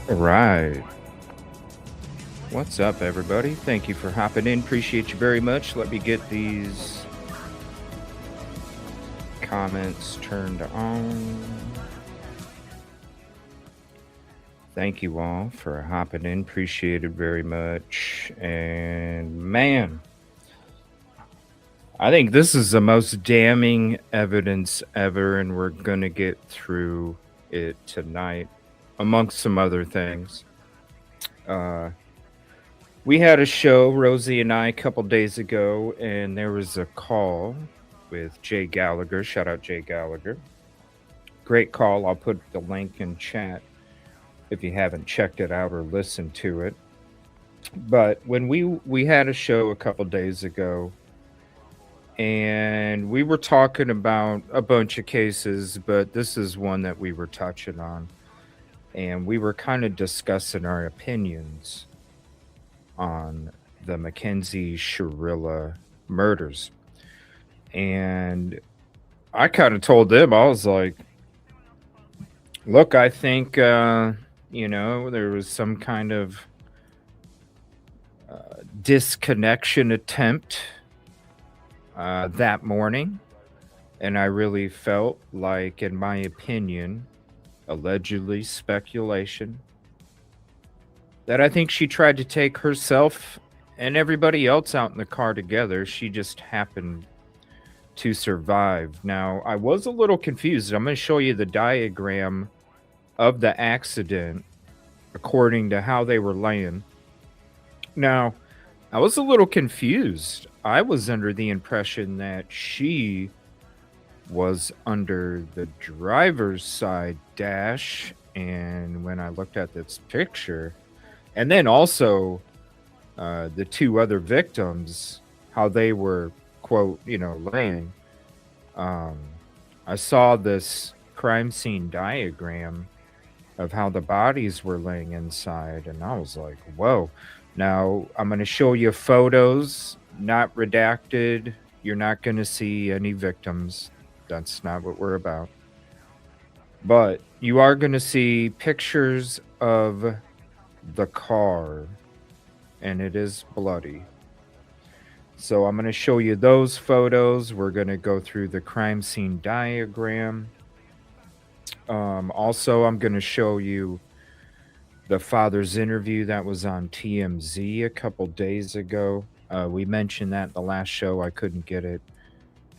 Right. What's up, everybody? Thank you for hopping in. Appreciate you very much. Let me get these comments turned on. Thank you all for hopping in. Appreciate it very much. And man, I think this is the most damning evidence ever, and we're going to get through it tonight, amongst some other things. Uh, We had a show, Rosie and I, a couple days ago, and there was a call with Jay Gallagher. Shout out Jay Gallagher. Great call. I'll put the link in chat if you haven't checked it out or listened to it. But when we had a show a couple days ago, and we were talking about a bunch of cases, but this is one that we were touching on, and we were kind of discussing our opinions on the Mackenzie Shirilla murders. And I kind of told them, I was like, look, I think, there was some kind of disconnection attempt that morning. And I really felt like, in my opinion, allegedly speculation, that I think she tried to take herself and everybody else out in the car together. She just happened to survive. Now, I was a little confused. I'm going to show you the diagram of the accident according to how they were laying. Now, I was a little confused. I was under the impression that she was under the driver's side dash. And when I looked at this picture, and then also the two other victims, how they were, quote, laying. I saw this crime scene diagram of how the bodies were laying inside, and I was like, whoa. Now, I'm going to show you photos, not redacted. You're not going to see any victims. That's not what we're about. But you are going to see pictures of the car, and it is bloody. So I'm going to show you those photos. We're going to go through the crime scene diagram. Also, I'm going to show you the father's interview that was on TMZ a couple days ago. We mentioned that in the last show. I couldn't get it.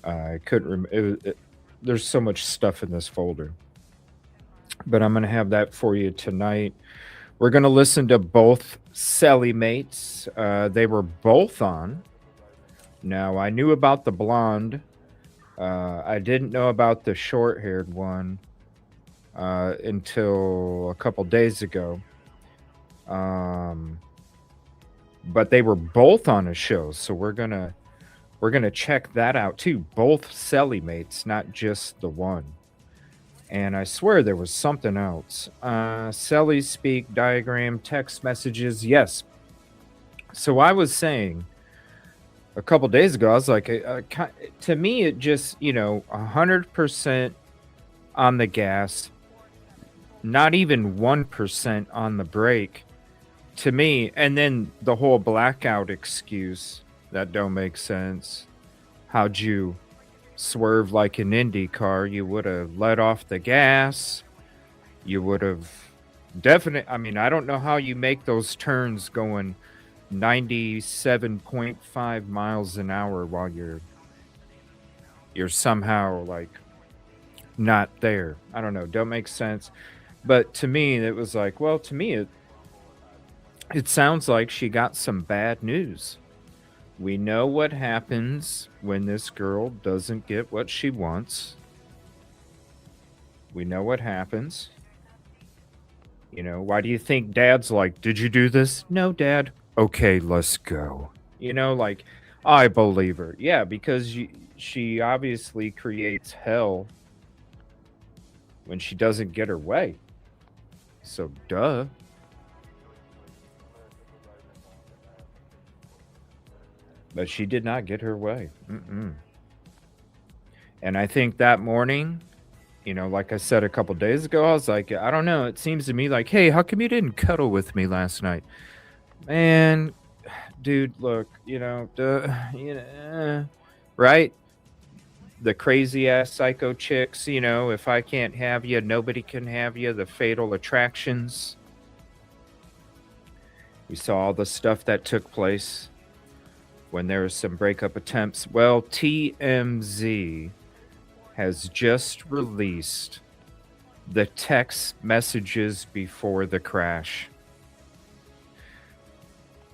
I couldn't remember. There's so much stuff in this folder. But I'm going to have that for you tonight. We're going to listen to both Cellmates. They were both on. Now, I knew about the blonde. I didn't know about the short-haired one until a couple days ago. But they were both on a show, so we're gonna check that out too. Both Cellmates, not just the one. And I swear there was something else. Celly speak, diagram, text messages. Yes. So I was saying a couple days ago, I was like, to me, it just, 100% on the gas, not even 1% on the brake to me. And then the whole blackout excuse that don't make sense. How'd you swerve like an Indy car? You would have let off the gas. You would have definitely. I mean, I don't know how you make those turns going 97.5 miles an hour while you're somehow like not there. I don't know. Don't make sense. But to me, it was like, well, to me, it sounds like she got some bad news. We know what happens when this girl doesn't get what she wants. We know what happens. Why do you think dad's like, did you do this? No, dad. Okay, let's go. Like, I believe her. Yeah, because she obviously creates hell when she doesn't get her way. So, duh. But she did not get her way. And I think that morning, like I said a couple days ago, I was like, I don't know. It seems to me like, hey, how come you didn't cuddle with me last night? Man, dude, look, right? The crazy ass psycho chicks, if I can't have you, nobody can have you, the fatal attractions. We saw all the stuff that took place when there was some breakup attempts. Well, TMZ has just released the text messages before the crash.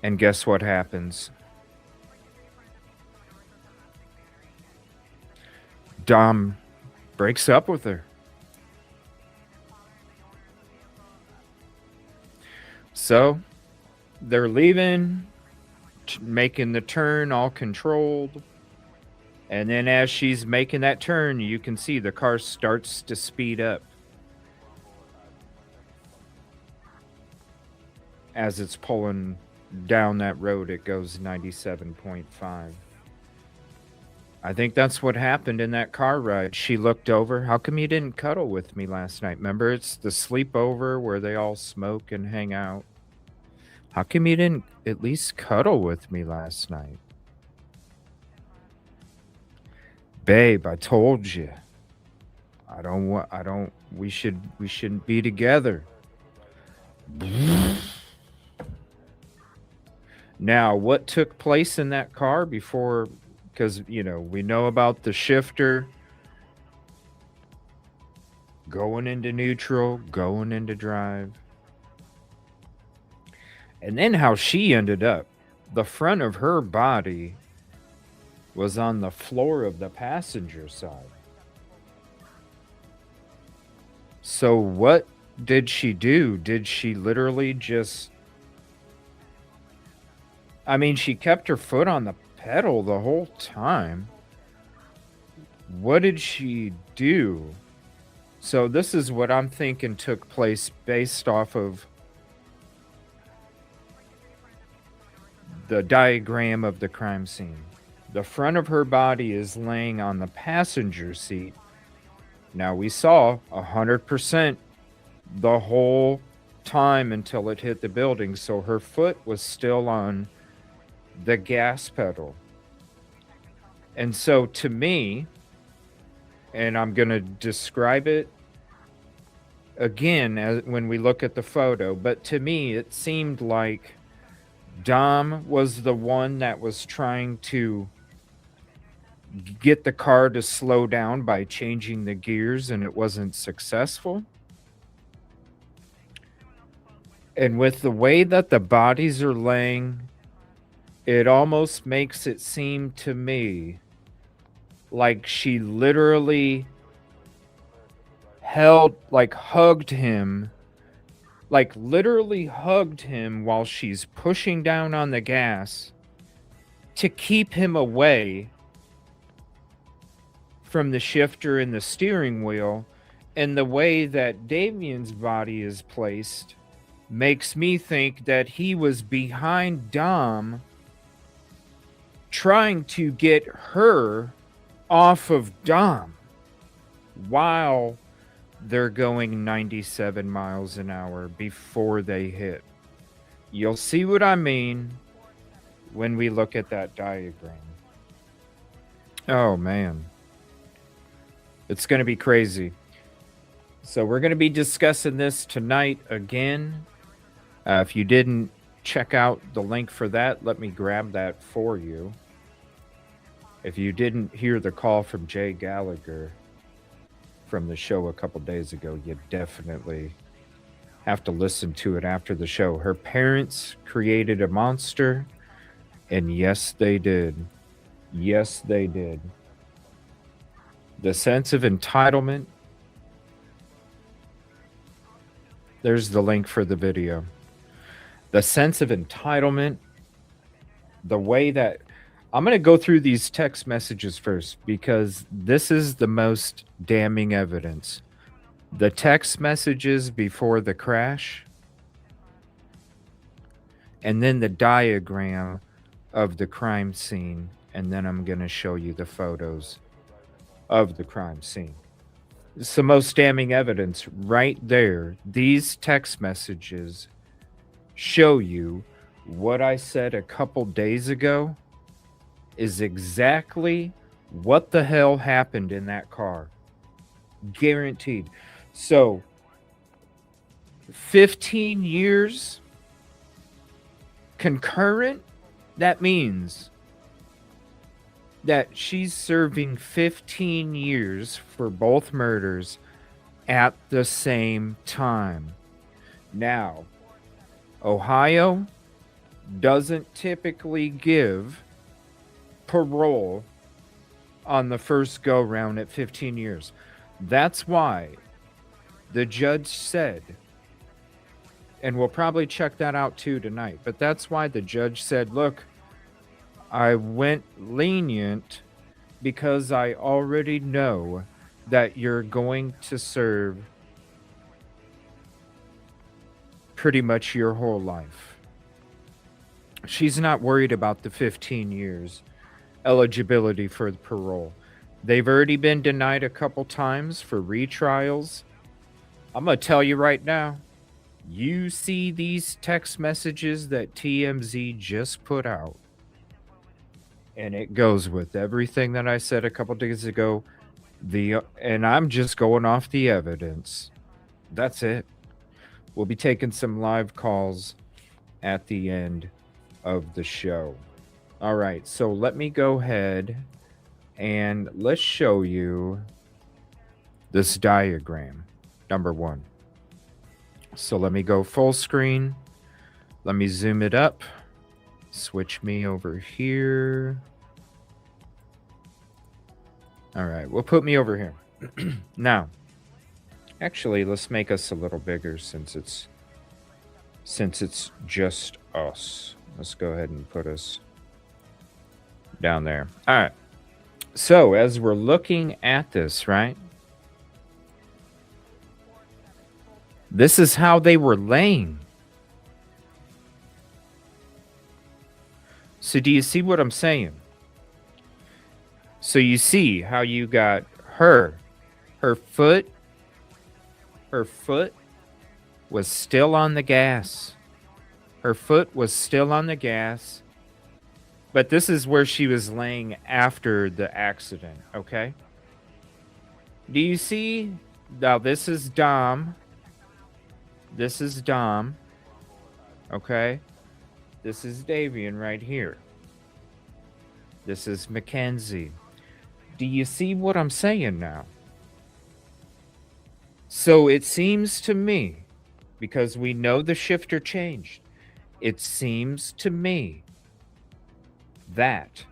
And guess what happens? Dom breaks up with her. So they're leaving, making the turn all controlled. And then as she's making that turn, you can see the car starts to speed up. As it's pulling down that road, it goes 97.5. I think that's what happened in that car ride. She looked over. How come you didn't cuddle with me last night? Remember, it's the sleepover where they all smoke and hang out. How come you didn't at least cuddle with me last night? Babe, I told you. We shouldn't be together. Now, what took place in that car before, because, we know about the shifter going into neutral, going into drive. And then how she ended up. The front of her body was on the floor of the passenger side. So what did she do? Did she literally just... I mean, she kept her foot on the pedal the whole time. What did she do? So this is what I'm thinking took place based off of the diagram of the crime scene. The front of her body is laying on the passenger seat. Now we saw 100% the whole time until it hit the building. So her foot was still on the gas pedal. And so to me, and I'm going to describe it again as when we look at the photo, but to me it seemed like Dom was the one that was trying to get the car to slow down by changing the gears, and it wasn't successful. And with the way that the bodies are laying, it almost makes it seem to me like she literally hugged him while she's pushing down on the gas to keep him away from the shifter and the steering wheel. And the way that Damien's body is placed makes me think that he was behind Dom trying to get her off of Dom while they're going 97 miles an hour before they hit. You'll see what I mean when we look at that diagram. Oh, man. It's going to be crazy. So we're going to be discussing this tonight again. If you didn't check out the link for that, let me grab that for you. If you didn't hear the call from Jay Gallagher from the show a couple days ago, you definitely have to listen to it after the show. Her parents created a monster, and yes, they did. Yes, they did. The sense of entitlement. There's the link for the video. The sense of entitlement, the way that... I'm going to go through these text messages first because this is the most damning evidence. The text messages before the crash, and then the diagram of the crime scene, and then I'm going to show you the photos of the crime scene. It's the most damning evidence right there. These text messages show you what I said a couple days ago is exactly what the hell happened in that car. Guaranteed. So, 15 years concurrent, that means that she's serving 15 years for both murders at the same time. Now, Ohio doesn't typically give parole on the first go round at 15 years. That's why the judge said, and we'll probably check that out too tonight, but that's why the judge said, look, I went lenient because I already know that you're going to serve pretty much your whole life. She's not worried about the 15 years eligibility for the parole. They've already been denied a couple times for retrials. I'm going to tell you right now, you see these text messages that TMZ just put out, and it goes with everything that I said a couple days ago. And I'm just going off the evidence. That's it. We'll be taking some live calls at the end of the show. All right, so let me go ahead and let's show you this diagram, number one. So let me go full screen. Let me zoom it up. Switch me over here. All right, we'll put me over here. Now, actually, let's make us a little bigger since it's just us. Let's go ahead and put us down there. All right. So as we're looking at this, right? This is how they were laying. So do you see what I'm saying? So you see how you got her foot was still on the gas. Her foot was still on the gas. But this is where she was laying after the accident, okay? Do you see? Now this is Dom. This is Dom. Okay? This is Davian right here. This is Mackenzie. Do you see what I'm saying now? So it seems to me, because we know the shifter changed, it seems to me that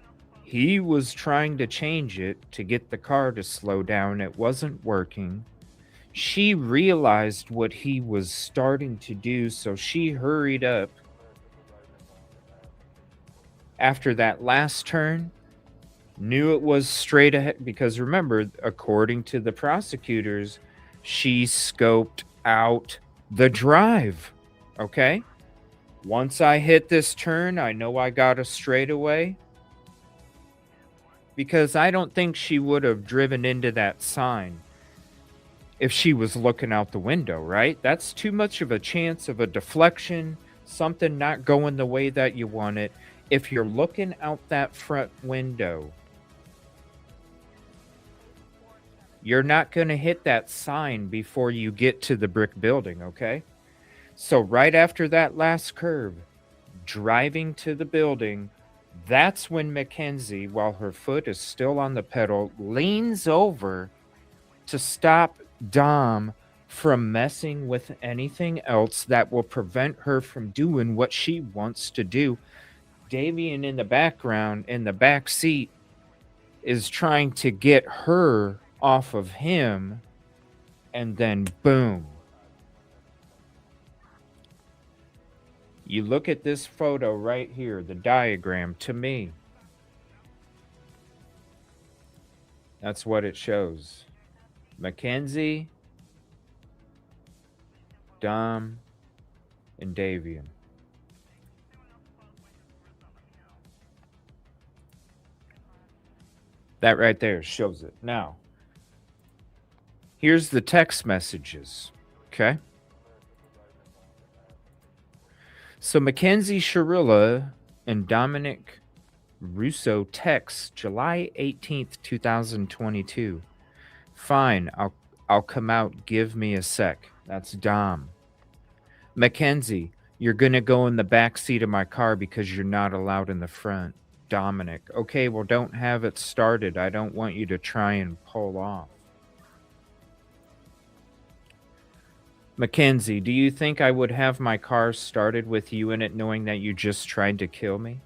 he was trying to change it to get the car to slow down. It wasn't working. She realized what he was starting to do, so she hurried up after that last turn, knew it was straight ahead, because remember, according to the prosecutors, she scoped out the drive, okay? Once I hit this turn, I know I got a straightaway, because I don't think she would have driven into that sign if she was looking out the window, right? That's too much of a chance of a deflection, something not going the way that you want it. If you're looking out that front window, you're not going to hit that sign before you get to the brick building, okay? So right after that last curve, driving to the building, that's when Mackenzie, while her foot is still on the pedal, leans over to stop Dom from messing with anything else that will prevent her from doing what she wants to do. Davian in the background, in the back seat, is trying to get her off of him, and then boom. You look at this photo right here, the diagram, to me, that's what it shows. Mackenzie, Dom, and Davian. That right there shows it. Now, Here's the text messages. Okay. So Mackenzie Sharilla and Dominic Russo text July 18th, 2022. Fine, I'll come out. Give me a sec. That's Dom. Mackenzie, you're gonna go in the back seat of my car because you're not allowed in the front. Dominic, okay, well, don't have it started. I don't want you to try and pull off. Mackenzie, do you think I would have my car started with you in it knowing that you just tried to kill me?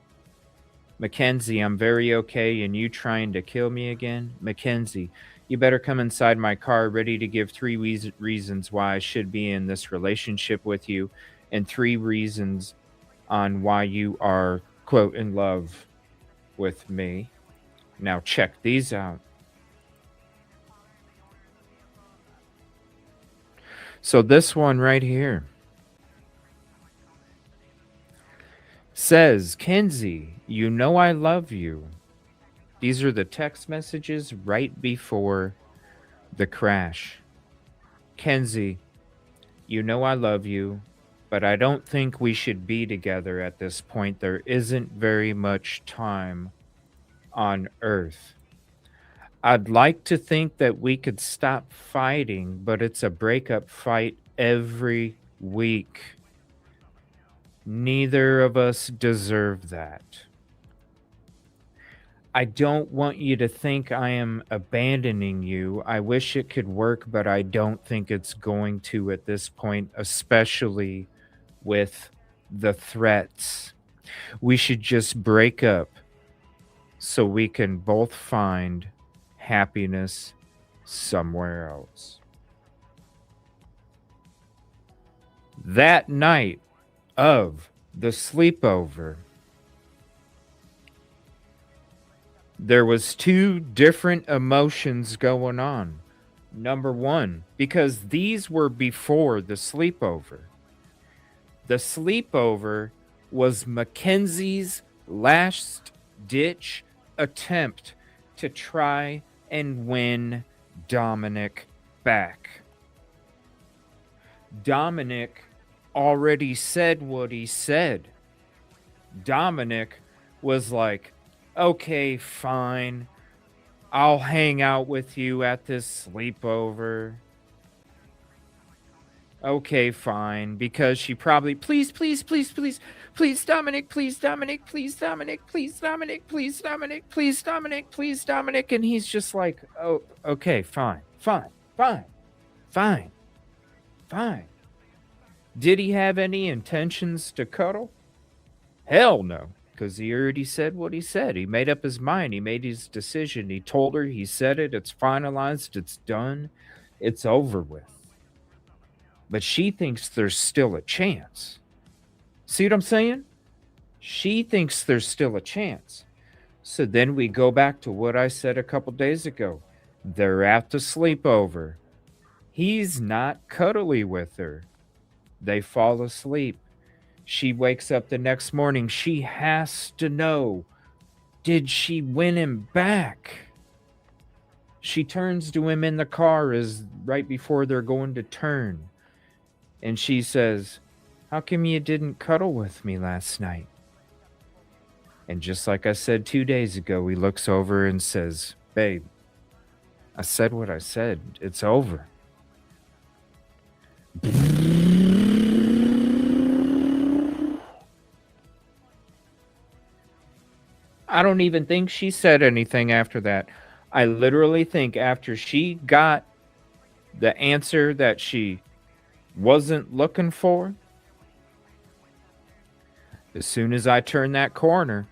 Mackenzie, I'm very okay and you trying to kill me again? Mackenzie, you better come inside my car ready to give three reasons why I should be in this relationship with you and three reasons on why you are, quote, in love with me. Now check these out. So this one right here says, Kenzie, you know I love you. These are the text messages right before the crash. Kenzie, you know I love you, but I don't think we should be together at this point. There isn't very much time on Earth. I'd like to think that we could stop fighting, but it's a breakup fight every week. Neither of us deserve that. I don't want you to think I am abandoning you. I wish it could work, but I don't think it's going to at this point, especially with the threats. We should just break up so we can both find happiness somewhere else. That night of the sleepover, there was two different emotions going on. Number one, because these were before the sleepover. The sleepover was Mackenzie's last ditch attempt to try and win Dominic back. Dominic already said what he said. Dominic was like, okay, fine. I'll hang out with you at this sleepover. Okay, fine. Because she probably, please, please, please, please, please, Dominic, please, Dominic, please, Dominic, please, Dominic, please, Dominic, please, Dominic, please, Dominic. And he's just like, oh, okay, fine, fine, fine, fine, fine. Did he have any intentions to cuddle? Hell no, because he already said what he said. He made up his mind. He made his decision. He told her, he said it, it's finalized, it's done, it's over with. But she thinks there's still a chance. See what I'm saying? She thinks there's still a chance. So then we go back to what I said a couple days ago. They're at the sleepover. He's not cuddly with her. They fall asleep. She wakes up the next morning. She has to know, did she win him back? She turns to him in the car as right before they're going to turn. And she says, how come you didn't cuddle with me last night? And just like I said 2 days ago, he looks over and says, babe, I said what I said. It's over. I don't even think she said anything after that. I literally think after she got the answer that she wasn't looking for, as soon as I turned that corner,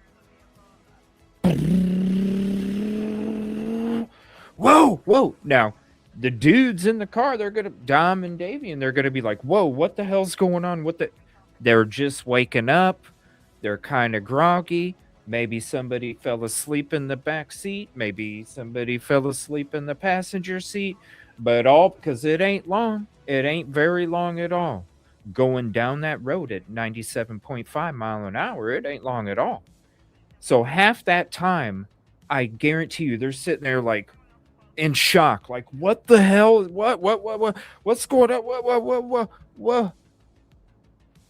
whoa. Now, the dudes in the car, they're going to, Dom and Davey, and they're going to be like, whoa, what the hell's going on? They're just waking up. They're kind of groggy. Maybe somebody fell asleep in the back seat. Maybe somebody fell asleep in the passenger seat. But all because it ain't long. It ain't very long at all. Going down that road at 97.5 mile an hour, it ain't long at all. So half that time, I guarantee you, they're sitting there like, in shock, like, what the hell? What's going on? What?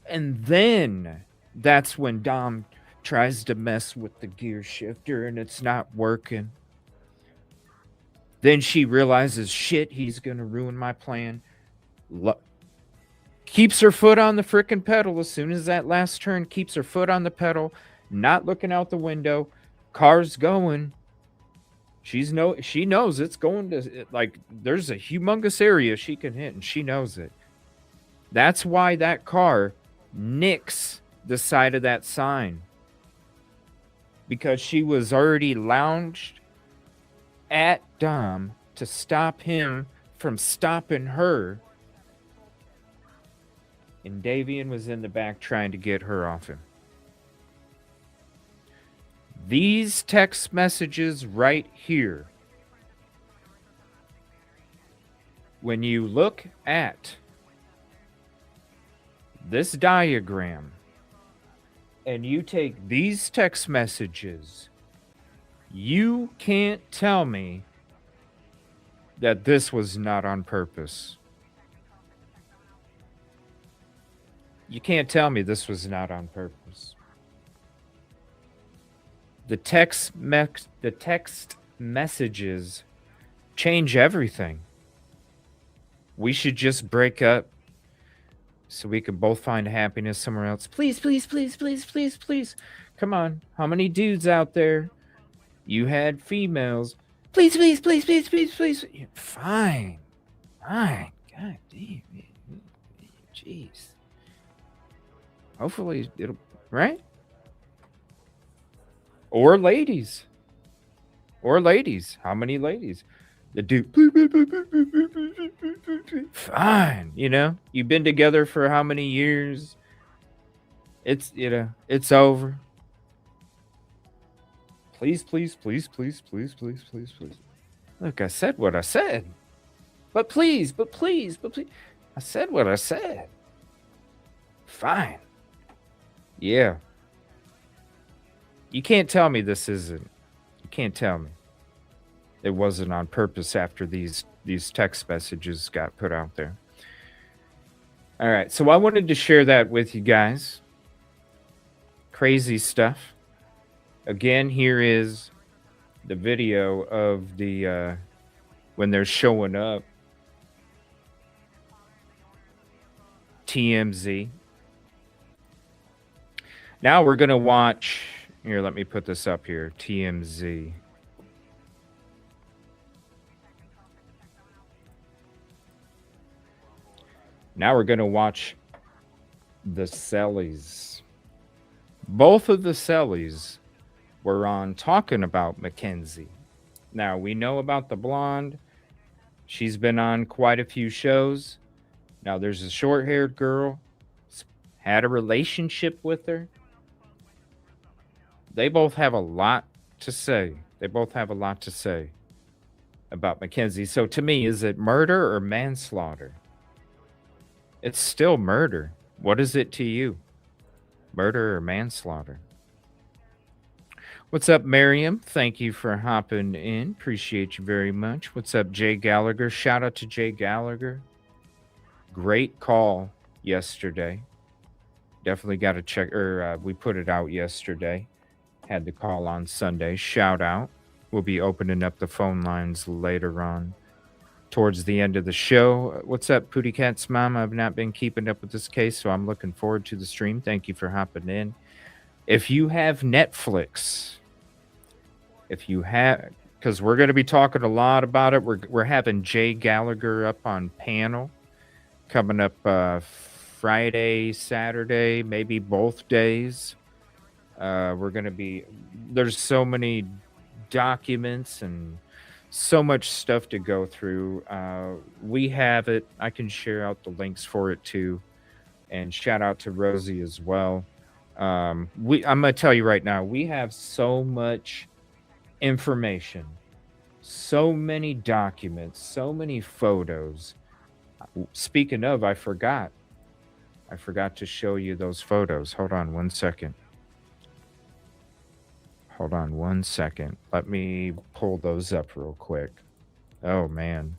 And then that's when Dom tries to mess with the gear shifter and it's not working. Then she realizes, shit, he's going to ruin my plan. Keeps her foot on the frickin' pedal as soon as that last turn, keeps her foot on the pedal, not looking out the window. Car's going. She knows it's going to, like, there's a humongous area she can hit, and she knows it. That's why that car nicks the side of that sign. Because she was already lounged at Dom to stop him from stopping her. And Davian was in the back trying to get her off him. These text messages right here, when you look at this diagram and you take these text messages, you can't tell me that this was not on purpose. You can't tell me this was not on purpose. The text messages change everything. We should just break up so we can both find happiness somewhere else. Please, please, please, please, please, please. Come on. How many dudes out there? You had females. Please, please, please, please, please, please. Fine. Fine. God damn it. Jeez. Hopefully it'll, right? Or ladies. Or ladies. How many ladies? The dude. Fine. You know, you've been together for how many years? It's, you know, it's over. Please, please, please, please, please, please, please, please. Look, I said what I said. But please, but please, but please. I said what I said. Fine. Yeah. You can't tell me this isn't. You can't tell me it wasn't on purpose after these text messages got put out there. All right. So I wanted to share that with you guys. Crazy stuff. Again, here is the video of the when they're showing up. TMZ. Now we're going to watch. Here, let me put this up here. TMZ. Now we're going to watch the Sellies. Both of the Sellies were on talking about Mackenzie. Now, we know about the blonde. She's been on quite a few shows. Now, there's a short-haired girl. Had a relationship with her. They both have a lot to say. They both have a lot to say about Mackenzie. So to me, is it murder or manslaughter? It's still murder. What is it to you? Murder or manslaughter? What's up, Miriam? Thank you for hopping in. Appreciate you very much. What's up, Jay Gallagher? Shout out to Jay Gallagher. Great call yesterday. Definitely got to check, or we put it out yesterday. Had the call on Sunday. Shout out. We'll be opening up the phone lines later on towards the end of the show. What's up, Pootie Cat's mom? I've not been keeping up with this case, so I'm looking forward to the stream. Thank you for hopping in. If you have Netflix, if you have, because we're going to be talking a lot about it. We're having Jay Gallagher up on panel coming up Friday, Saturday, maybe both days. We're going to be, there's so many documents and so much stuff to go through. We have it. I can share out the links for it too. And shout out to Rosie as well. I'm going to tell you right now, we have so much information, so many documents, so many photos. Speaking of, I forgot to show you those photos. Hold on one second. Let me pull those up real quick. Oh, man.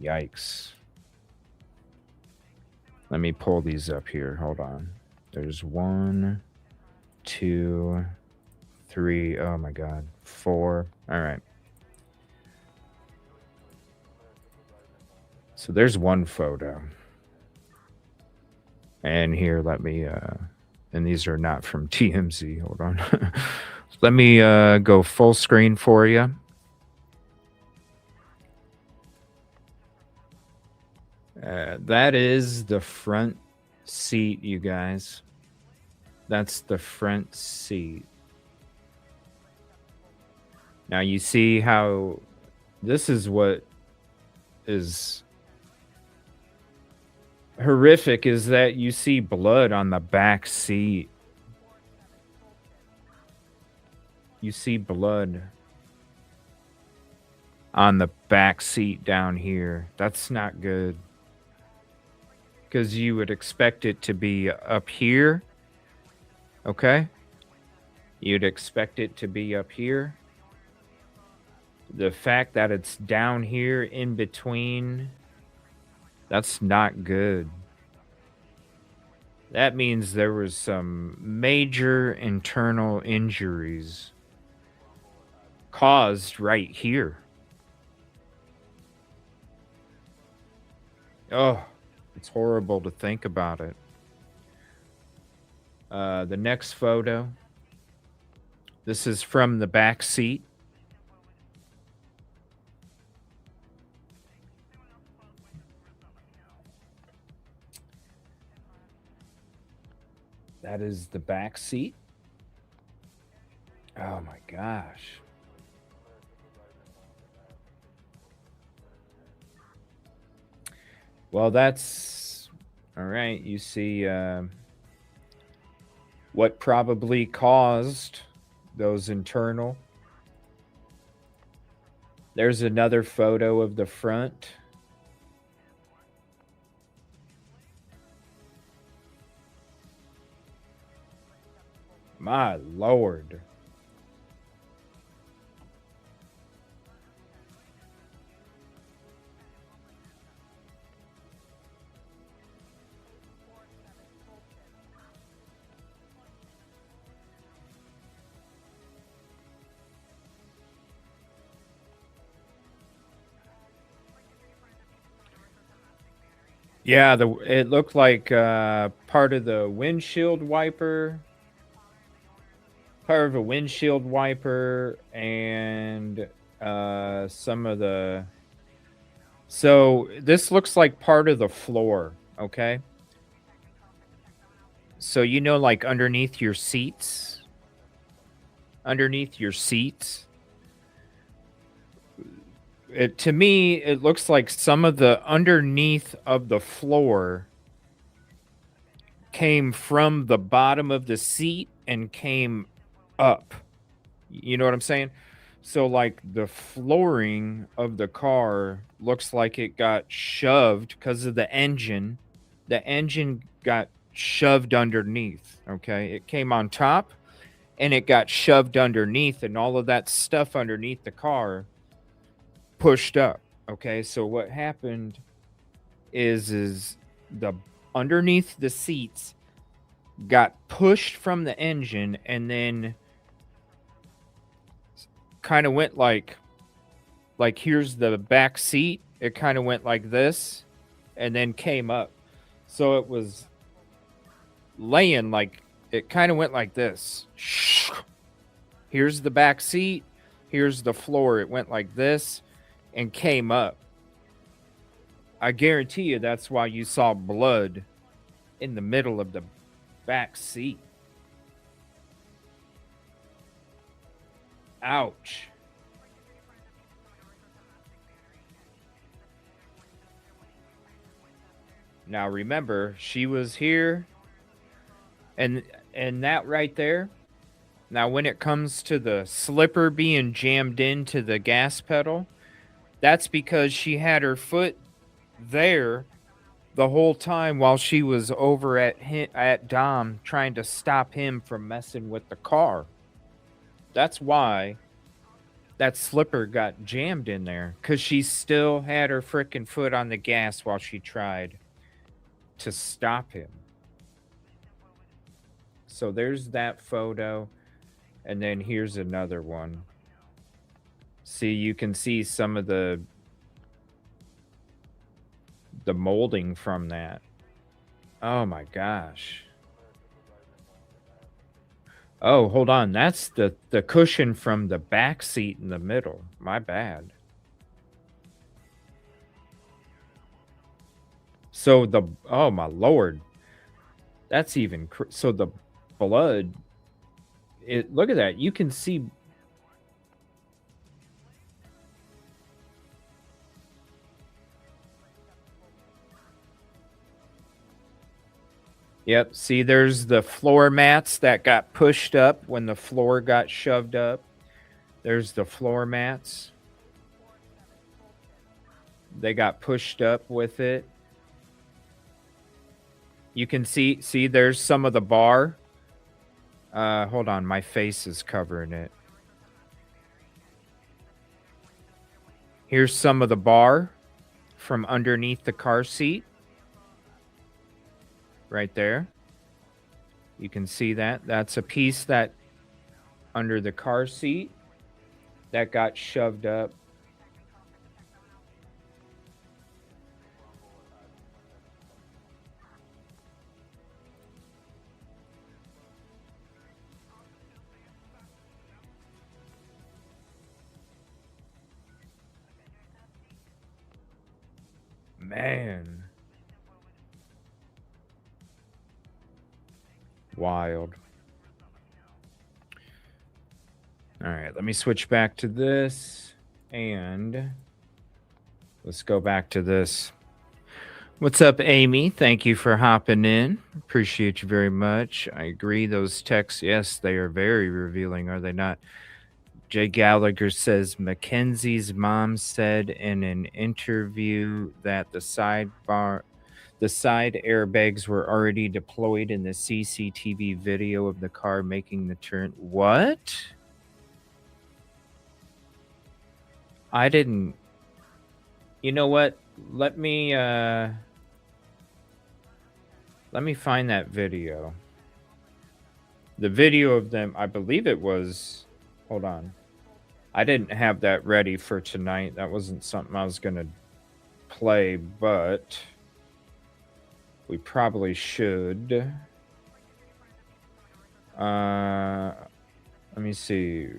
Yikes. Let me pull these up here. Hold on. There's 1, 2, 3. Oh, my God. 4. All right. So there's one photo. And here, let me, and these are not from TMZ. Hold on. Let me go full screen for you. That is the front seat, you guys. That's the front seat. Now you see how this is what is horrific is that you see blood on the back seat. You see blood on the back seat down here. That's not good. Because you would expect it to be up here. Okay? You'd expect it to be up here. The fact that it's down here in between, that's not good. That means there was some major internal injuries caused right here. Oh, it's horrible to think about it. The next photo. This is from the back seat. That is the back seat. Oh my gosh. Well, that's all right. You see what probably caused those internal. There's another photo of the front. My Lord. Yeah, it looked like part of the windshield wiper, part of a windshield wiper, and some of the. So this looks like part of the floor. Okay. So like underneath your seats, to me, it looks like some of the underneath of the floor came from the bottom of the seat and came up. You know what I'm saying? So, like, the flooring of the car looks like it got shoved because of the engine. The engine got shoved underneath. Okay. It came on top and it got shoved underneath, and all of that stuff underneath the car pushed up. Okay, so what happened is the underneath the seats got pushed from the engine and then kind of went like here's the back seat. It kind of went like this and then came up. So it was laying like it kind of went like this. Here's the back seat. Here's the floor. It went like this and came up. I guarantee you that's why you saw blood in the middle of the back seat. Ouch. Now remember, she was here and that right there. Now when it comes to the slipper being jammed into the gas pedal, that's because she had her foot there the whole time while she was over at Dom trying to stop him from messing with the car. That's why that slipper got jammed in there because she still had her frickin' foot on the gas while she tried to stop him. So there's that photo, and then here's another one. See, you can see some of the molding from that. Oh my gosh. Oh, hold on. That's the cushion from the back seat in the middle. My bad. So oh my lord. That's even so the blood look at that. You can see. Yep, see there's the floor mats that got pushed up when the floor got shoved up. There's the floor mats. They got pushed up with it. You can see there's some of the bar. Hold on, my face is covering it. Here's some of the bar from underneath the car seat. Right there. You can see that. That's a piece that under the car seat that got shoved up. Man. Wild. All right, let me switch back to this and let's go back to this. What's up, Amy? Thank you for hopping in. Appreciate you very much. I agree. Those texts, yes, they are very revealing, are they not? Jay Gallagher says Mackenzie's mom said in an interview that the side airbags were already deployed in the CCTV video of the car making the turn. What? I didn't. You know what? Let me find that video. The video of them, I believe it was. Hold on. I didn't have that ready for tonight. That wasn't something I was going to play, but we probably should. Let me see.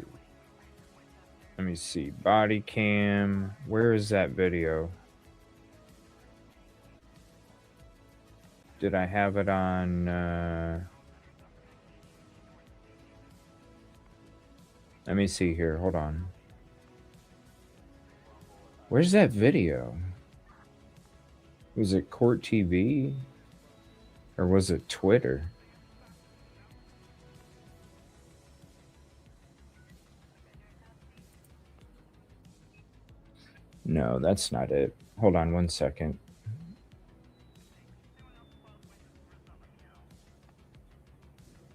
Let me see. Body cam. Where is that video? Did I have it on? Let me see here. Hold on. Where's that video? Was it Court TV? Or was it Twitter? No, that's not it. Hold on one second.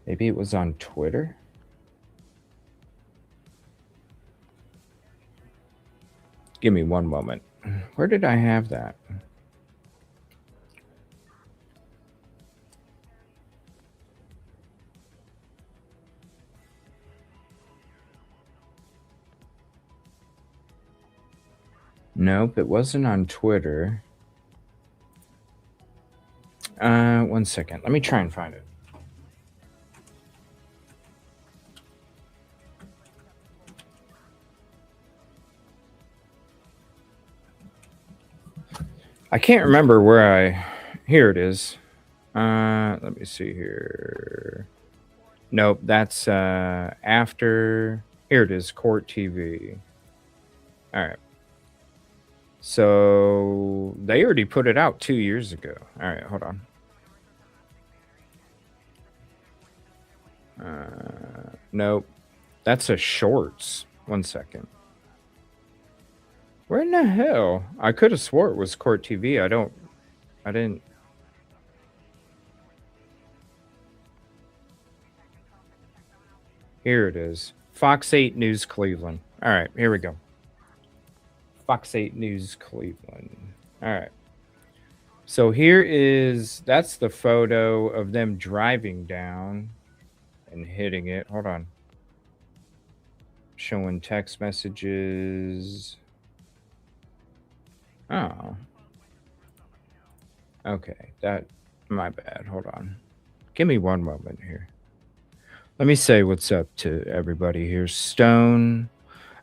Maybe it was on Twitter? Give me one moment. Where did I have that? Nope, it wasn't on Twitter. One second. Let me try and find it. I can't remember where here it is. Let me see here. Nope, that's after. Here it is, Court TV. All right. So they already put it out 2 years ago. All right, hold on. Nope, that's a shorts. One second. Where in the hell? I could have swore it was Court TV. I didn't. Here it is. Fox 8 News Cleveland. All right, here we go. Fox 8 News Cleveland. All right. So that's the photo of them driving down and hitting it. Hold on. Showing text messages. Oh. Okay, my bad. Hold on. Give me one moment here. Let me say what's up to everybody here. Stone.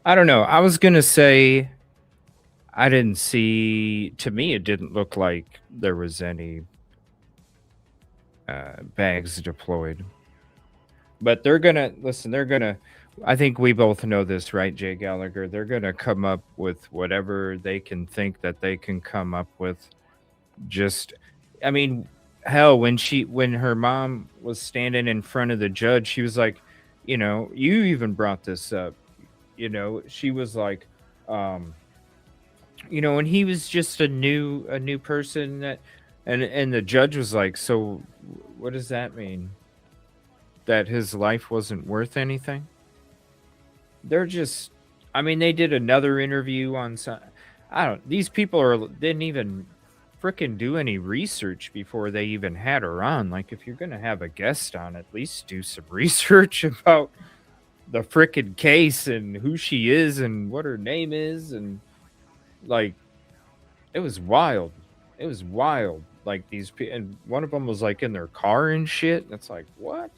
I don't know. I was going to say I didn't see, to me, it didn't look like there was any bags deployed. But they're going to, listen, I think we both know this, right, Jay Gallagher? They're going to come up with whatever they can think that they can come up with. Just, I mean, hell, when her mom was standing in front of the judge, she was like, you even brought this up, she was like, and he was just a new person and the judge was like, so what does that mean? That his life wasn't worth anything? They're just, they did another interview on some, these people didn't even freaking do any research before they even had her on. Like, if you're gonna have a guest on, at least do some research about the freaking case and who she is and what her name is, and like, it was wild. Like, these people, and one of them was like in their car and shit. And it's like, what?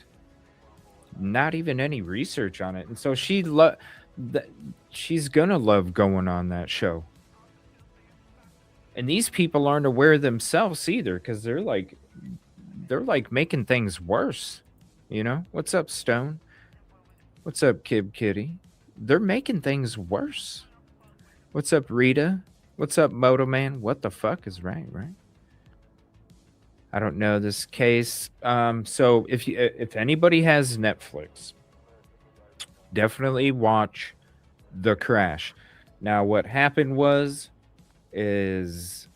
Not even any research on it. And so she's gonna love going on that show. And these people aren't aware themselves either, because they're like making things worse. What's up, Stone? What's up, Kib Kitty? They're making things worse. What's up, Rita? What's up, Moto Man? What the fuck is right? I don't know this case. So if anybody has Netflix, definitely watch The Crash. Now, what happened is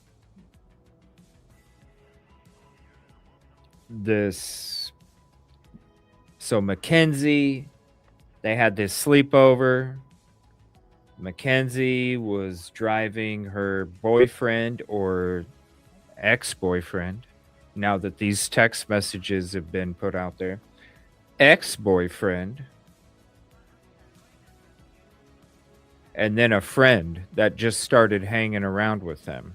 this. So Mackenzie, they had this sleepover. Mackenzie was driving her boyfriend or ex-boyfriend, now that these text messages have been put out there, ex-boyfriend, and then a friend that just started hanging around with them.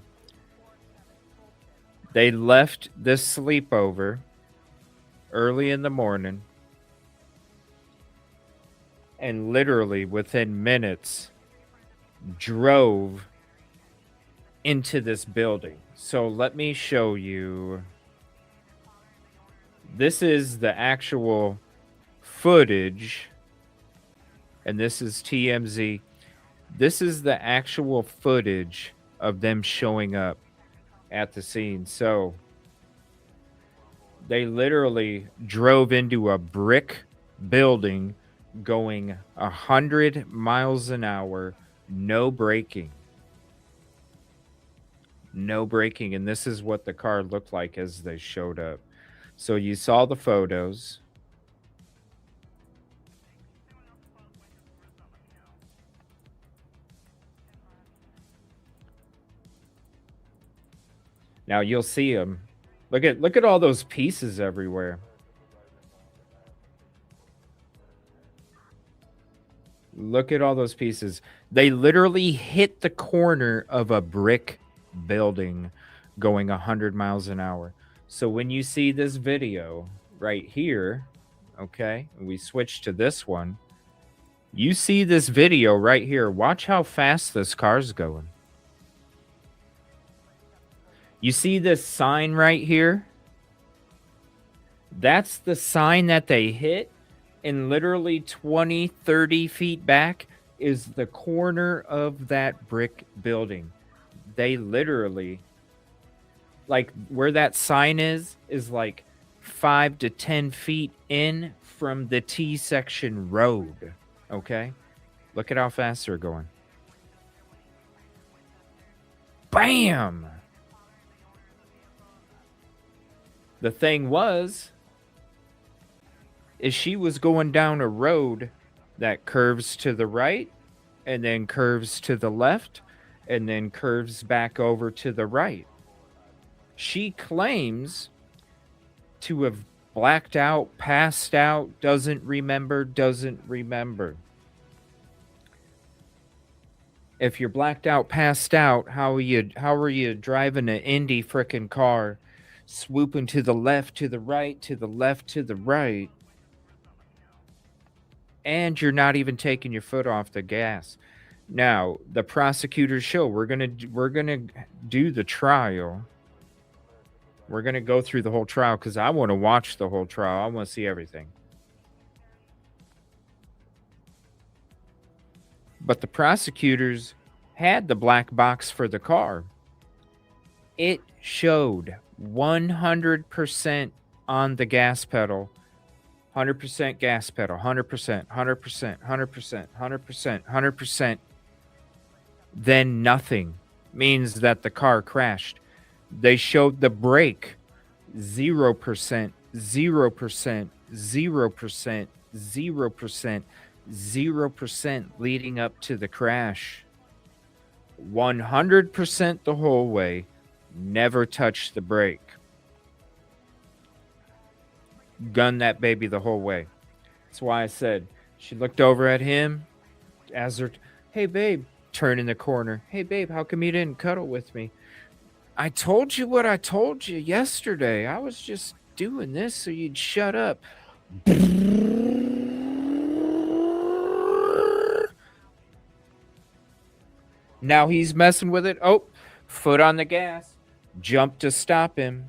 They left this sleepover early in the morning, and literally within minutes drove into this building. So let me show you. This is the actual footage, and this is TMZ. This is the actual footage of them showing up at the scene. So they literally drove into a brick building going 100 miles an hour, no braking. No braking. And this is what the car looked like as they showed up. So you saw the photos. Now you'll see them. Look at all those pieces everywhere. Look at all those pieces. They literally hit the corner of a brick building going 100 miles an hour. So when you see this video right here, okay, we switch to this one. You see this video right here. Watch how fast this car's going. You see this sign right here? That's the sign that they hit. And literally 20, 30 feet back is the corner of that brick building. They literally, like, where that sign is like 5 to 10 feet in from the T-section road. Okay? Look at how fast they're going. Bam! The thing is she was going down a road that curves to the right and then curves to the left and then curves back over to the right. She claims to have blacked out, passed out, doesn't remember. If you're blacked out, passed out, how are you driving an Indy frickin' car, swooping to the left, to the right, to the left, to the right, and you're not even taking your foot off the gas? Now, the prosecutors show we're gonna do the trial. We're gonna go through the whole trial because I want to watch the whole trial. I want to see everything. But the prosecutors had the black box for the car. It showed 100% on the gas pedal, 100% gas pedal, 100%, 100%, 100%, 100%, 100%. Then nothing means that the car crashed. They showed the brake 0%, 0%, 0%, 0%, 0% leading up to the crash. 100% the whole way, never touched the brake. Gunned that baby the whole way. That's why I said she looked over at him as her, hey babe, turn in the corner. Hey babe, how come you didn't cuddle with me? I told you what I told you yesterday. I was just doing this so you'd shut up. Now he's messing with it. Oh, foot on the gas. Jump to stop him.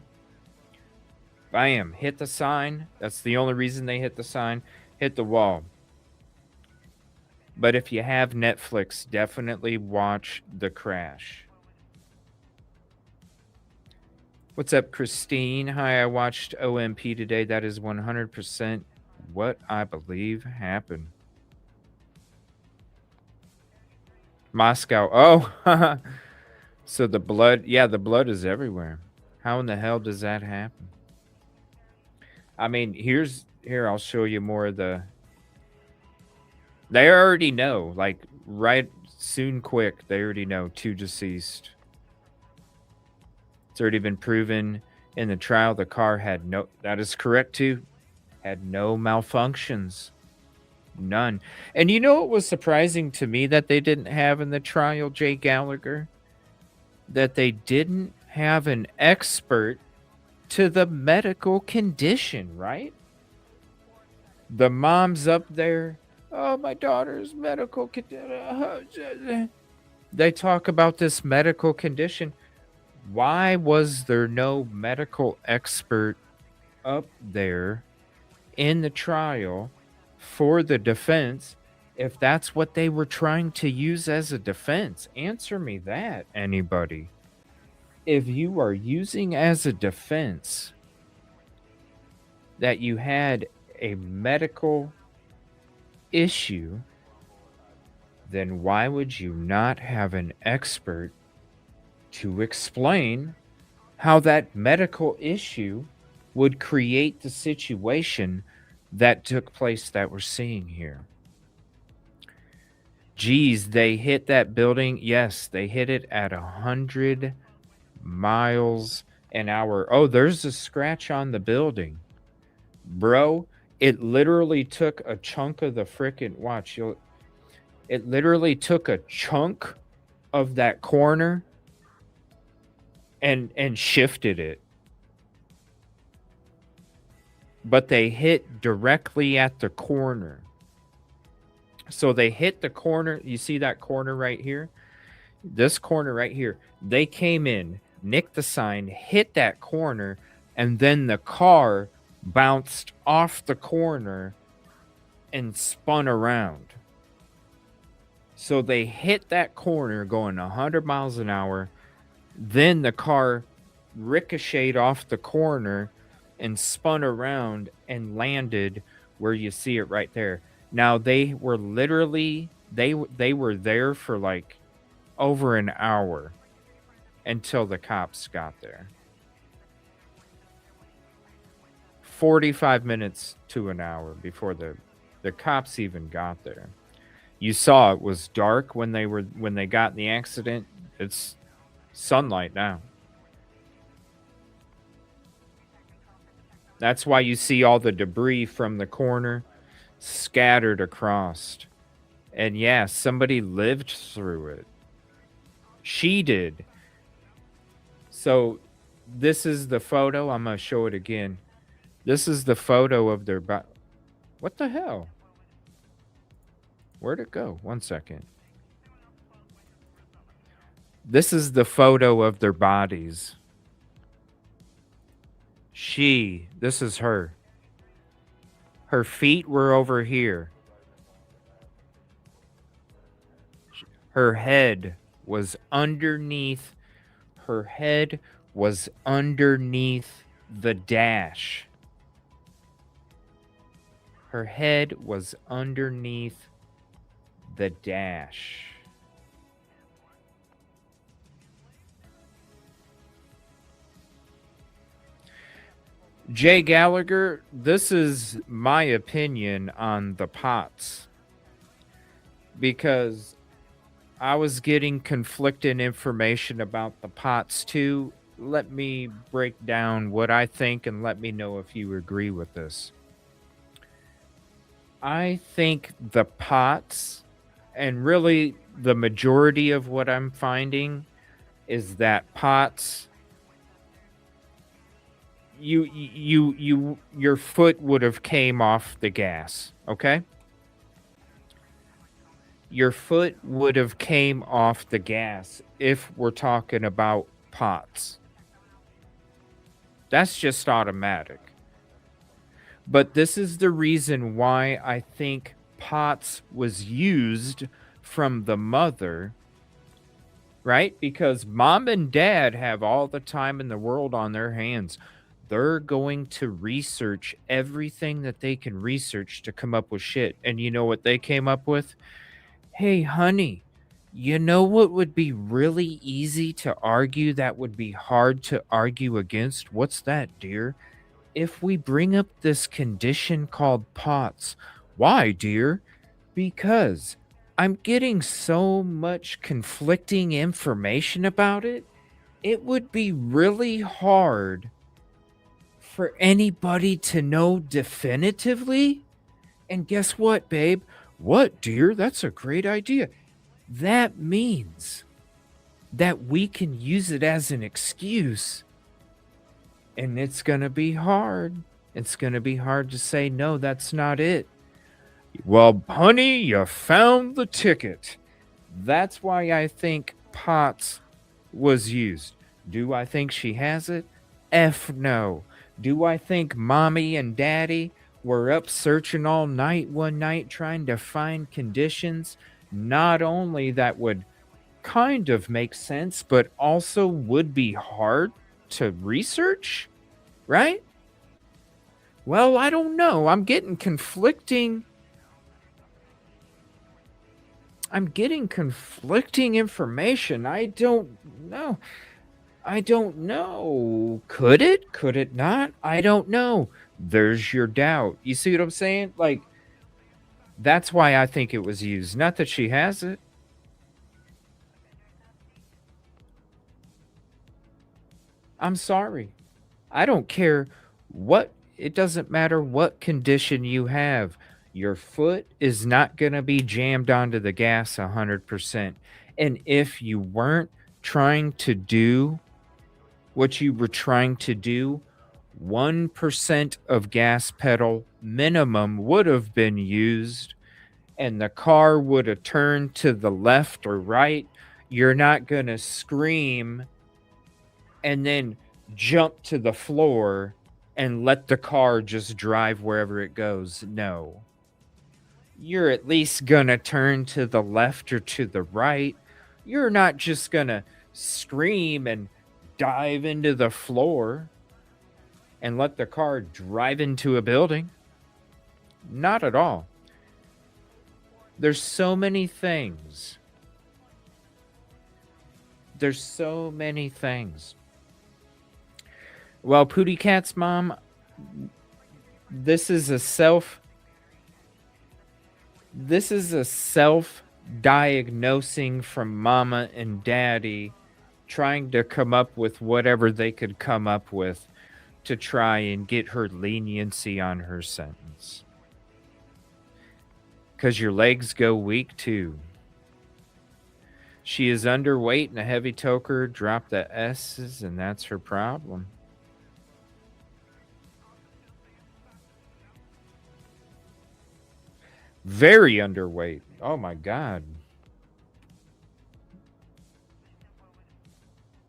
Bam, hit the sign. That's the only reason they hit the sign. Hit the wall. But if you have Netflix, definitely watch The Crash. What's up, Christine? Hi, I watched OMP today. That is 100% what I believe happened. Moscow. Oh, so the blood. Yeah, the blood is everywhere. How in the hell does that happen? I mean, here, I'll show you more of the. They already know, like, right soon, quick. They already know 2 deceased. It's already been proven in the trial. The car had no. That is correct too. Had no malfunctions. None. And you know what was surprising to me that they didn't have in the trial, Jay Gallagher? That they didn't have an expert to the medical condition, right? The mom's up there. Oh, my daughter's medical condition. They talk about this medical condition. Why was there no medical expert up there in the trial for the defense if that's what they were trying to use as a defense? Answer me that, anybody. If you are using as a defense that you had a medical issue, then why would you not have an expert to explain how that medical issue would create the situation that took place that we're seeing here? Geez, they hit that building. Yes, they hit it at 100 miles an hour. Oh, there's a scratch on the building. Bro, it literally took a chunk of the frickin' watch. It literally took a chunk of that corner and shifted it. But they hit directly at the corner. So they hit the corner. You see that corner right here? This corner right here. They came in, nicked the sign, hit that corner, and then the car bounced off the corner and spun around. So they hit that corner going 100 miles an hour. Then the car ricocheted off the corner and spun around and landed where you see it right there. Now they were literally they were there for like over an hour until the cops got there. 45 minutes to an hour before the cops even got there. You saw it was dark when they got in the accident. It's sunlight now. That's why you see all the debris from the corner scattered across. And yeah, somebody lived through it. She did. So this is the photo. I'm going to show it again. This is the photo of their What the hell? Where'd it go? 1 second. This is the photo of their bodies. This is her. Her feet were over here. Her head was underneath. Her head was underneath the dash. Her head was underneath the dash. Jay Gallagher, this is my opinion on the pots. Because I was getting conflicting information about the pots too. Let me break down what I think and let me know if you agree with this. I think the pots, and really the majority of what I'm finding is that pots, your foot would have came off the gas, okay? Your foot would have came off the gas if we're talking about pots. That's just automatic. But this is the reason why I think pots was used from the mother, right? Because mom and dad have all the time in the world on their hands. They're going to research everything that they can research to come up with shit. And you know what they came up with? Hey, honey, you know what would be really easy to argue that would be hard to argue against? What's that, dear? If we bring up this condition called POTS. Why, dear? Because I'm getting so much conflicting information about it. It would be really hard for anybody to know definitively. And guess what, babe? What, dear? That's a great idea. That means that we can use it as an excuse. And it's going to be hard. It's going to be hard to say, no, that's not it. Well, honey, you found the ticket. That's why I think POTS was used. Do I think she has it? F no. Do I think mommy and daddy were up searching all night one night trying to find conditions not only that would kind of make sense, but also would be hard to research, right? Well, I don't know. I'm getting conflicting information. I don't know. Could it? Could it not? I don't know. There's your doubt. You see what I'm saying? Like, that's why I think it was used. Not that she has it. I'm sorry. I don't care what, it doesn't matter what condition you have. Your foot is not going to be jammed onto the gas 100%. And if you weren't trying to do what you were trying to do, 1% of gas pedal minimum would have been used and the car would have turned to the left or right. You're not going to scream and then jump to the floor and let the car just drive wherever it goes. No. You're at least going to turn to the left or to the right. You're not just going to scream and dive into the floor and let the car drive into a building. Not at all. There's so many things. Well, Pootie Cat's mom, this is a This is a self-diagnosing from mama and daddy trying to come up with whatever they could come up with to try and get her leniency on her sentence. 'Cause your legs go weak too. She is underweight and a heavy toker. Drop the S's, and that's her problem. Very underweight. Oh my God.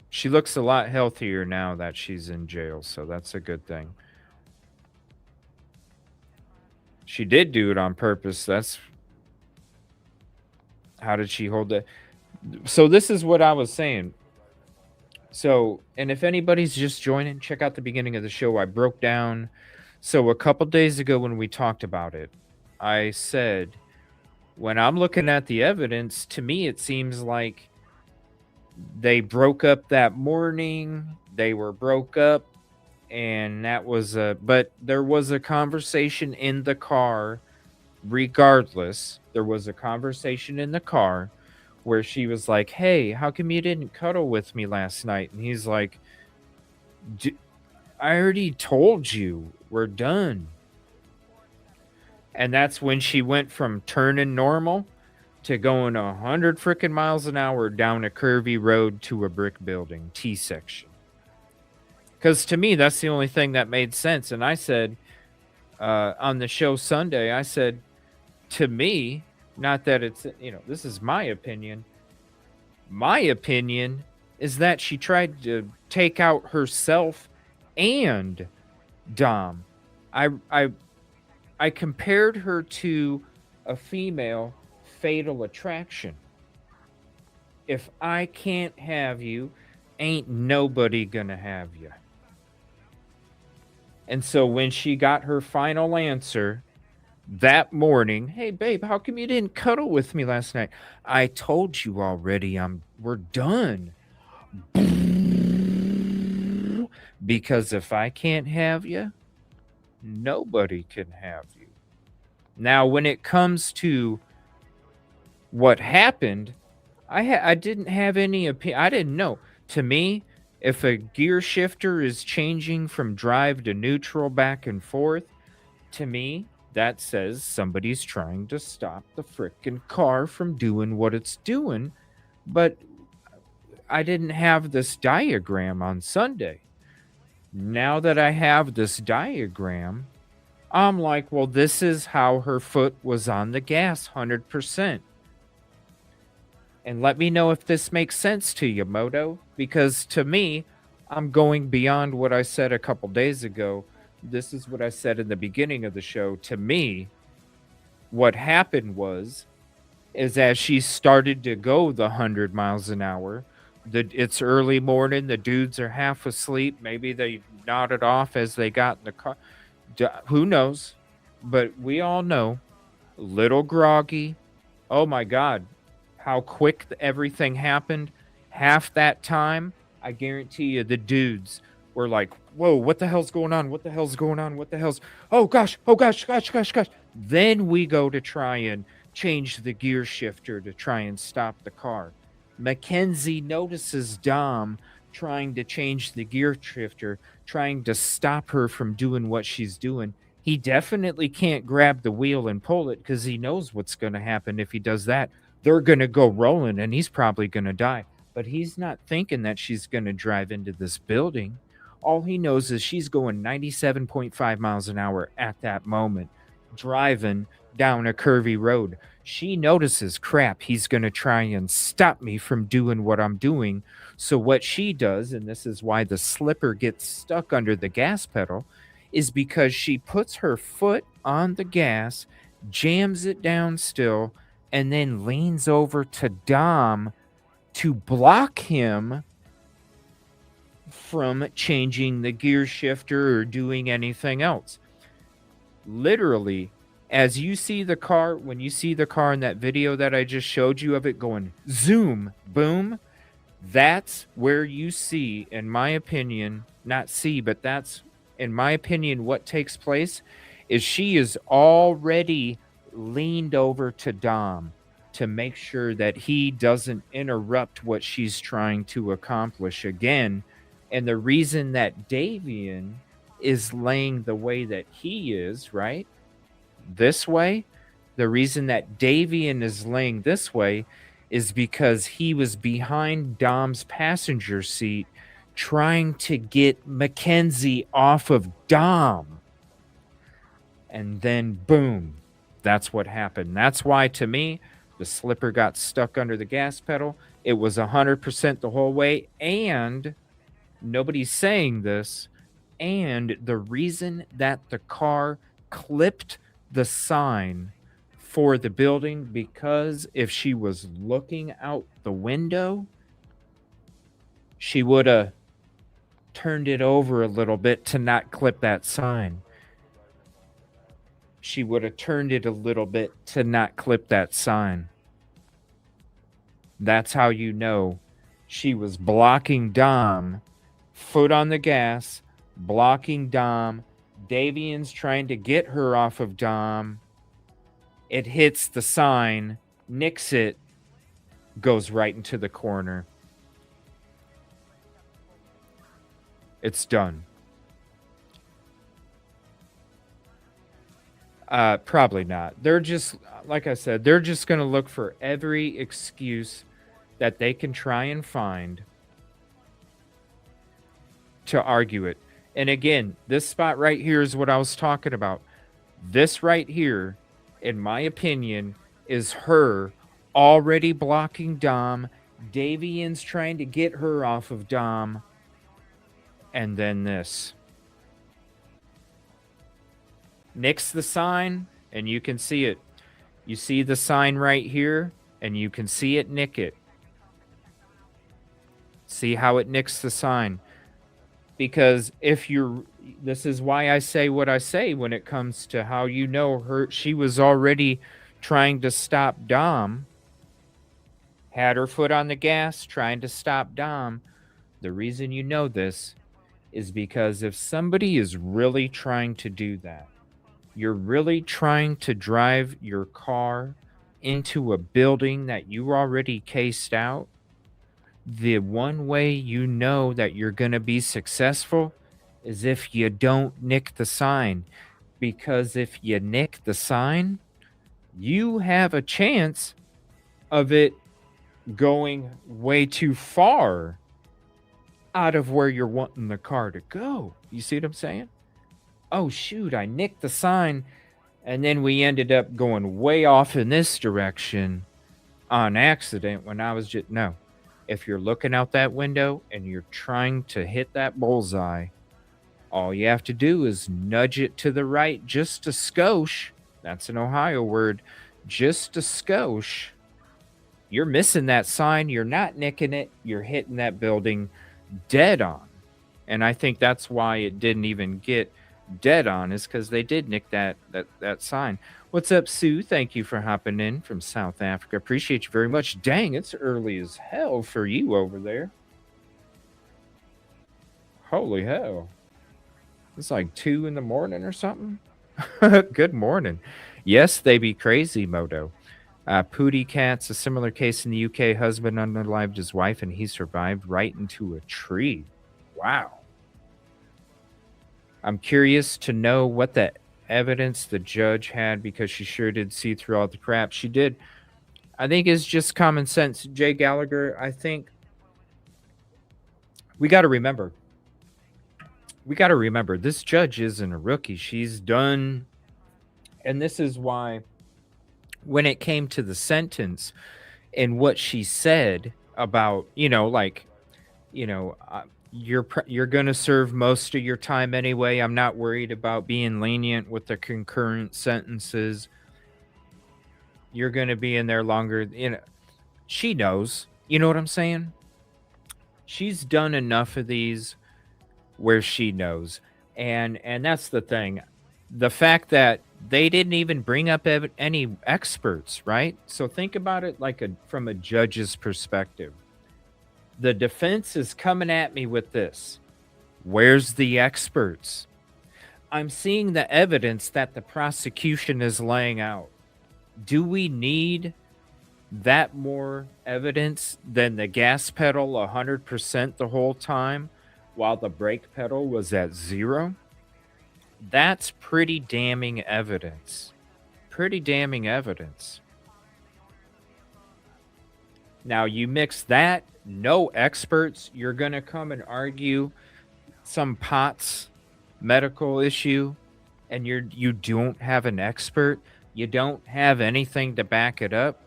She looks a lot healthier now that she's in jail, so that's a good thing. She did do it on purpose. That's how did she hold it? So this is what I was saying. So, and if anybody's just joining, check out the beginning of the show. I broke down. So a couple days ago when we talked about it, I said, when I'm looking at the evidence, to me it seems like they broke up that morning. They were broke up, and that was but there was a conversation in the car. Regardless, there was a conversation in the car where she was like, "Hey, how come you didn't cuddle with me last night?" And he's like, "I already told you, we're done." And that's when she went from turning normal to going 100 freaking miles an hour down a curvy road to a brick building, T section. Because to me, that's the only thing that made sense. And I said on the show Sunday, I said, to me, not that it's, this is my opinion. My opinion is that she tried to take out herself and Dom. I compared her to a female fatal attraction. If I can't have you, ain't nobody gonna have you. And so when she got her final answer that morning, "Hey babe, how come you didn't cuddle with me last night?" "I told you already, we're done." Because if I can't have you, nobody can have you. Now, when it comes to what happened, I didn't have any opinion. I didn't know. To me, if a gear shifter is changing from drive to neutral back and forth, to me, that says somebody's trying to stop the frickin' car from doing what it's doing. But I didn't have this diagram on Sunday. Now that I have this diagram, I'm like, well, this is how her foot was on the gas, 100%. And let me know if this makes sense to you, Moto, because to me, I'm going beyond what I said a couple days ago. This is what I said in the beginning of the show. To me, what happened is as she started to go the 100 miles an hour, it's early morning, the dudes are half asleep. Maybe they nodded off as they got in the car. Who knows? But we all know, little groggy. Oh my God, how quick everything happened. Half that time, I guarantee you, the dudes were like, "Whoa, what the hell's going on? What the hell's going on? What the hell's, oh gosh, gosh." Then we go to try and change the gear shifter to try and stop the car. Mackenzie notices Dom trying to change the gear shifter, trying to stop her from doing what she's doing. He definitely can't grab the wheel and pull it because he knows what's going to happen if he does that. They're going to go rolling and he's probably going to die. But he's not thinking that she's going to drive into this building. All he knows is she's going 97.5 miles an hour at that moment, driving down a curvy road. She notices, crap, he's going to try and stop me from doing what I'm doing. So what she does, and this is why the slipper gets stuck under the gas pedal, is because she puts her foot on the gas, jams it down still, and then leans over to Dom to block him from changing the gear shifter or doing anything else. Literally, as you see the car, when you see the car in that video that I just showed you of it going zoom, boom, that's where you see, in my opinion, not see, but that's, in my opinion, what takes place is she is already leaned over to Dom to make sure that he doesn't interrupt what she's trying to accomplish again. And the reason that Davian is laying the way that he is, right? This way, the reason that Davian is laying this way is because he was behind Dom's passenger seat trying to get Mackenzie off of Dom. And then, boom, that's what happened. That's why, to me, the slipper got stuck under the gas pedal. It was 100% the whole way. And nobody's saying this. And the reason that the car clipped the sign for the building, because if she was looking out the window, she would have turned it over a little bit to not clip that sign. She would have turned it a little bit to not clip that sign. That's how you know she was blocking Dom, foot on the gas, blocking Dom. Davian's trying to get her off of Dom. It hits the sign, nicks it, goes right into the corner. It's done. Probably not. They're just, like I said, they're just going to look for every excuse that they can try and find to argue it. And again, this spot right here is what I was talking about. This right here, in my opinion, is her already blocking Dom. Davian's trying to get her off of Dom. And then this. Nicks the sign, and you can see it. You see the sign right here, and you can see it nick it. See how it nicks the sign. Because this is why I say what I say when it comes to how you know she was already trying to stop Dom. Had her foot on the gas, trying to stop Dom. The reason you know this is because if somebody is really trying to do that, you're really trying to drive your car into a building that you already cased out, the one way you know that you're going to be successful is if you don't nick the sign. Because if you nick the sign, you have a chance of it going way too far out of where you're wanting the car to go. You see what I'm saying? Oh, shoot, I nicked the sign, and then we ended up going way off in this direction on accident when I was just... No. If you're looking out that window and you're trying to hit that bullseye, all you have to do is nudge it to the right just a skosh. That's an Ohio word. Just a skosh. You're missing that sign. You're not nicking it. You're hitting that building dead on. And I think that's why it didn't even get dead on, is because they did nick that sign. What's up, Sue? Thank you for hopping in from South Africa. Appreciate you very much. Dang, it's early as hell for you over there. Holy hell. It's like 2 in the morning or something. Good morning. Yes, they be crazy, Moto. Pootie Cat's a similar case in the UK. Husband unalived his wife and he survived right into a tree. Wow. I'm curious to know what the evidence the judge had, because she sure did see through all the crap. She did. I think it's just common sense. Jay Gallagher, I think we got to remember. This judge isn't a rookie. She's done. And this is why when it came to the sentence and what she said about, you're going to serve most of your time anyway. I'm not worried about being lenient with the concurrent sentences. You're going to be in there longer. She knows. You know what I'm saying? She's done enough of these where she knows. And that's the thing. The fact that they didn't even bring up any experts, right? So think about it from a judge's perspective. The defense is coming at me with this. Where's the experts? I'm seeing the evidence that the prosecution is laying out. Do we need that more evidence than the gas pedal 100% the whole time while the brake pedal was at 0? That's pretty damning evidence. Pretty damning evidence. Now, you mix that, no experts, you're going to come and argue some POTS medical issue, and you don't have an expert, you don't have anything to back it up.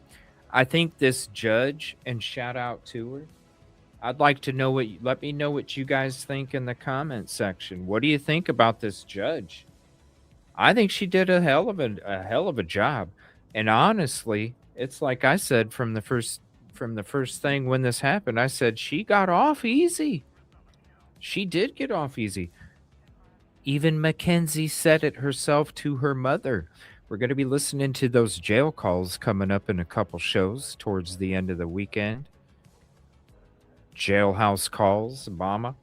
I think this judge, and shout out to her, I'd like to know let me know what you guys think in the comment section. What do you think about this judge? I think she did a hell of a job. And honestly, it's like I said from the first thing when this happened, I said she got off easy. She did get off easy. Even Mackenzie said it herself to her mother. We're going to be listening to those jail calls coming up in a couple shows towards the end of the weekend. Jailhouse calls, mama.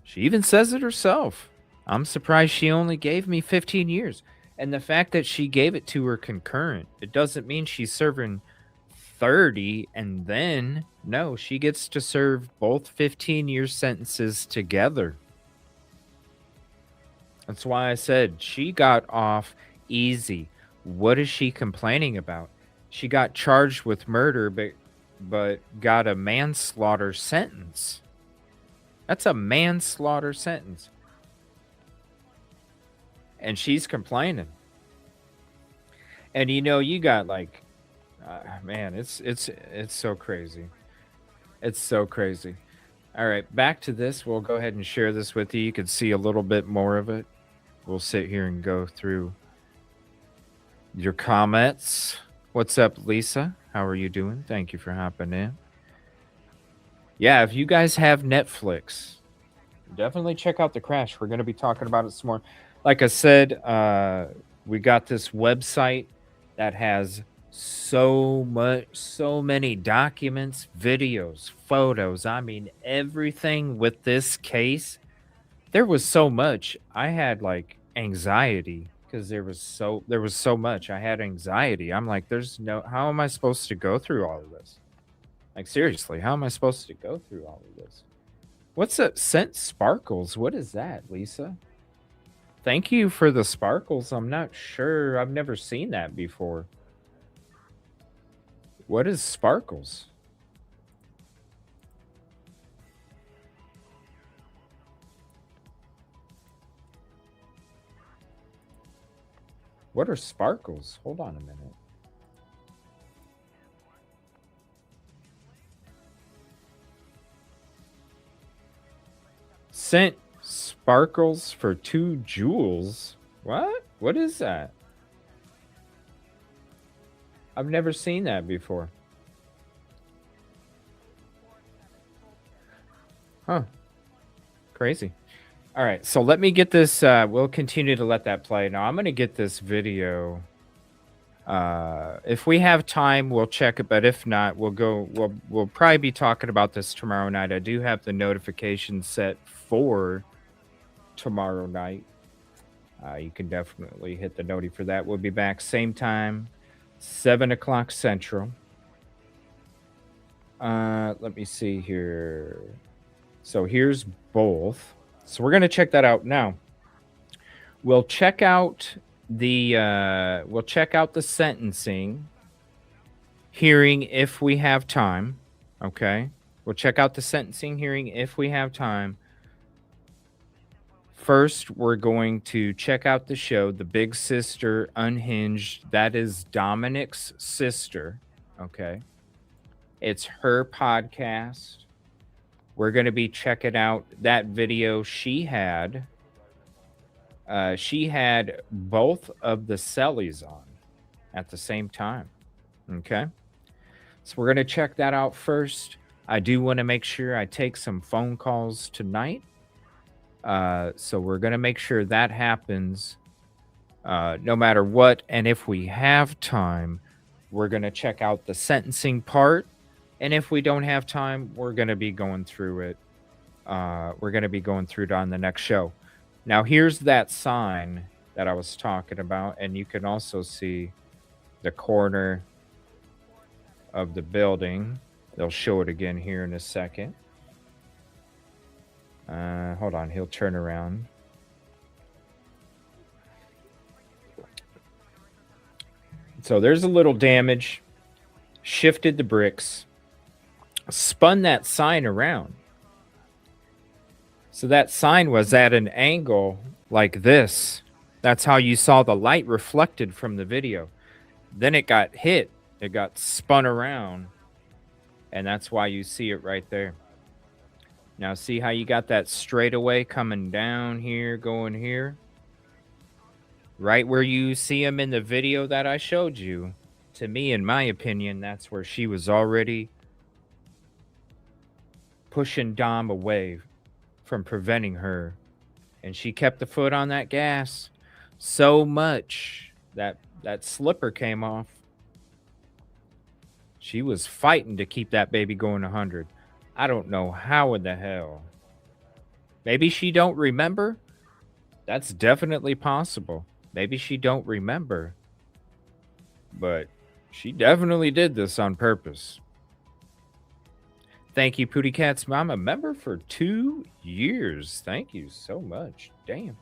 She even says it herself. I'm surprised she only gave me 15 years. And the fact that she gave it to her concurrent, it doesn't mean she's serving 30 and then, no, she gets to serve both 15-year sentences together. That's why I said she got off easy. What is she complaining about? She got charged with murder, but got a manslaughter sentence. That's a manslaughter sentence. And she's complaining. And you got like, man, it's so crazy. It's so crazy. All right, back to this. We'll go ahead and share this with you. You can see a little bit more of it. We'll sit here and go through your comments. What's up, Lisa? How are you doing? Thank you for hopping in. Yeah, if you guys have Netflix, definitely check out The Crash. We're going to be talking about it some more. Like I said, we got this website that has so many documents, videos, photos. I mean, everything with this case. There was so much. I had like anxiety because there was so much. I had anxiety. I'm like, how am I supposed to go through all of this? Like, seriously, how am I supposed to go through all of this? What's that? Scent Sparkles. What is that, Lisa? Thank you for the sparkles. I'm not sure. I've never seen that before. What is sparkles? What are sparkles? Hold on a minute. Scent sparkles for 2 jewels. What? What is that? I've never seen that before. Huh. Crazy. All right, so let me get this. We'll continue to let that play. Now I'm going to get this video. If we have time, we'll check it. But if not, we'll probably be talking about this tomorrow night. I do have the notification set for tomorrow night. You can definitely hit the noti for that. We'll be back same time, 7 o'clock Central. Let me see here. So here's both. So we're going to check that out now. We'll check out the sentencing hearing if we have time. Okay, we'll check out the sentencing hearing if we have time. First, we're going to check out the show, The Big Sister Unhinged. That is Dominic's sister. Okay, it's her podcast. We're going to be checking out that video she had. She had both of the Sellies on at the same time. Okay. So we're going to check that out first. I do want to make sure I take some phone calls tonight. So we're going to make sure that happens no matter what. And if we have time, we're going to check out the sentencing part. And if we don't have time, we're going to be going through it. We're going to be going through it on the next show. Now, here's that sign that I was talking about. And you can also see the corner of the building. They'll show it again here in a second. Hold on, he'll turn around. So there's a little damage. Shifted the bricks. Spun that sign around. So that sign was at an angle like this. That's how you saw the light reflected from the video. Then it got hit. It got spun around. And that's why you see it right there. Now see how you got that straightaway coming down here, going here? Right where you see him in the video that I showed you. To me, in my opinion, that's where she was already pushing Dom away from preventing her. And she kept the foot on that gas so much that that slipper came off. She was fighting to keep that baby going 100. I don't know how in the hell. Maybe she don't remember. That's definitely possible. Maybe she don't remember. But she definitely did this on purpose. Thank you, Pootie Cat's mom. A member for 2 years. Thank you so much. Damn.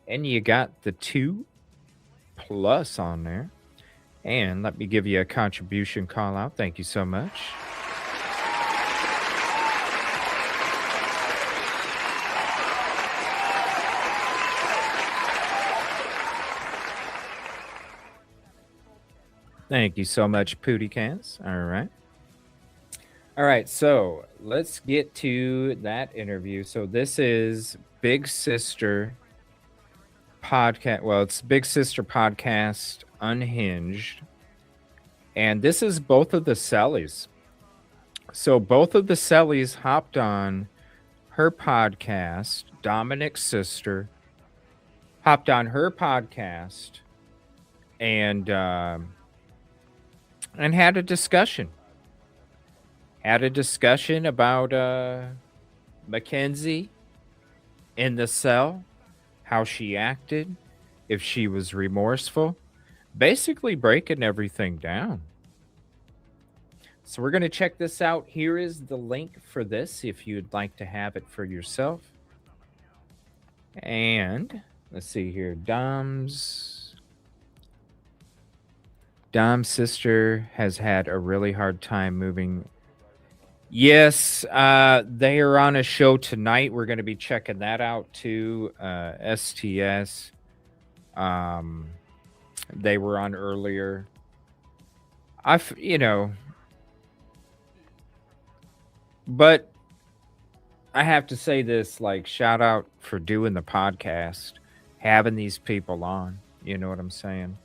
And you got the 2+ on there. And let me give you a contribution call out. Thank you so much. Thank you so much, Pootie Cats. All right. All right, so let's get to that interview. So this is Big Sister podcast. Well, it's Big Sister Podcast Unhinged. And this is both of the Sellies. So both of the Sellies hopped on her podcast. Dominic's sister hopped on her podcast and had a discussion. Had a discussion about Mackenzie in the cell, how she acted, if she was remorseful, basically breaking everything down. So we're going to check this out. Here is the link for this if you'd like to have it for yourself. And let's see here. Dom's sister has had a really hard time moving. Yes, they are on a show tonight. We're going to be checking that out too. STS. They were on earlier. But I have to say this, like, shout out for doing the podcast, having these people on. You know what I'm saying?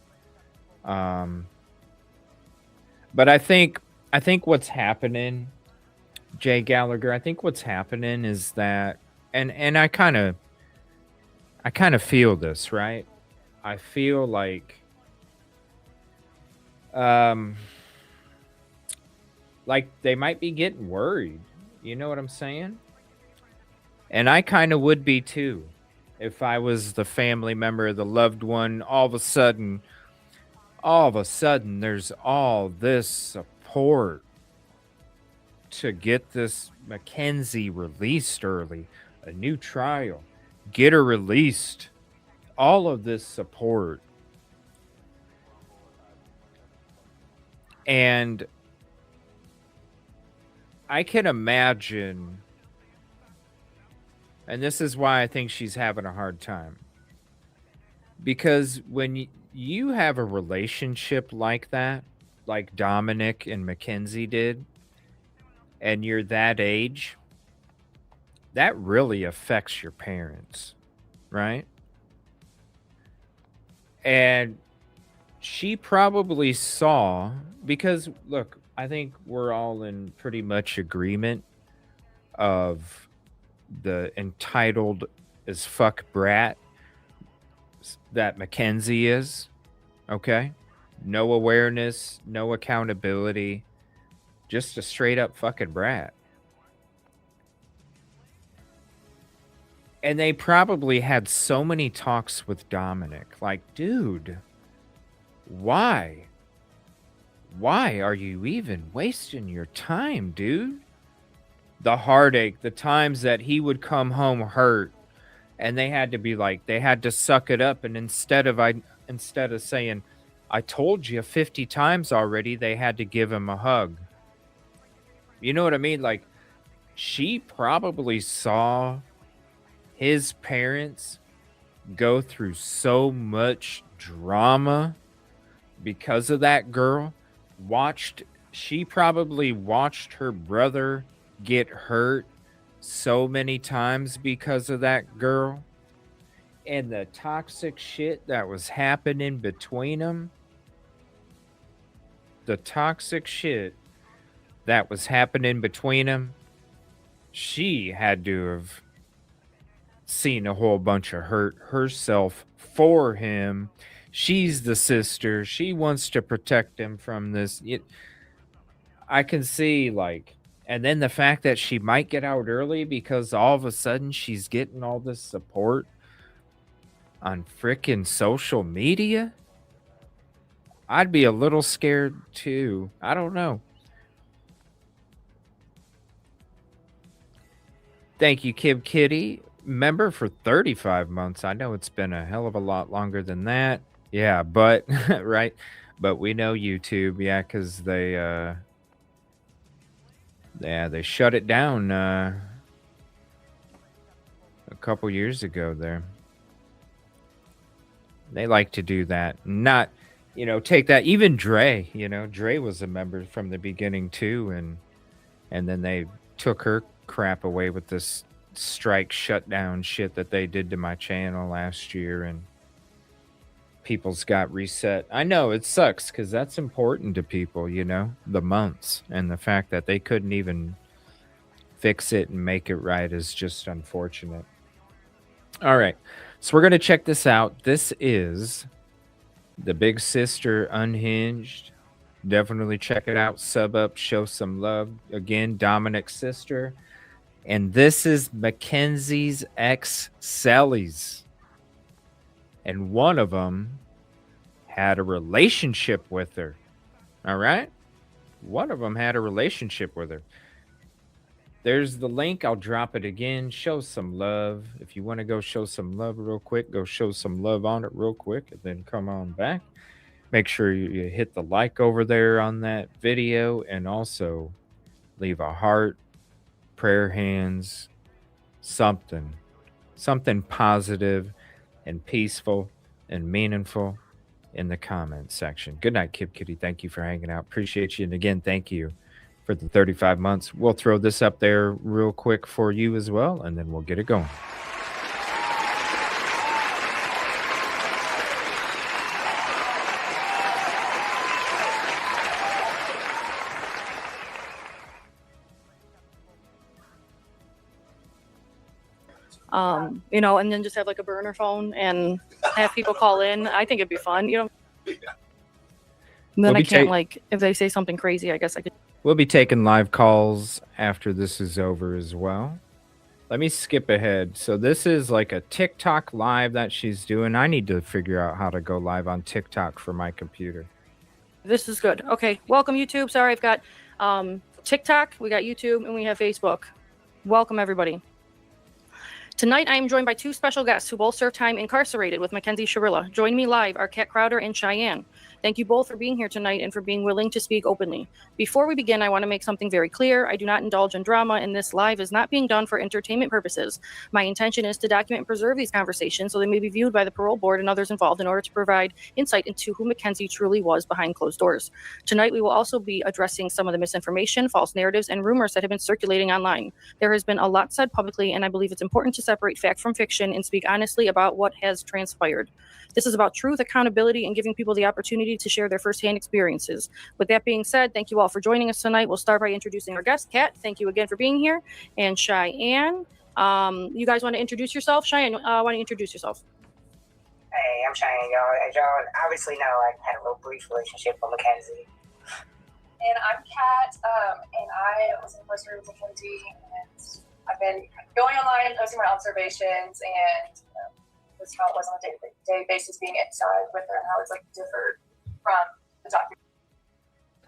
But I think what's happening, Jay Gallagher, I think what's happening is that, and I kind of feel this, right? I feel like they might be getting worried. You know what I'm saying? And I kind of would be too. If I was the family member, the loved one, all of a sudden, there's all this support to get this Mackenzie released early, a new trial, get her released, all of this support. And I can imagine, and this is why I think she's having a hard time, because when you have a relationship like that, like Dominic and Mackenzie did, and you're that age, that really affects your parents, right? And she probably saw, because look, I think we're all in pretty much agreement of the entitled as fuck brat that Mackenzie is, okay? No awareness, no accountability, just a straight up fucking brat. And they probably had so many talks with Dominic. Like, dude, why? Why are you even wasting your time, dude? The heartache, the times that he would come home hurt and they had to be like, they had to suck it up. And instead of saying, I told you 50 times already, they had to give him a hug. You know what I mean? Like, she probably saw his parents go through so much drama because of that girl. She probably watched her brother get hurt so many times because of that girl and the toxic shit that was happening between them. The toxic shit that was happening between them. She had to have seen a whole bunch of hurt herself for him. She's the sister. She wants to protect him from this. I can see, like, and then the fact that she might get out early because all of a sudden she's getting all this support on frickin' social media. I'd be a little scared too. I don't know. Thank you, Kib Kitty. Member for 35 months. I know it's been a hell of a lot longer than that. Yeah, but right. But we know YouTube, yeah, because they shut it down a couple years ago there. They like to do that. Not, take that. Even Dre, Dre was a member from the beginning too, and then they took her crap away with this strike shutdown shit that they did to my channel last year, and people's got reset. I know it sucks because that's important to people, the months, and the fact that they couldn't even fix it and make it right is just unfortunate. All right, so we're going to check this out. This is the Big Sister Unhinged. Definitely check it out. Sub up, show some love. Again, Dominic's sister. And this is Mackenzie's ex-Cellies. And one of them had a relationship with her. All right? One of them had a relationship with her. There's the link. I'll drop it again. Show some love. If you want to go show some love real quick, go show some love on it real quick and then come on back. Make sure you hit the like over there on that video and also leave a heart, prayer hands, something positive and peaceful and meaningful in the comment section. Good night, Kib Kitty. Thank you for hanging out. Appreciate you. And again, thank you for the 35 months. We'll throw this up there real quick for you as well, and then we'll get it going. And then just have like a burner phone and have people call in. I think it'd be fun, And then I can't if they say something crazy, I guess I could. We'll be taking live calls after this is over as well. Let me skip ahead. So this is like a TikTok live that she's doing. I need to figure out how to go live on TikTok for my computer. This is good. Okay. Welcome, YouTube. Sorry, I've got TikTok, we got YouTube, and we have Facebook. Welcome, everybody. Tonight, I am joined by two special guests who both served time incarcerated with Mackenzie Shirilla. Join me live are Kat Crowder and Cheyenne. Thank you both for being here tonight and for being willing to speak openly. Before we begin, I want to make something very clear. I do not indulge in drama, and this live is not being done for entertainment purposes. My intention is to document and preserve these conversations so they may be viewed by the parole board and others involved in order to provide insight into who Mackenzie truly was behind closed doors. Tonight, we will also be addressing some of the misinformation, false narratives, and rumors that have been circulating online. There has been a lot said publicly, and I believe it's important to separate fact from fiction and speak honestly about what has transpired. This is about truth, accountability, and giving people the opportunity to share their firsthand experiences. With that being said, thank you all for joining us tonight. We'll start by introducing our guest, Kat. Thank you again for being here. And Cheyenne, you guys want to introduce yourself? Cheyenne, why don't you introduce yourself? Hey, I'm Cheyenne, y'all. As y'all obviously know, I had a little brief relationship with Mackenzie. And I'm Kat, and I was incarcerated with Mackenzie, and I've been going online and posting my observations, and just how it was on a day-to-day basis being inside with her and how it's like differed from the document.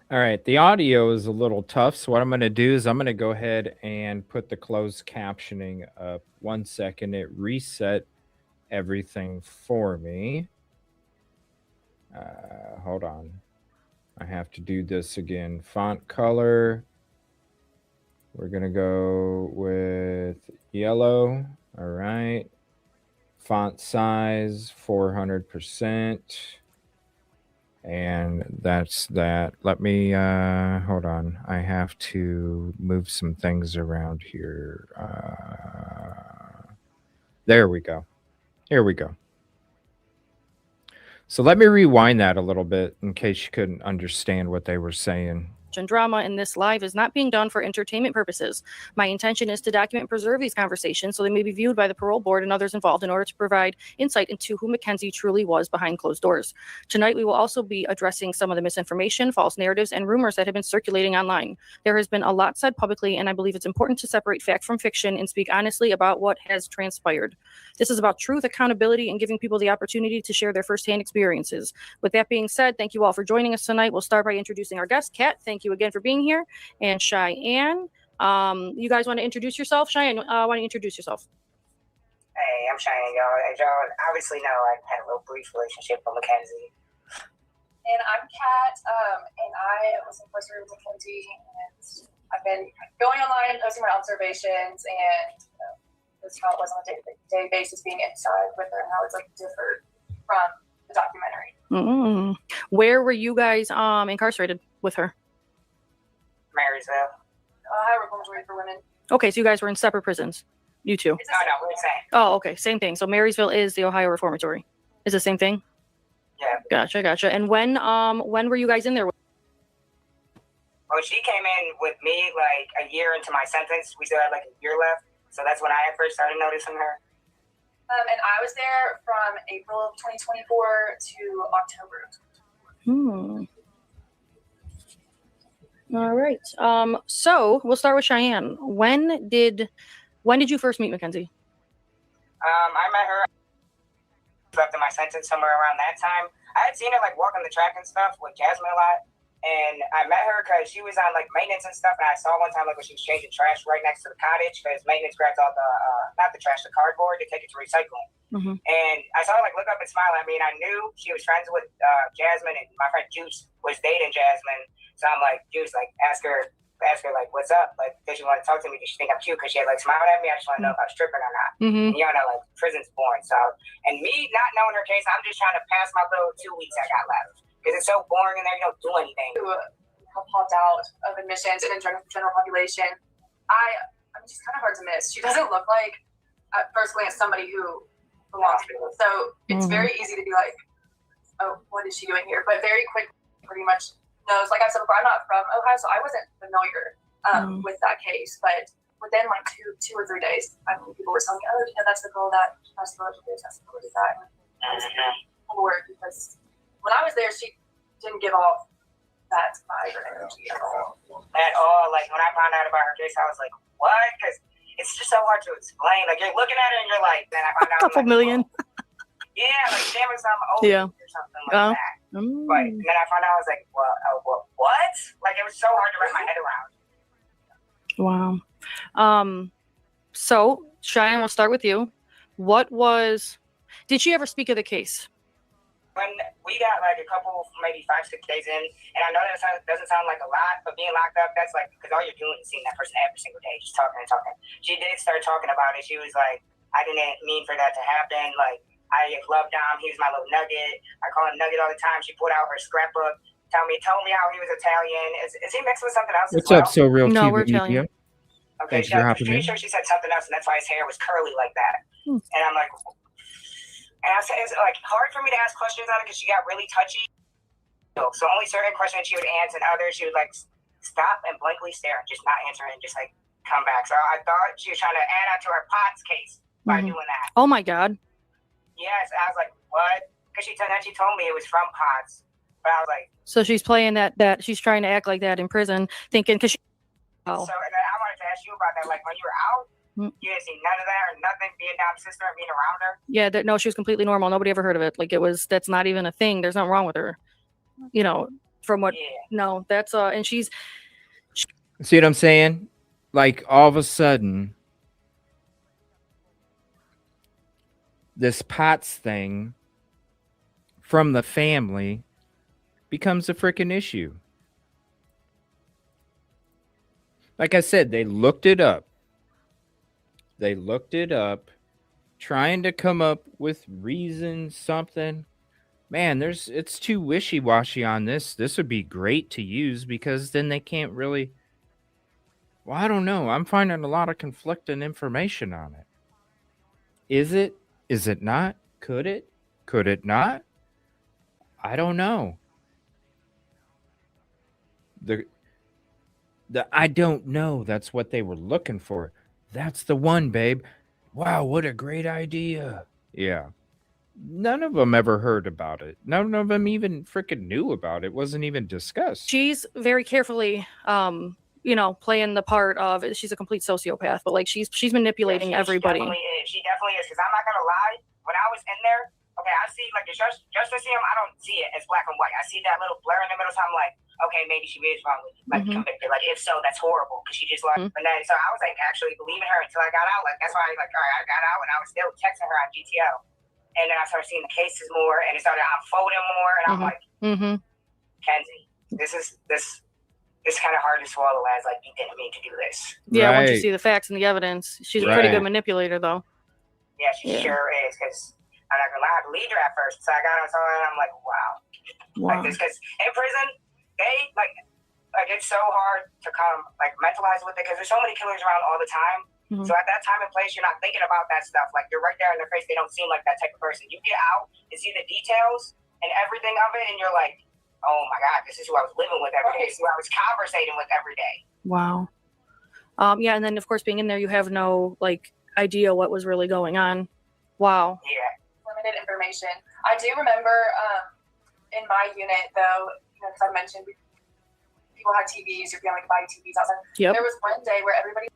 All right, the audio is a little tough, so what I'm going to do is I'm going to go ahead and put the closed captioning up. 1 second, it reset everything for me. Hold on. I have to do this again. Font color. We're going to go with yellow. All right. Font size, 400%. And that's that. Let me, hold on. I have to move some things around here. There we go. Here we go. So let me rewind that a little bit in case you couldn't understand what they were saying. And drama in this live is not being done for entertainment purposes. My intention is to document and preserve these conversations so they may be viewed by the parole board and others involved in order to provide insight into who Mackenzie truly was behind closed doors. Tonight, we will also be addressing some of the misinformation, false narratives, and rumors that have been circulating online. There has been a lot said publicly, and I believe it's important to separate fact from fiction and speak honestly about what has transpired. This is about truth, accountability, and giving people the opportunity to share their firsthand experiences. With that being said, thank you all for joining us tonight. We'll start by introducing our guest, Kat. Thank you again for being here. And Cheyenne, you guys want to introduce yourself? Cheyenne, why don't you introduce yourself? Hey, I'm Cheyenne, y'all. As y'all obviously know, I had a little brief relationship with Mackenzie. And I'm Kat, and I was incarcerated with Mackenzie, and I've been going online and posting my observations, and just how it was on a day-to-day basis being inside with her and how it's like differed from the documentary. Where were you guys incarcerated with her? Marysville. Ohio Reformatory for Women. Okay, so you guys were in separate prisons. You two. No, we're the same. Oh, okay, same thing. So Marysville is the Ohio Reformatory. Is the same thing? Yeah. Gotcha. And when were you guys in there? Well, she came in with me like a year into my sentence. We still had like a year left. So that's when I first started noticing her. And I was there from April of 2024 to October of 2024. All right. So we'll start with Cheyenne. When did you first meet Mackenzie? I met her after my sentence somewhere around that time. I had seen her like walking the track and stuff with Jasmine a lot. And I met her because she was on like maintenance and stuff. And I saw one time like when she was changing trash right next to the cottage because maintenance grabbed all the, not the trash, the cardboard to take it to recycling. And I saw her like look up and smile at me. And I knew she was friends with Jasmine, and my friend Juice was dating Jasmine. So I'm like, Juice, like ask her like, what's up? Like, does she want to talk to me? Does she think I'm cute? Because she had like smiled at me. I just want to know if I was stripping or not. And you know, like prison's boring. So, and me not knowing her case, I'm just trying to pass my little 2 weeks I got left. Because it's so boring in there, you don't do anything. Who popped out of admissions and in general population. I'm just kind of hard to miss. She doesn't look like, at first glance, somebody who belongs to it. So it's very easy to be like, oh, what is she doing here? But very quick, pretty much knows. Like I said before, I'm not from Ohio, so I wasn't familiar with that case. But within like two or 3 days, I mean, people were telling me, oh, yeah, that's the girl that has to go to this, that's the girl that did that. And forward, because when I was there, she didn't give off that vibe or energy at all. At all. Like when I found out about her case, I was like, what? Because it's just so hard to explain. Like you're looking at it and you're like, then I found out. Couple million. Well, yeah, like damn it, some old or something like that. But then I found out, I was like, well, what? Like it was so hard to wrap my head around. Wow. So Cheyenne, we'll start with you. Did she ever speak of the case? When we got like a couple, maybe 5-6 days in, and I know that doesn't sound like a lot, but being locked up, that's like, because all you're doing is seeing that person every single day, just talking and talking. She did start talking about it. She was like, I didn't mean for that to happen. Like, I loved Dom. He was my little nugget. I call him Nugget all the time. She pulled out her scrapbook, told me how he was Italian. Is he mixed with something else? What's up, So Real No, TV we're Italian. Media? Okay, I'm pretty sure she said something else, and that's why his hair was curly like that. And I'm like, and I said, it's like hard for me to ask questions on it because she got really touchy. So only certain questions she would answer, and others she would like stop and blankly stare and just not answer and just like come back. So I thought she was trying to add on to her POTS case by doing that. Oh my God. Yes, I was like, what? Because she told me it was from POTS, but I was like, so she's playing that she's trying to act like that in prison, thinking because. So and then I wanted to ask you about that. Like when you were out, You didn't see none of that or nothing being down sister and being around her? Yeah, no, she was completely normal. Nobody ever heard of it. Like that's not even a thing. There's nothing wrong with her. You know, from what, no, that's, and See what I'm saying? Like all of a sudden, this POTS thing from the family becomes a freaking issue. Like I said, they looked it up. Trying to come up with reasons, something. Man, it's too wishy-washy on this. This would be great to use because then they can't really. Well, I don't know. I'm finding a lot of conflicting information on it. Is it? Is it not? Could it? Could it not? I don't know. The I don't know. That's what they were looking for. That's the one, babe. Wow, what a great idea. Yeah. None of them ever heard about it. None of them even freaking knew about it. Wasn't even discussed. she's very carefully, playing the part of, she's a complete sociopath, but like she's manipulating everybody. She definitely is. Because I'm not gonna lie, when I was in there, okay, I see like just to see him, I don't see it as black and white. I see that little blur in the middle, so I'm like, okay, maybe she is wrongly like convicted. Like if so, that's horrible because she just like. And then so I was like actually believing her until I got out. Like that's why I was like, all right, I got out, and I was still texting her on GTO. And then I started seeing the cases more, and it started unfolding more, and I'm like, Kenzie, this is kind of hard to swallow as like you didn't mean to do this. Yeah, once you see the facts and the evidence, she's a pretty good manipulator, though. Yeah, she sure is. Because I'm not gonna lie, I believed her at first. So I got on something, and I'm like, wow. Like this, because in prison, they like it's so hard to come like mentalize with it because there's so many killers around all the time. So at that time and place, you're not thinking about that stuff. Like you're right there in their face. They don't seem like that type of person. You get out and see the details and everything of it, and you're like, oh my God, this is who I was living with every day. This is who I was conversating with every day. Wow. Yeah, and then of course being in there, you have no like idea what was really going on. Wow. Yeah. Limited information. I do remember in my unit though, because I mentioned people had TVs, your family could buy TVs outside. There was one day where everybody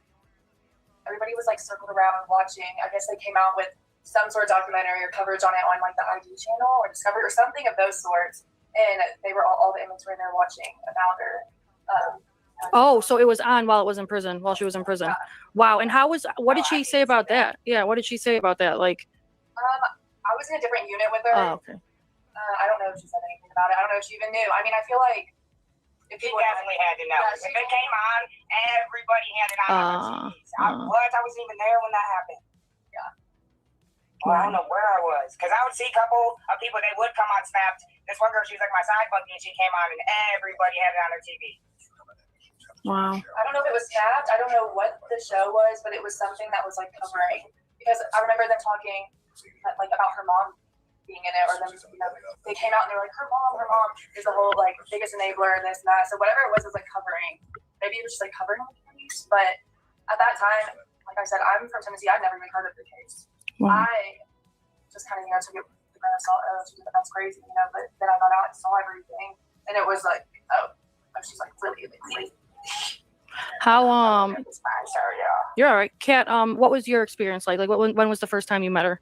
was like circled around watching. I guess they came out with some sort of documentary or coverage on it on like the ID channel or Discovery or something of those sorts. And they were all the inmates were in there watching about her. Oh, so it was on while she was in prison. Wow. And what did she say about that? Yeah. What did she say about that? Like, I was in a different unit with her. Oh, okay. I don't know if she said anything about it. I don't know if she even knew. I mean, I feel like if people definitely had to know. If it came on, everybody had it on their TVs. I wasn't even there when that happened. Yeah. Well, I don't know where I was. Because I would see a couple of people, they would come on Snapped. This one girl, she was like my side monkey, and she came on, and everybody had it on their TV. Wow. I don't know if it was Snapped. I don't know what the show was, but it was something that was like covering. Because I remember them talking like about her mom being in it, or them, they came out and they were like, her mom is the whole like biggest enabler and this and that. So whatever it was like covering. Maybe it was just like covering the case. But at that time, like I said, I'm from Tennessee. I'd never even heard of the case. Wow. I just kind of took it with the grain of salt. That's crazy, But then I got out and saw everything, and it was like, she's like really crazy. How Sorry, y'all. You're all right, Kat. What was your experience like? Like, when was the first time you met her?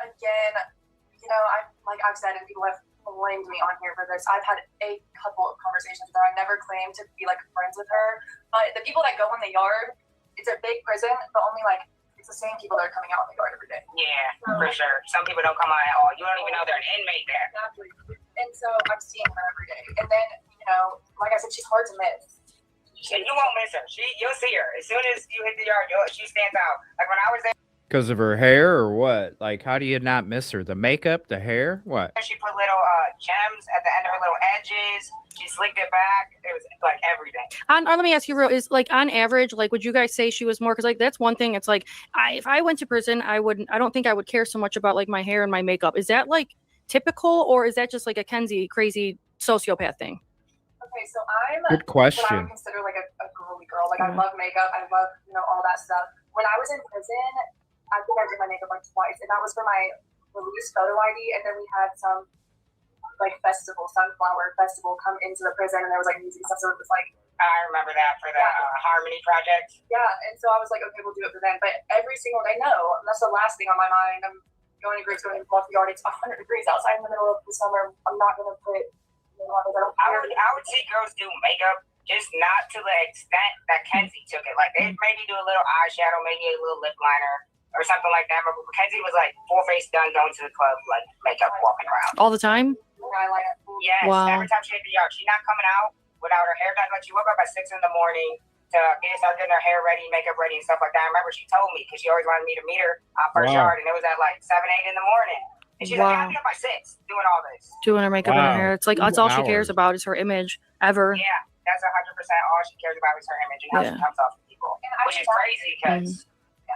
Again, I've said, and people have blamed me on here for this. I've had a couple of conversations where I never claimed to be like friends with her, but the people that go in the yard, it's a big prison, but only like it's the same people that are coming out in the yard every day. Yeah, for sure. Some people don't come out at all. You don't even know they're an inmate there. Exactly. And so I'm seeing her every day, and then like I said, she's hard to miss. Yeah, you won't miss her. You'll see her as soon as you hit the yard. She stands out. Like when I was there. Because of her hair or what? Like, how do you not miss her? The makeup, the hair, what? She put little gems at the end of her little edges. She slicked it back. It was like everything. Let me ask you, is like on average, like, would you guys say she was more? Because like that's one thing. It's like if I went to prison, I don't think I would care so much about like my hair and my makeup. Is that like typical, or is that just like a Kenzie crazy sociopath thing? Okay, so I'm good question. What I would consider like a girly girl. Like I love makeup. I love all that stuff. When I was in prison, I think I did my makeup like twice, and that was for my release photo ID. And then we had some like sunflower festival come into the prison, and there was like music and stuff. So it was like I remember that for the Harmony project. Yeah, and so I was like, okay, we'll do it for them. But every single day, no, that's the last thing on my mind. I'm going to Greeks, going to the golf yard. It's 100 degrees outside in the middle of the summer. I'm not going to put. I would see girls do makeup, just not to the extent that Kenzie took it. Like they maybe do a little eyeshadow, maybe a little lip liner or something like that. But Kenzie was like full face done, going to the club, like makeup, walking around All the time? Eyeliner. Yes, Wow. every time she hit the yard, she's not coming out without her hair done. Like she woke up at 6 in the morning to start getting her hair ready, makeup ready, and stuff like that. I remember she told me because she always wanted me to meet her on first Wow. yard, and it was at like 7, 8 in the morning. And she's like, Wow. I'll be up by 6 doing all this. Doing her makeup and her Wow. hair. It's like, 2 that's all she cares hours. about is her image ever. Yeah, that's 100% all she cares about is her image and how she comes off to people, And I which is think crazy because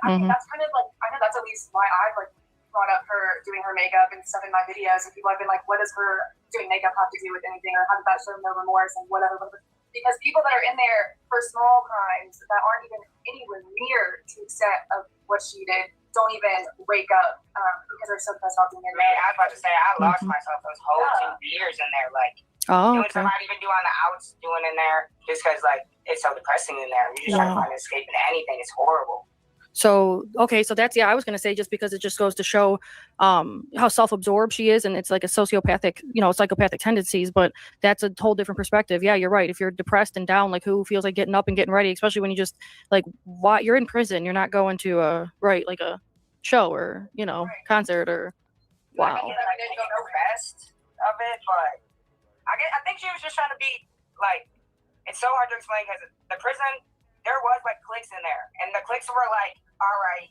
I think that's kind of like, I know that's at least why I've like brought up her doing her makeup and stuff in my videos, and people have been like, what does her doing makeup have to do with anything, or how did that show no remorse and whatever. Because people that are in there for small crimes that aren't even anywhere near to the extent of what she did don't even wake up because they're so pissed off being in man, I was about to say I lost Mhm. myself those whole 2 years in there, like Oh, doing okay. stuff I'd even do on the outs, doing in there just because like it's so depressing in there. You just try to Wow. find an escape in anything. It's horrible. So, okay, so that's, I was going to say, just because it just goes to show how self-absorbed she is, and it's like a sociopathic, psychopathic tendencies, but that's a whole different perspective. Yeah, you're right. If you're depressed and down, like who feels like getting up and getting ready, especially when you just like, why you're in prison, you're not going to like a show or, concert or, wow. I didn't go the best of it, but I think she was just trying to be like. It's so hard to explain because the prison, there was like cliques in there, and the cliques were like, all right.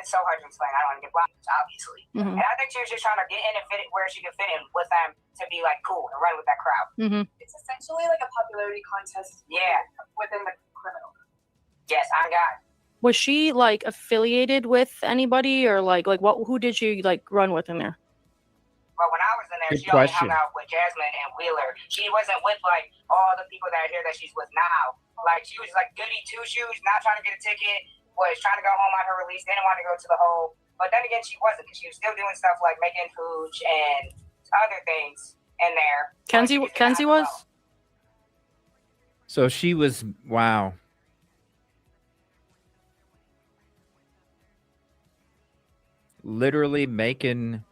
It's so hard to explain. I don't want to get blocked, obviously. Mhm. And I think she was just trying to get in and fit it where she could fit in with them to be like cool and run with that crowd. Mm-hmm. It's essentially like a popularity contest Yeah. within the criminal. Yes, I got. Was she like affiliated with anybody, or like who did she like run with in there? But when I was in there, Good she only question. hung out with Jasmine and Wheeler. She wasn't with like all the people that are here that she's with now. Like she was like goody two shoes, not trying to get a ticket, was trying to go home on her release, didn't want to go to the hole. But then again, she wasn't, because she was still doing stuff like making hooch and other things in there. Kenzie was? So she was, wow. Literally making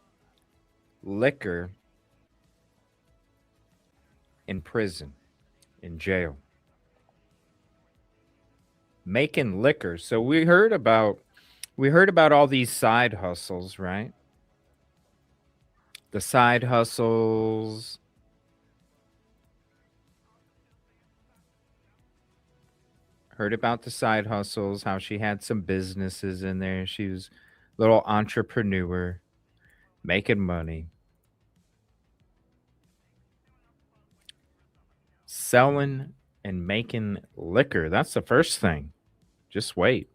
liquor in prison, in jail. Making liquor. So we heard about all these side hustles, right? The side hustles. Heard about the side hustles, how she had some businesses in there. She was a little entrepreneur, making money. Selling and making liquor. That's the first thing. Just wait.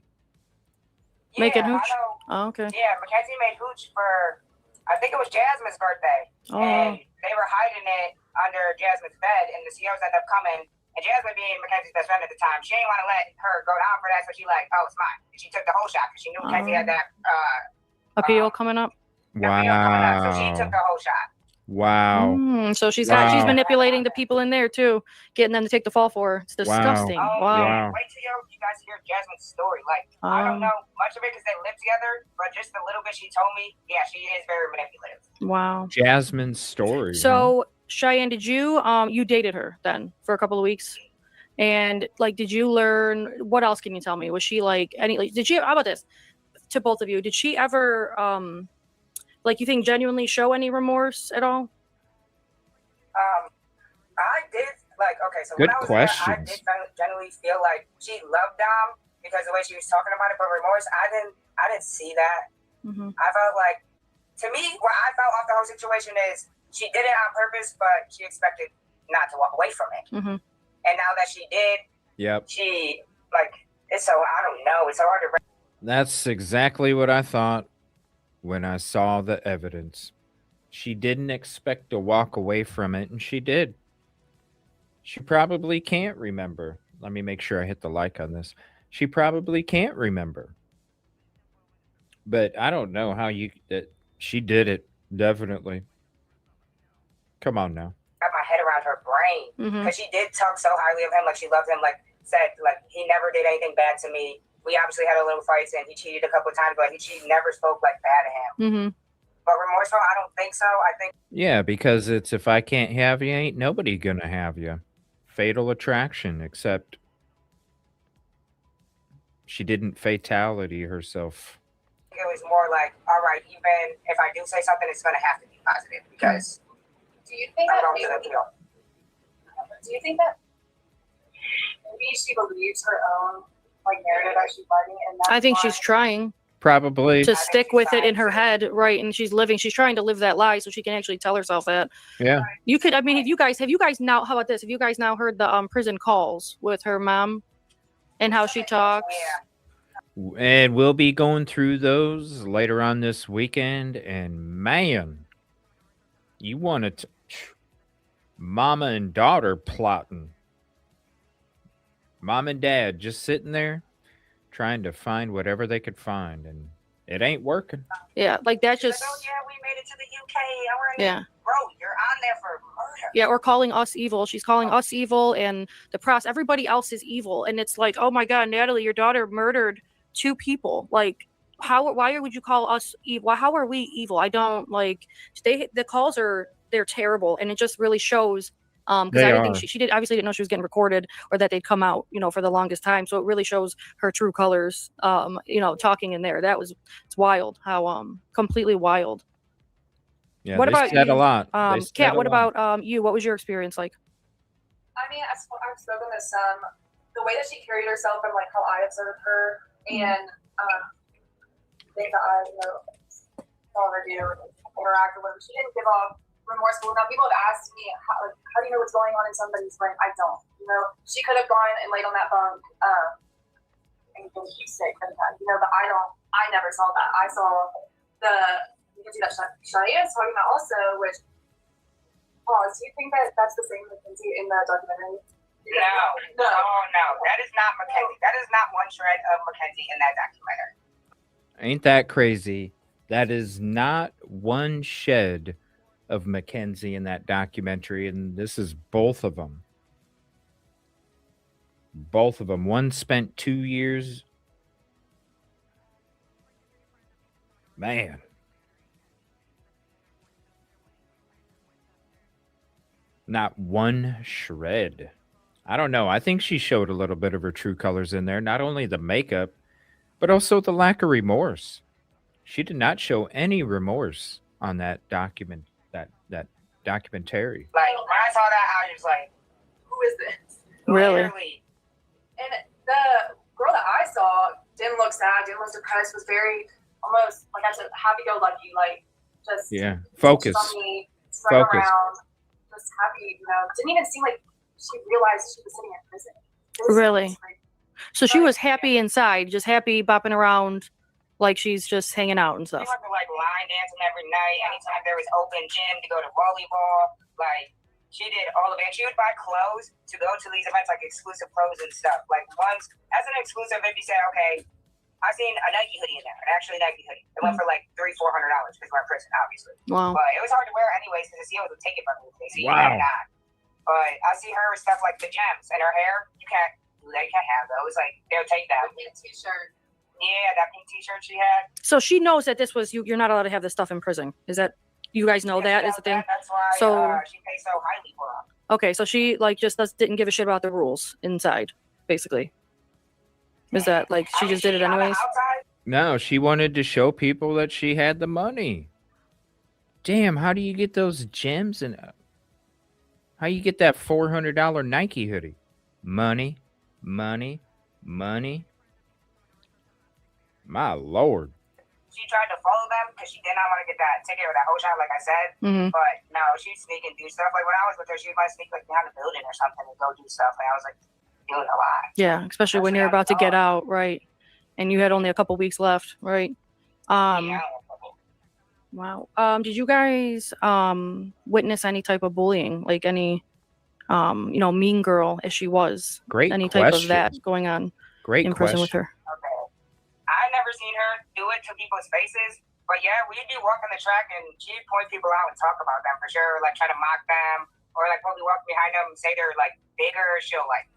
Making Yeah, hooch? I know. Oh, okay. Yeah, Mackenzie made hooch for, I think it was Jasmine's birthday. Oh. And they were hiding it under Jasmine's bed, and the COs ended up coming. And Jasmine, being Mackenzie's best friend at the time, she didn't want to let her go down for that, so she like, oh, it's mine. And she took the whole shot because she knew Mackenzie had that Appeal coming up. appeal coming up, so she Wow. took the whole shot. Wow. So she's Wow. manipulating the people in there too, getting them to take the fall for her. It's disgusting. Oh, Wow. man. Wait till you guys hear Jasmine's story. Like, I don't know much of it because they live together, but just the little bit she told me, yeah, she is very manipulative. Wow. Jasmine's story. So Cheyenne, did you dated her then for a couple of weeks? And like, did you learn, what else can you tell me? Was she like how about this to both of you? Did she ever, you think genuinely show any remorse at all? I did, okay, so Good when I was questions. there, I did generally feel like she loved Dom because the way she was talking about it, but remorse, I didn't see that. Mm-hmm. I felt like, to me, what I felt off the whole situation is she did it on purpose, but she expected not to walk away from it. Mm-hmm. And now that she did, Yep. she, it's so, I don't know, it's so hard to. That's exactly what I thought when I saw the evidence. She didn't expect to walk away from it, and she did. She probably can't remember. Let me make sure I hit the like on this. She probably can't remember. But I don't know how she did it, definitely. Come on now. Got my head around her brain. Mhm. Because she did talk so highly of him, like she loved him, like said, like he never did anything bad to me. We obviously had a little fights and he cheated a couple of times, but she never spoke like bad of him. Mhm. But remorseful, I don't think so. I think Yeah, because it's if I can't have you, ain't nobody gonna have you. Fatal attraction, except she didn't fatality herself. it was more like, all right, even if I do say something, it's gonna have to be positive because Do you think I that don't maybe, think so. do you think that maybe she believes her own like narrative that she's writing, and that's I think why- she's trying Probably. to think stick she's with it in trying her to. head, right? And she's trying to live that lie so she can actually tell herself that. Yeah. You could, I mean, have you guys now, how about this? Have you guys now heard the prison calls with her mom and how she talks? Yeah. And we'll be going through those later on this weekend. And man, you want to mama and daughter plotting. Mom and dad just sitting there trying to find whatever they could find, and it ain't working. Yeah, like that's She's like, just oh yeah, we made it to the UK. And we're in yeah. Bro, you're on there for murder. Yeah, or calling us evil. She's calling us evil, and the press, everybody else is evil. And it's like, oh my God, Natalie, your daughter murdered 2 people. Like, why would you call us evil? How are we evil? I don't like. The calls they're terrible, and it just really shows. Because They I didn't think are. she obviously didn't know she was getting recorded or that they'd come out, for the longest time. So it really shows her true colors. Talking in there, it's wild. How completely wild. Yeah, What they about said a you? lot. They said Kat, a what lot. about you? What was your experience like? I mean, I've spoken to some, the way that she carried herself and like how I observed her and things that I saw her do, interact with her. She didn't give off remorseful. Now people have asked me, how do you know what's going on in somebody's brain? I don't. She could have gone and laid on that bunk and been sick for the time. But I never saw that. I saw you can see that Cheyenne is talking about also, which, do you think that that's the same Mackenzie in the documentary? No. That is not Mackenzie. That is not one shred of Mackenzie in that documentary. Ain't that crazy? That is not one shed of Mackenzie in that documentary, and this is both of them. Both of them. One spent 2 years. Man. Not one shred. I don't know. I think she showed a little bit of her true colors in there. Not only the makeup, but also the lack of remorse. She did not show any remorse on that that documentary. Like when I saw that, I was like, Who is this? Really? literally. And the girl that I saw didn't look sad, didn't look depressed, was very almost, like I said, happy-go-lucky, like just Yeah. Focus. sunny, running Focus. around, just happy, Didn't even seem like she realized she was sitting in prison. Really? So she was happy inside, just happy bopping around like she's just hanging out and She stuff. went to like line dancing every night. Anytime there was open gym to go to volleyball, like she did all of it. She would buy clothes to go to these events, like exclusive clothes and stuff. Like once, as an exclusive, if you say, okay, I seen a Nike hoodie in there, an actually Nike hoodie. It went for like $300-$400 because we're in prison, obviously. Wow. But it was hard to wear anyways because the CEOs would take it from me. They see Wow. you not. But I see her with stuff like the gems and her hair. You can't have those. Like they'll take that. Pink t-shirt. Yeah, that pink T-shirt she had. So she knows that this was you're not allowed to have this stuff in prison. Is that you guys know that is the thing? That's why So- she pays so highly for them. Okay, so she like just didn't give a shit about the rules inside, basically. Is that like she just did it anyways? No, she wanted to show people that she had the money. Damn, how do you get those gems and how you get that $400 Nike hoodie? Money, money, money. My lord. She tried to follow them because she did not want to get that ticket or that whole shot, like I said. Mm-hmm. But no, she'd sneak and do stuff. Like when I was with her, she might sneak like behind the building or something and go do stuff. And I was like, doing a lot. Yeah, especially when you're about to get out, right? And you had only a couple weeks left, right? Yeah. Wow. Did you guys witness any type of bullying, like any mean girl as she was? Great Any question. type of that going on Great in question. prison with her? Okay. I never seen her do it to people's faces, but yeah, we'd be walking the track and she'd point people out and talk about them for sure, like try to mock them or like we'll be walking behind them and say they're like bigger. She'll like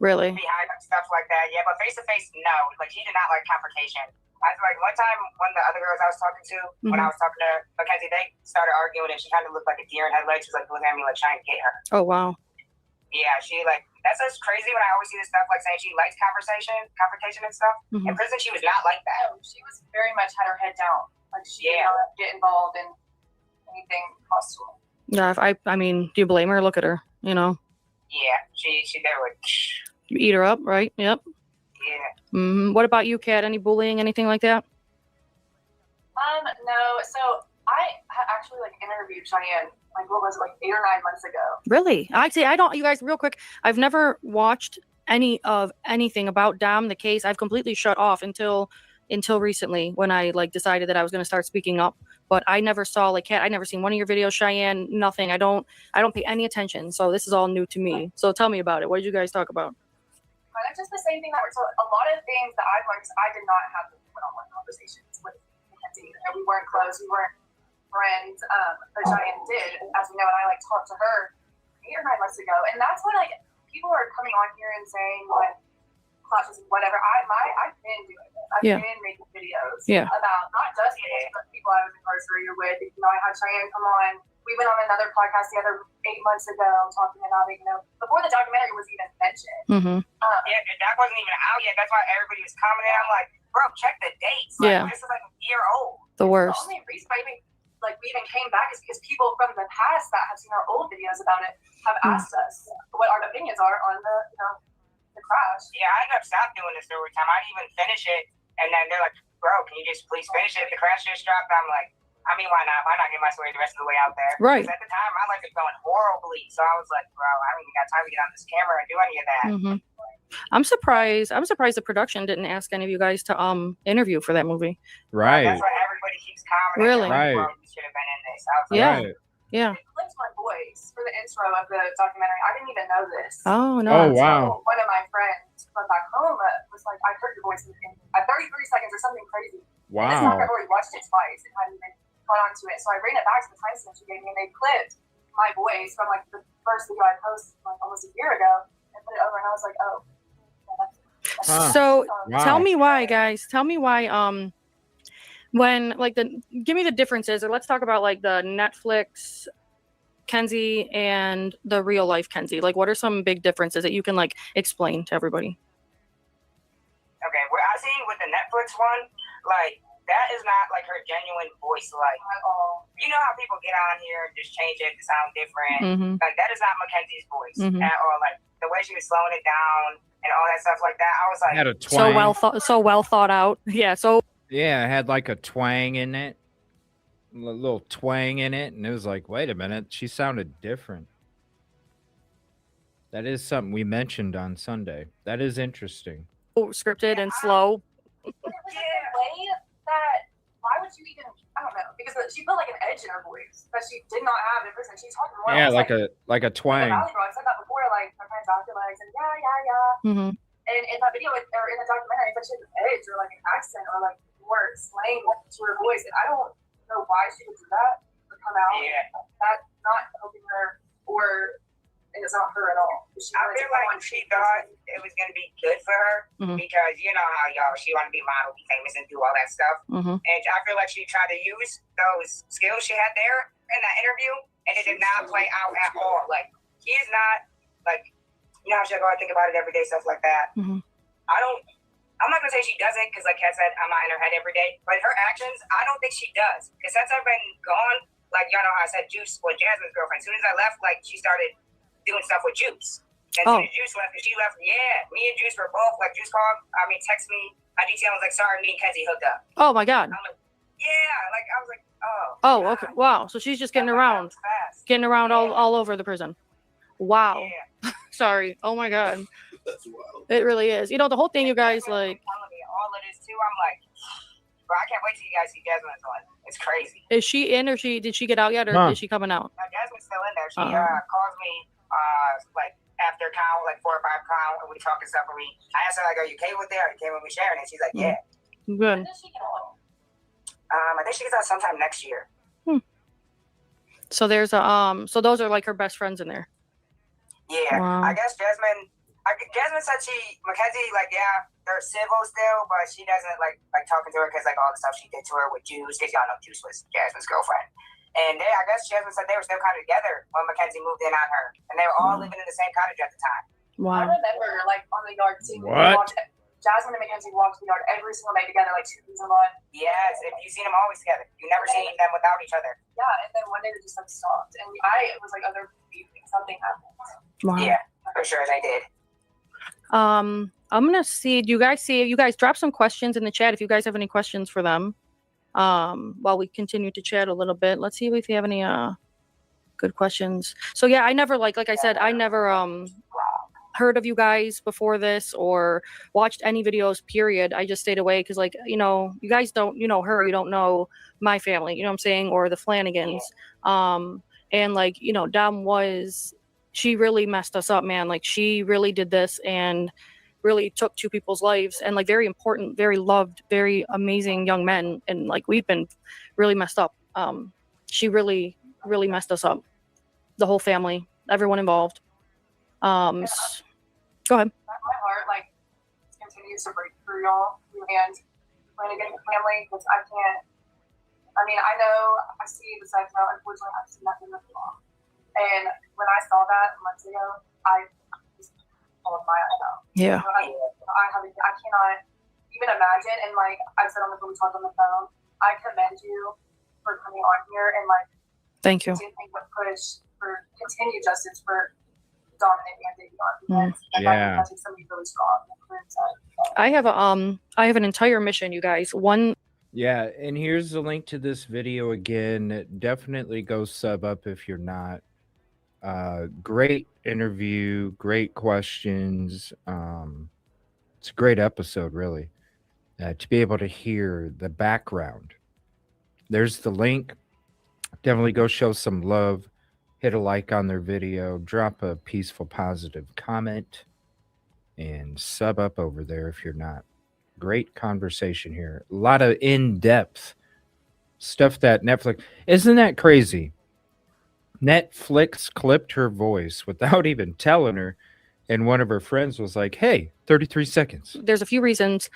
Really? behind them, stuff like that. Yeah, but face to face, no. Like she did not like confrontation. I was like one time, one of the other girls I was talking to, when I was talking to Mackenzie, they started arguing and she kind of looked like a deer in headlights. She was like looking at me like trying to get her. Oh wow. Yeah, she like that's just crazy when I always see this stuff like saying she likes confrontation and stuff. In prison, she was not like that. No, she was very much had her head down. Like she did not get involved in anything hostile. Yeah, I mean, do you blame her? Look at her, you know. Yeah, she they would. You eat her up, right? Yep. Yeah. What about you, Kat? Any bullying, anything like that? No. So I actually like interviewed Cheyenne. Like what was it, like 8 or 9 months ago? Really? I don't. You guys, real quick. I've never watched anything about Dom, the case. I've completely shut off until recently when I like decided that I was going to start speaking up. But I never saw like Kat. I never seen one of your videos, Cheyenne. Nothing. I don't pay any attention. So this is all new to me. So tell me about it. What did you guys talk about? Kind of just the same thing that so a lot of things that I've learned. I did not have one-on-one conversations with Mackenzie. You know, we weren't close. We weren't friends. But Cheyenne did, as we know, and I like talked to her 8 or 9 months ago, and that's when like people are coming on here and saying like classes and whatever. I've been doing this. I've been making videos about not just me, but people I was incarcerated with. You know, I had Cheyenne come on. We went on another podcast the other 8 months ago talking about it, you know, before the documentary was even mentioned. Yeah, that wasn't even out yet. That's why everybody was commenting. I'm like, bro, check the dates. Like, this is like a year old. The worst. The only reason we even came back is because people from the past that have seen our old videos about it have asked us what our opinions are on the crash. Yeah, I ended up stopped doing this story time. I didn't even finish it, and then they're like, bro, can you just please finish it? The crash just dropped. I'm like, I mean, why not? Why not get my story the rest of the way out there? Right. Because at the time, my life was going horribly. So I was like, bro, I don't even got time to get on this camera and do any of that. I'm surprised the production didn't ask any of you guys to interview for that movie. Right. That's why everybody keeps commenting. Really? Like, bro, you should have been in this. I was like, Yeah. They clipped my voice for the intro of the documentary. I didn't even know this. Oh no. Oh wow. So one of my friends from back home was like, I heard your voice at 33 seconds or something crazy. And this time I've already watched it twice and hadn't even gone onto it. So I ran it back to the timestamp she gave me, and they clipped my voice from like the first video I posted like almost a year ago and put it over, and I was like, oh. So Wow. tell me why, guys. Tell me why. When like give me the differences, or let's talk about like the Netflix Kenzie and the real life Kenzie. Like, what are some big differences that you can like explain to everybody? okay, what I seen with the Netflix one, like, that is not like her genuine voice. Like, you know how people get on here and just change it to sound different. Like, that is not Mackenzie's voice at all. Like, the way she was slowing it down and all that stuff like that, I was like, Had a twang. So well thought out. Yeah. So Yeah, it had like a twang in it, a little twang in it, and it was like, wait a minute, she sounded different. That is something we mentioned on Sunday. That is interesting. scripted and slow. It was like a way that, why would you even, I don't know, because she put like an edge in her voice that she did not have in prison. She's talking more. Yeah, like a twang. Valley Girl. I said that before, like my friends acted like, and yeah. And in that video, or in the documentary, but she had an edge or like an accent or like more slang to her voice. And I don't know why she would do that or come out. Yeah. That's not helping her, or it's not her at all. I feel like she thought it was going to be good for her because you know how she wanted to be model, be famous, and do all that stuff. And I feel like she tried to use those skills she had there in that interview, and it did not play out at all. Like, she is not, like, you know how she'll go and think about it every day, stuff like that. I'm not going to say she doesn't because, like Kat said, I'm not in her head every day. But her actions, I don't think she does. Because since I've been gone, like, y'all know how I said Juice was Jasmine's girlfriend. As soon as I left, like, she started doing stuff with Juice. And soon as Juice left, and she left, me and Juice were both, like, Juice called, text me, my DTL was like, sorry, me and Kenzie hooked up. Oh my God. I'm like, yeah, like, I was like, oh. Oh, okay. Wow. So she's just getting around all over the prison. Wow. Yeah. Sorry. Oh my God. That's wild. It really is. You know, the whole thing, you guys, like. Telling me all of this too. I'm like, bro, I can't wait till you guys see Jasmine's one. It's crazy. Is she in, or did she get out yet, or is she coming out? No, Jasmine's still in there. She calls me like after count, like 4 or 5 count, and we talk and stuff. And I asked her like, "Are you okay with it? Are you okay with me sharing it?" She's like, "Yeah." Good. When does she get out? I think she gets out sometime next year. So there's so those are like her best friends in there. Yeah, Wow. I guess Jasmine said Mackenzie, like, yeah, they're civil still, but she doesn't like talking to her because like all the stuff she did to her with Juice, because y'all know Juice was Jasmine's girlfriend. And I guess Jasmine said they were still kind of together when Mackenzie moved in on her, and they were all living in the same cottage at the time. I Wow. remember, like, on the yard scene, What? Jasmine and Mackenzie walked the yard every single day together, like 2 years in one. Yes, if you seen them always together, you never seen them without each other. Yeah, and then one day they just like stopped, and I was like, "Oh, they're beefing. Something happened." Wow. Yeah, for sure they did. I'm gonna see. Do you guys drop some questions in the chat if you guys have any questions for them? While we continue to chat a little bit, let's see if you have any good questions. So yeah, I never like I said, I never heard of you guys before this or watched any videos, period. I just stayed away because like, you know, you guys don't, you know her, you don't know my family, you know what I'm saying, or the Flanagans. And like, you know, she really messed us up, man. Like she really did this and really took two people's lives and like very important, very loved, very amazing young men. And like we've been really messed up. She really, really messed us up. The whole family, everyone involved. Go ahead. My heart like continues to break through y'all and Flanagan family because I can't. I mean, I know I see the sides now. Unfortunately, I've seen that in the film. And when I saw that months ago, I just pulled my eyes out. Yeah. I cannot even imagine. And like I said on the phone, we talked on the phone. I commend you for coming on here and like Thank you. continuing to push for continued justice for Dominic and Davion. Yeah. That's somebody really strong. I have an entire mission, you guys. Yeah, and here's the link to this video again. Definitely go sub up if you're not. Great interview, great questions. It's a great episode, really. To be able to hear the background. There's the link. Definitely go show some love. Hit a like on their video. Drop a peaceful, positive comment. And sub up over there if you're not. Great conversation here. A lot of in-depth stuff that Netflix... Isn't that crazy? Netflix clipped her voice without even telling her. And one of her friends was like, hey, 33 seconds. There's a few reasons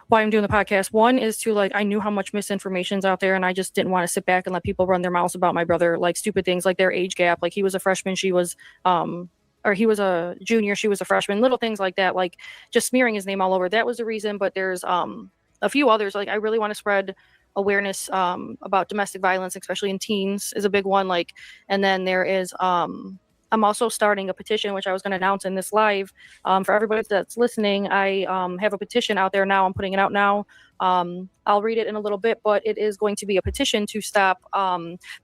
why I'm doing the podcast. One is to like, I knew how much misinformation's out there and I just didn't want to sit back and let people run their mouths about my brother, like stupid things like their age gap. Like he was a freshman, she was, or he was a junior, she was a freshman, little things like that, like just smearing his name all over. That was the reason. But there's a few others. Like I really want to spread awareness about domestic violence, especially in teens is a big one. Like, and then there is, I'm also starting a petition, which I was going to announce in this live. For everybody that's listening, I have a petition out there now. I'm putting it out now. I'll read it in a little bit, but it is going to be a petition to stop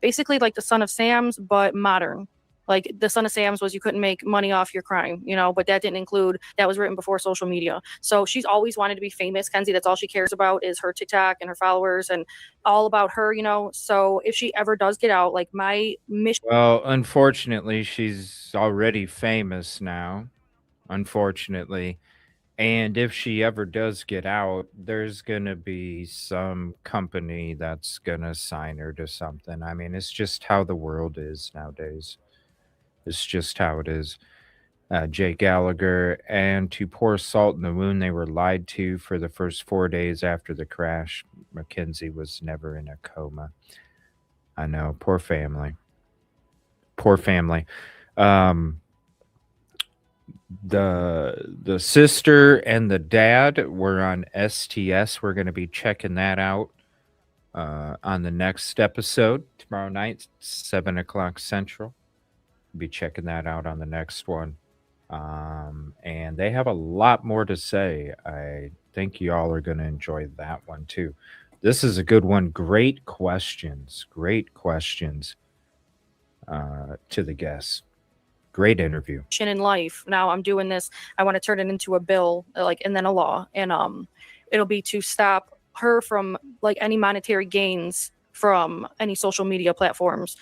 basically like the Son of Sam's, but modern. Like the Son of Sam's was you couldn't make money off your crime, you know, but that didn't include, that was written before social media. So she's always wanted to be famous, Kenzie. That's all she cares about is her TikTok and her followers and all about her, you know. So if she ever does get out, like my mission. Well, unfortunately, she's already famous now. Unfortunately. And if she ever does get out, there's going to be some company that's going to sign her to something. I mean, it's just how the world is nowadays. It's just how it is. Jay Gallagher, and to pour salt in the wound, they were lied to for the first 4 days after the crash. Mackenzie was never in a coma. I know. Poor family. Poor family. The sister and the dad were on STS. We're going to be checking that out on the next episode tomorrow night, 7 o'clock Central. We'll be checking that out on the next one. And they have a lot more to say. I think y'all are going to enjoy that one too. This is a good one. Great questions. Great questions to the guests. Great interview. In life. Now I'm doing this. I want to turn it into a bill, like, and then a law. And it'll be to stop her from like any monetary gains from any social media platforms,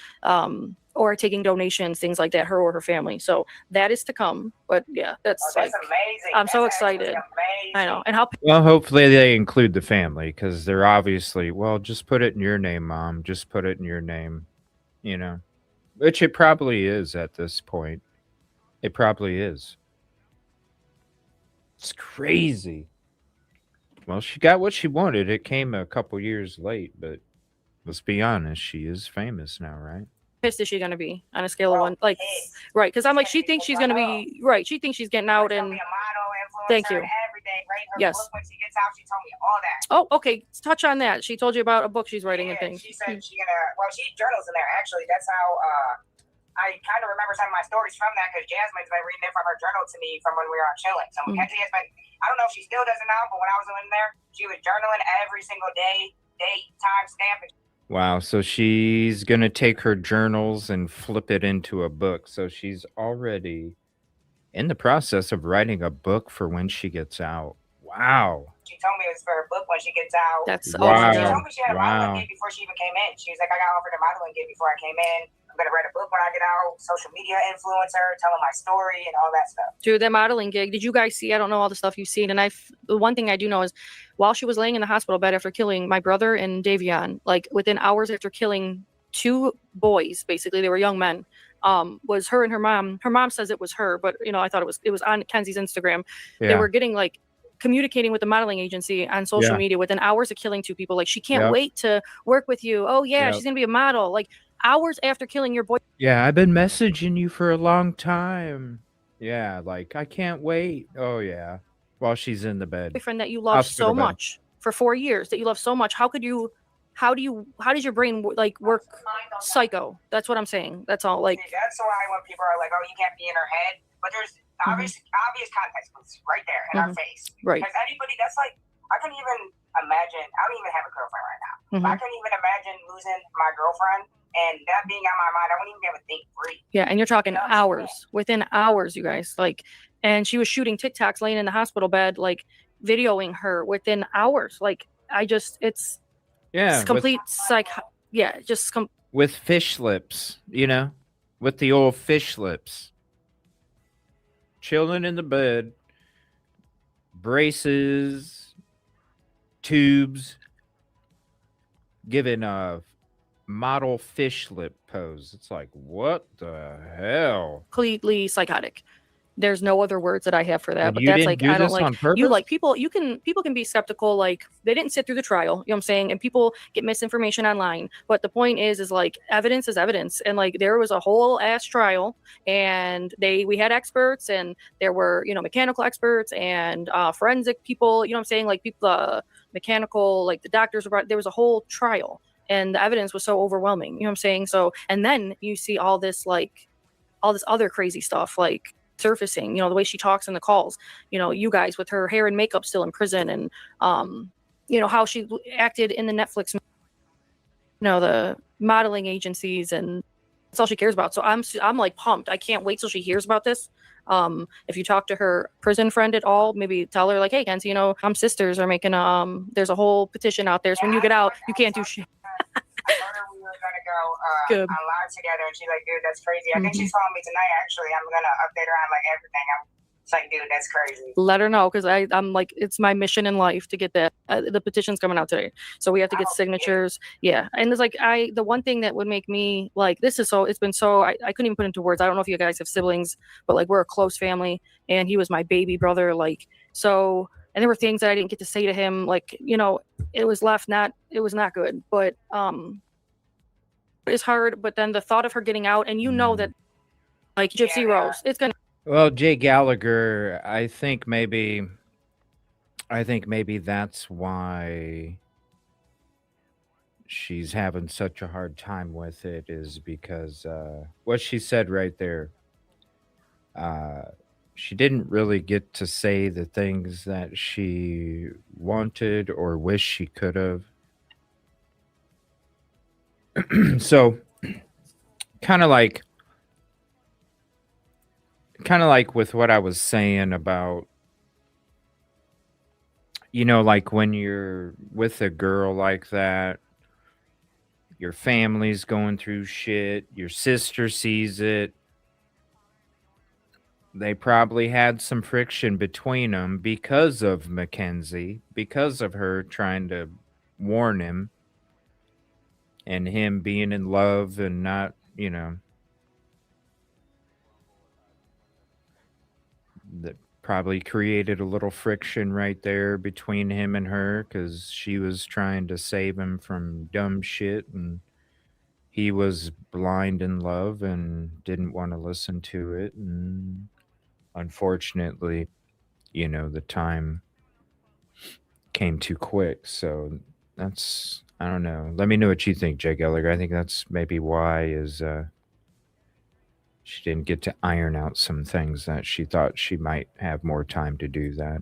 or taking donations, things like that, her or her family. So that is to come. But yeah, that's like, amazing. I'm so excited. I know. And how Well, hopefully they include the family because they're obviously, well, just put it in your name, Mom. Just put it in your name, you know. Which it probably is at this point. It probably is. It's crazy. Well, she got what she wanted. It came a couple years late, but let's be honest, she is famous now, right? Pissed is she gonna be on a scale of one? Like, right? Because I'm like, she thinks she's gonna be right. She thinks she's getting out, and thank you. Yes. When she gets out, she told me all that. Oh, okay. Let's touch on that. She told you about a book she's writing and things. She said she she journals in there. Actually, that's how I kind of remember some of my stories from that because Jasmine's been reading it from her journal to me from when we were out chilling. So Mackenzie has been. I don't know if she still does it now, but when I was in there, she was journaling every single day, date, time, stamp. Wow. So she's going to take her journals and flip it into a book. So she's already in the process of writing a book for when she gets out. Wow. She told me it was for her book when she gets out. That's wow. She told me she had a modeling gig before she even came in. She was like, I got offered a modeling gig before I came in. I'm going to write a book when I get out, social media influencer, telling my story and all that stuff. Dude, that modeling gig, did you guys see? I don't know all the stuff you've seen. And the one thing I do know is while she was laying in the hospital bed after killing my brother and Davion, like within hours after killing 2 boys, basically, they were young men, was her and her mom. Her mom says it was her, but I thought it was on Kenzie's Instagram. Yeah. They were getting like communicating with the modeling agency on social media within hours of killing 2 people. Like, she can't wait to work with you. Oh yeah, she's gonna be a model. Like, hours after killing your boy. Yeah, I've been messaging you for a long time. Yeah, like, I can't wait. Oh yeah, while she's in the bed. Boyfriend that you love so much for 4 years, that you love so much. How does your brain like work psycho? That's what I'm saying. That's all. Like, that's why when people are like, oh, you can't be in her head, but there's obvious context clues right there in our face. Right. Because anybody, that's like, I can't even imagine. I don't even have a girlfriend right now. I can't even imagine losing my girlfriend and that being on my mind. I wouldn't even be able to think free. Yeah, and you're talking hours, within hours, you guys. Like, and she was shooting TikToks laying in the hospital bed, like videoing her within hours. Like, it's complete with fish lips, with the old fish lips, chilling in the bed, braces, tubes, giving a model fish lip pose. It's like, what the hell? Completely psychotic. There's no other words that I have for that. And but that's like, I don't like on purpose? You like people can be skeptical, like they didn't sit through the trial, you know what I'm saying? And people get misinformation online. But the point is like evidence is evidence. And like there was a whole ass trial and we had experts and there were, mechanical experts and forensic people, you know what I'm saying? Like people mechanical, like the doctors were there was a whole trial and the evidence was so overwhelming, you know what I'm saying? So and then you see all this other crazy stuff like surfacing, the way she talks in the calls, you guys with her hair and makeup still in prison and how she acted in the Netflix, the modeling agencies, and that's all she cares about. So I'm like pumped. I can't wait till she hears about this. If you talk to her prison friend at all, maybe tell her like, hey Kenzie, I'm sisters are making there's a whole petition out there, so when you get out you can't do shit. I told her we were gonna go on live together, and she's like, "Dude, that's crazy." I think she's calling me tonight. Actually, I'm gonna update her on like everything. It's like, dude, that's crazy. Let her know because I'm like, it's my mission in life to get that. The petition's coming out today, so we have to get signatures. Yeah, and it's like the one thing that would make me like this is so. It's been so I couldn't even put into words. I don't know if you guys have siblings, but like we're a close family, and he was my baby brother. Like so. And there were things that I didn't get to say to him, like, it was not good, but it's hard. But then the thought of her getting out and that like Gypsy Rose, it's going to. Well, Jay Gallagher, I think maybe that's why she's having such a hard time with it is because what she said right there, she didn't really get to say the things that she wanted or wished she could have. So kind of like with what I was saying about, like when you're with a girl like that, your family's going through shit, your sister sees it. They probably had some friction between them because of Mackenzie, because of her trying to warn him and him being in love and not, that probably created a little friction right there between him and her because she was trying to save him from dumb shit and he was blind in love and didn't want to listen to it. And unfortunately, the time came too quick. So that's, I don't know. Let me know what you think, Jay Gallagher. I think that's maybe why is she didn't get to iron out some things that she thought she might have more time to do that.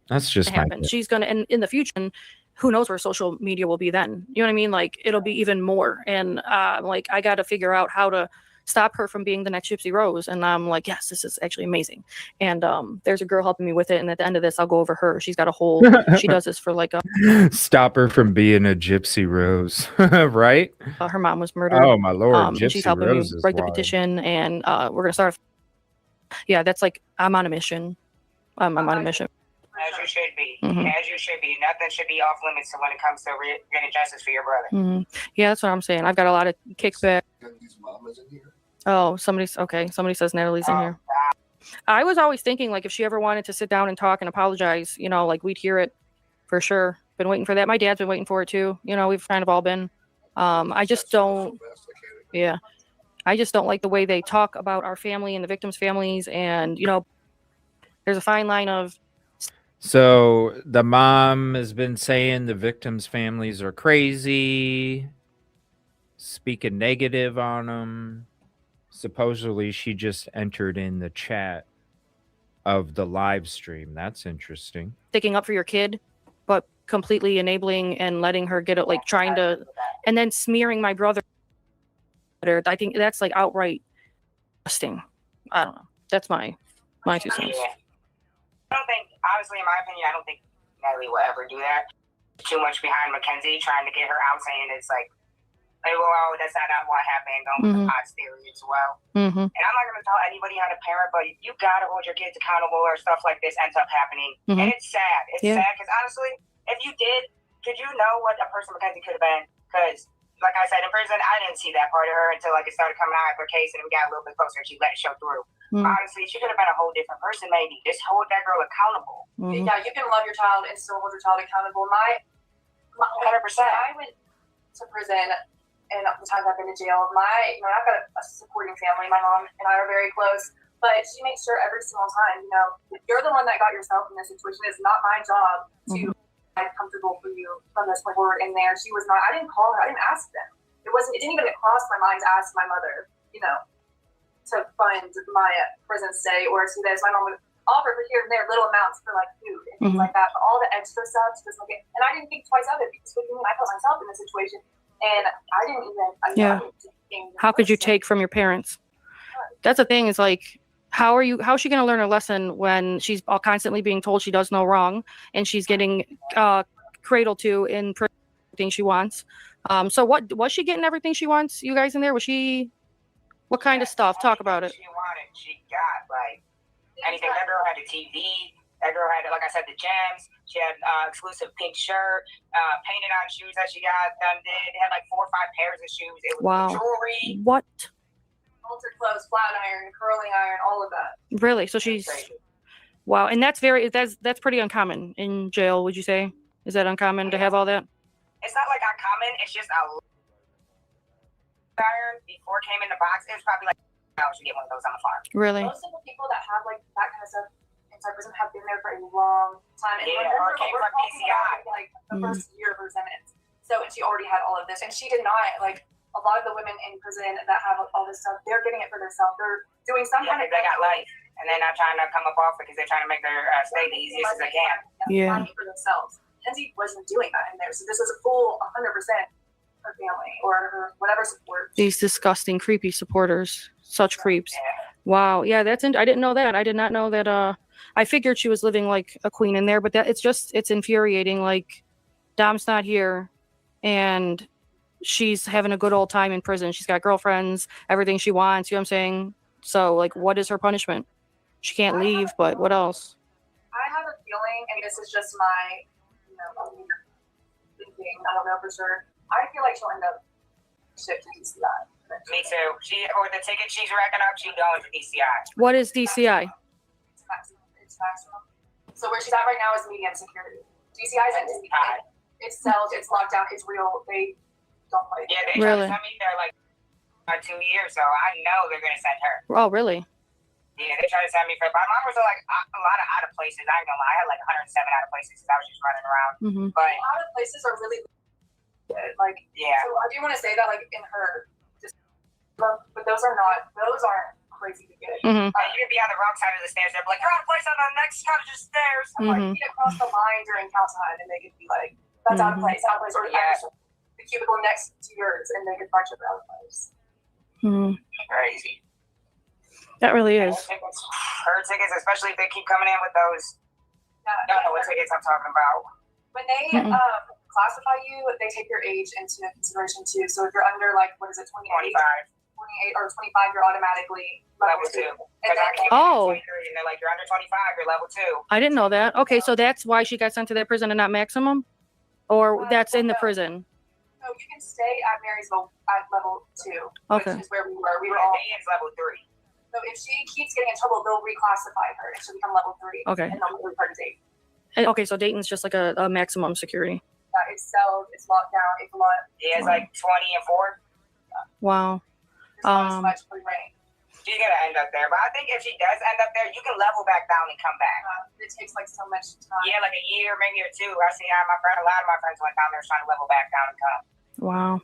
That's just my happen. She's gonna, and in the future, and who knows where social media will be then? You know what I mean? Like it'll be even more. And like I got to figure out how to stop her from being the next Gypsy Rose. And I'm like, yes, this is actually amazing. And there's a girl helping me with it. And at the end of this, I'll go over her. She's got a whole. She does this for like a. Stop her from being a Gypsy Rose, right? Her mom was murdered. Oh my lord! And she's helping me write the petition, and we're gonna start. Yeah, that's like I'm on a mission. I'm on a mission. As you should be. As you should be. Nothing should be off limits when it comes to getting justice for your brother. Yeah, that's what I'm saying. I've got a lot of kickback. Oh, somebody says Natalie's in here. I was always thinking, like, if she ever wanted to sit down and talk and apologize, like, we'd hear it for sure. Been waiting for that. My dad's been waiting for it, too. We've kind of all been. I just don't. Yeah. I just don't like the way they talk about our family and the victims' families. And, there's a fine line of. So the mom has been saying the victims' families are crazy, speaking negative on them. Supposedly, she just entered in the chat of the live stream. That's interesting. Sticking up for your kid, but completely enabling and letting her get it, like trying to, and then smearing my brother. I think that's like outright disgusting. I don't know. That's my 2 cents. I don't think, honestly, in my opinion, I don't think Natalie will ever do that. Too much behind Mackenzie, trying to get her out, saying it's like, hey, well, that's not what happened. Don't put the pot theory as well. And I'm not going to tell anybody how to parent, but you got to hold your kids accountable or stuff like this ends up happening. And it's sad. It's sad because honestly, if you did, could you know what a person Mackenzie could have been? Because, like I said, in prison, I didn't see that part of her until like it started coming out of her case and we got a little bit closer and she let it show through. Honestly, she could have been a whole different person, maybe. Just hold that girl accountable. Yeah, you can love your child and still hold your child accountable. My 100%. I went to prison, and the times I've been to jail, I've got a supporting family. My mom and I are very close, but she makes sure every single time, if you're the one that got yourself in this situation, it's not my job to make it comfortable for you from this point forward. And there, she was not. I didn't call her. I didn't ask them. It didn't even cross my mind to ask my mother, to fund my prison stay or to this. My mom would offer for here and there little amounts for like food and things like that, but all the extra stuff just like it. And I didn't think twice of it because with me, I put myself in this situation and I didn't even. How could you take from your parents? That's the thing. Is like, how's she going to learn a lesson when she's constantly being told she does no wrong and she's getting cradled to in everything she wants? So what was she getting everything she wants? You guys in there? Was she? What kind of stuff? Talk about it. She got like anything. That girl had a TV. That girl had, like I said, the gems. She had exclusive pink shirt, painted on shoes that she got done. It had like 4 or 5 pairs of shoes. It was jewelry. What? Altered clothes, flat iron, curling iron, all of that. Really? So she's wow, and that's pretty uncommon in jail. Would you say? Is that uncommon to have all that? It's not like uncommon. It's just a iron before it came in the box. It was probably like I should get one of those on the farm. Really? Most of the people that have like that kind of stuff inside prison have been there for a long time. And or came from DCI. Like the first year of her sentence. So, and she already had all of this, and she did not like a lot of the women in prison that have all this stuff. They're getting it for themselves. They're doing some kind of. They got life, and they're not trying to come up off because they're trying to make their stay the easiest as they can. Yeah. For themselves. Kenzie wasn't doing that in there, so this was a full 100%. Her family or her whatever support. These disgusting, creepy supporters. Such creeps. Yeah. Wow. Yeah, I didn't know that. I did not know that. I figured she was living like a queen in there, but it's infuriating. Like, Dom's not here, and she's having a good old time in prison. She's got girlfriends, everything she wants. You know what I'm saying? So, like, what is her punishment? She can't leave, but what else? I have a feeling, and this is just my, thinking. I don't know for sure. I feel like she'll end up shifting to DCI. Me too. Or the ticket she's racking up, she's going to DCI. What is DCI? maximum. So where she's at right now is medium security. GCI isn't high. It's cells, it's locked down, it's real. They don't play. Yeah, they try to send me there like 2 years, so I know they're gonna send her. Oh, really? Yeah, they try to send me for. My mom was like a lot of out of places. I ain't gonna lie, I had like 107 out of places because I was just running around. Mm-hmm. But out of places are really good. Like, yeah. So I do want to say that, like, in her, but those aren't crazy to get. Mm-hmm. You could be on the wrong side of the stairs. They'll be like, you're out of place on the next cottage of stairs. I'm like, you get across the line during count time, and they could be like, that's out of place, or the cubicle next to yours, and they could bunch of out of place. Mm-hmm. Crazy. That really is. Her tickets, especially if they keep coming in with those. I don't know what tickets I'm talking about. When they classify you, they take your age into consideration too. So if you're under, like, what is it, 28 or 25, you're automatically level 2. And then, oh. 23, and they're like, you're under 25, you're level 2. I didn't know that. Okay, so that's why she got sent to that prison and not maximum? Or that's in the prison? No, you can stay at Marysville at level 2, okay. Which is where we were. We were all level 3. So if she keeps getting in trouble, they'll reclassify her and she'll become level 3. Okay. And they'll move her to Dayton. Okay, so Dayton's just like a maximum security. It's cells, it's locked down, it's a lot. Yeah, it's like 20 and 4. Wow. There's not as much free reign. She's gonna end up there, but I think if she does end up there, you can level back down and come back. It takes like so much time. Yeah, like a year, maybe or 2. I see a lot of my friends went down there trying to level back down and come. Wow.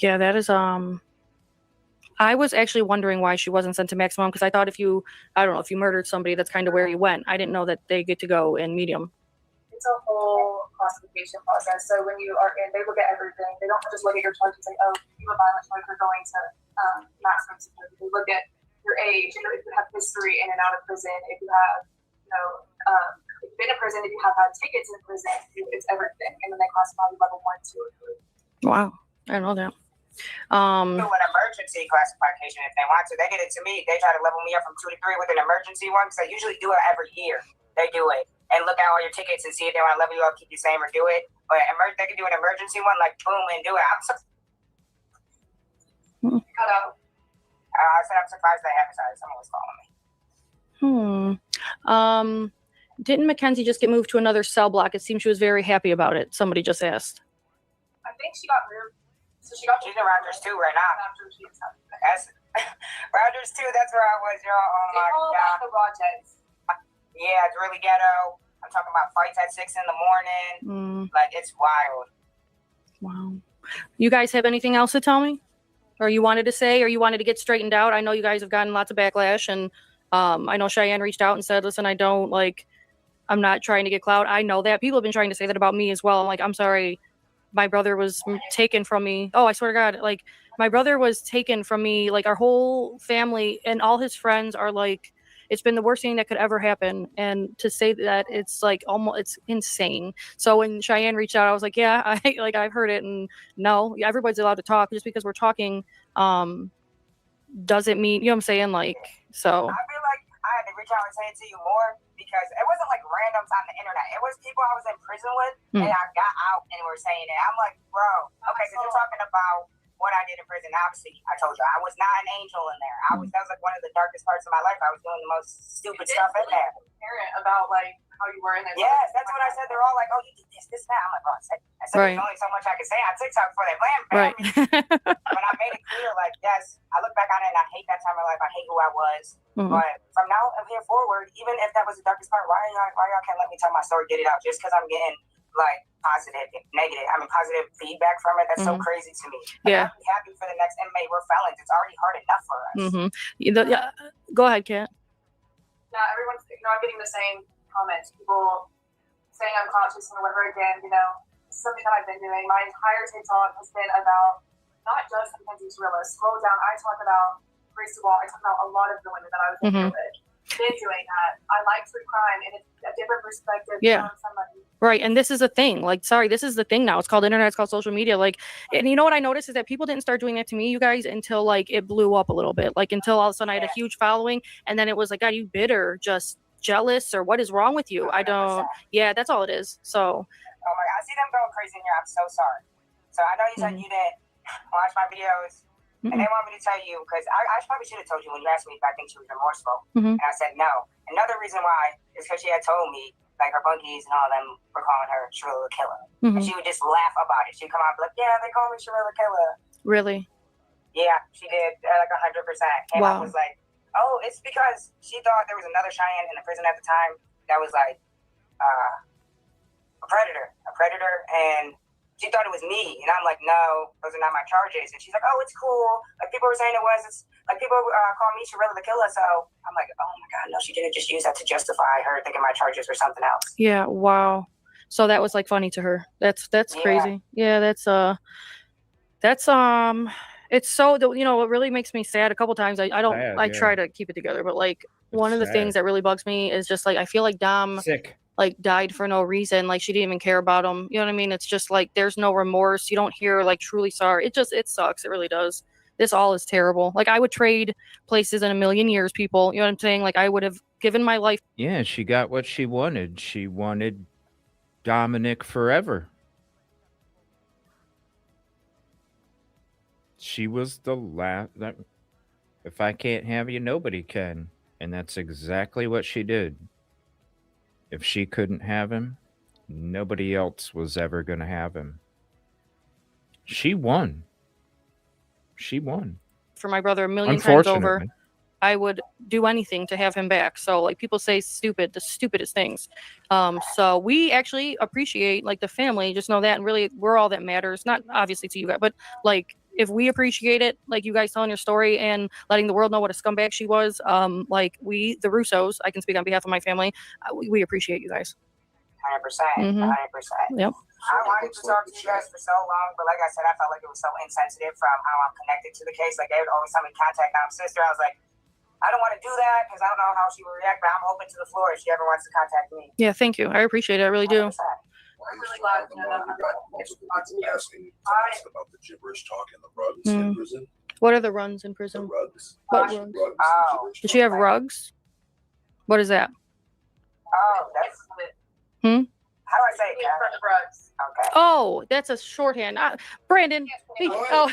Yeah, that is I was actually wondering why she wasn't sent to maximum, because I thought if you murdered somebody, that's kind of where you went. I didn't know that they get to go in medium. It's a whole classification process. So when you are in, they look at everything. They don't just look at your charge and say, oh, you're a violent charge, you're going to maximum security. They look at your age, if you have history in and out of prison, if you have, if you've been in prison, if you have had tickets in prison, it's everything. And then they classify you level 1, 2, or 3. Wow. I didn't know that. Do an emergency classification if they want to. They get it to me. They try to level me up from 2 to 3 with an emergency one, because they usually do it every year. They do it and look at all your tickets and see if they want to level you up, keep you same, or do it. But they can do an emergency one, like boom, and do it. Cut out. I said I'm surprised they haven't. Sorry, someone was calling me. Didn't Mackenzie just get moved to another cell block? It seems she was very happy about it. Somebody just asked. I think she got moved. So she's in Rogers 2 right now. That's Rogers 2. That's where I was, y'all. Oh my god. The Rogers. Yeah, it's really ghetto. I'm talking about fights at 6 in the morning. Like, it's wild. Wow. You guys have anything else to tell me, or you wanted to say, or you wanted to get straightened out? I know you guys have gotten lots of backlash, and I know Cheyenne reached out and said, "Listen, I'm not trying to get clout." I know that people have been trying to say that about me as well. I'm like, I'm sorry. My brother was taken from me. Oh, I swear to God, like, my brother was taken from me. Like, our whole family and all his friends are like, it's been the worst thing that could ever happen. And to say that, it's like it's insane. So when Cheyenne reached out, I was like, yeah, I've heard it. And no, everybody's allowed to talk. Just because we're talking doesn't mean, you know what I'm saying? Like, so. I feel like I had to reach out and say it to you more, because it wasn't like randoms on the internet. It was people I was in prison with, and I got out and were saying it. I'm like, bro, okay, because you're talking about what I did in prison. Obviously, I told you I was not an angel in there. That was like one of the darkest parts of my life. I was doing the most stupid stuff in there. About like how you were in there. Yes, that's what I said. They're all like, "Oh, you did this, that." I'm like, "Bro, I said there's only so much I can say on TikTok before they ban me." Right. But I made it clear, like, yes, I look back on it and I hate that time of life. I hate who I was. But from now and here forward, even if that was the darkest part, why y'all can't let me tell my story, get it out, just because I'm getting like positive feedback from it? That's so crazy to me. Yeah. I'm happy for the next inmate. We're felons. It's already hard enough for us. Go ahead, Kat. Yeah, everyone's, I'm getting the same comments. People saying I'm conscious and whatever again, it's something that I've been doing. My entire TikTok has been about not just Mackenzie Cirillo. Scroll down, I talk about Grace Wall. I talk about a lot of the women that I was in with. Been doing that. I like true crime, and it's a different perspective from somebody. Right, and this is the thing. Like, sorry, this is the thing now. It's called internet. It's called social media. Like, and you know what I noticed is that people didn't start doing that to me, you guys, until like it blew up a little bit. Like, until all of a sudden I had a huge following, and then it was like, God, you bitter, just jealous, or what is wrong with you? 100%. I don't. Yeah, that's all it is. So. Oh my God, I see them going crazy in here. I'm so sorry. So I know you said you didn't watch my videos and they want me to tell you, because I probably should have told you when you asked me if I think she was remorseful. Mhm. And I said no. Another reason why is because she had told me, like, her bunkies and all them were calling her Shirley the Killer. And she would just laugh about it. She'd come out and be like, yeah, they call me Shirley the Killer. Really? Yeah, she did, like 100%. Came Wow. out was like, oh, it's because she thought there was another Cheyenne in the prison at the time that was like a predator, and she thought it was me, and I'm like, no, those are not my charges. And she's like, oh, it's cool. Like, people were saying it was. It's like people call me Shirley the Killer. So I'm like, oh my god, no, she didn't just use that to justify her thinking my charges were something else. Yeah. Wow. So that was like funny to her. That's crazy. Yeah. That's it's so, you know, it really makes me sad a couple times. I don't, Sad, I yeah. try to keep it together, but like one of the sad. things that really bugs me is just like, I feel like Dom Sick. like died for no reason. Like she didn't even care about him. You know what I mean? It's just like, there's no remorse. You don't hear like truly sorry. It sucks. It really does. This all is terrible. Like I would trade places in a million years, people. You know what I'm saying? Like I would have given my life. Yeah, she got what she wanted. She wanted Dominic forever. She was the last. If I can't have you, nobody can. And that's exactly what she did. If she couldn't have him, nobody else was ever going to have him. She won. She won. For my brother a million times over. Unfortunately. I would do anything to have him back. So like people say stupid, the stupidest things. So we actually appreciate like the family, just know that, and really we're all that matters. Not obviously to you guys, but like if we appreciate it, like you guys telling your story and letting the world know what a scumbag she was, like we, the Russos, I can speak on behalf of my family, we appreciate you guys. 100%. 100%. Yep. I wanted to talk to you guys for so long, but like I said, I felt like it was so insensitive from how I'm connected to the case. Like they would always tell me contact Dom's sister. I was like, I don't want to do that because I don't know how she would react, but I'm open to the floor if she ever wants to contact me. Yeah, thank you. I appreciate it. I really do. 100%. I'm really glad to know that. Asking about the gibberish talk in the rugs in prison. What are the runs in The prison? rugs. What The rugs? rugs, Oh. gibberish Did she have talk. rugs? What is that? Oh, that's. How do I say it? In front of rugs. Okay. Oh, that's a shorthand. Brandon. Oh,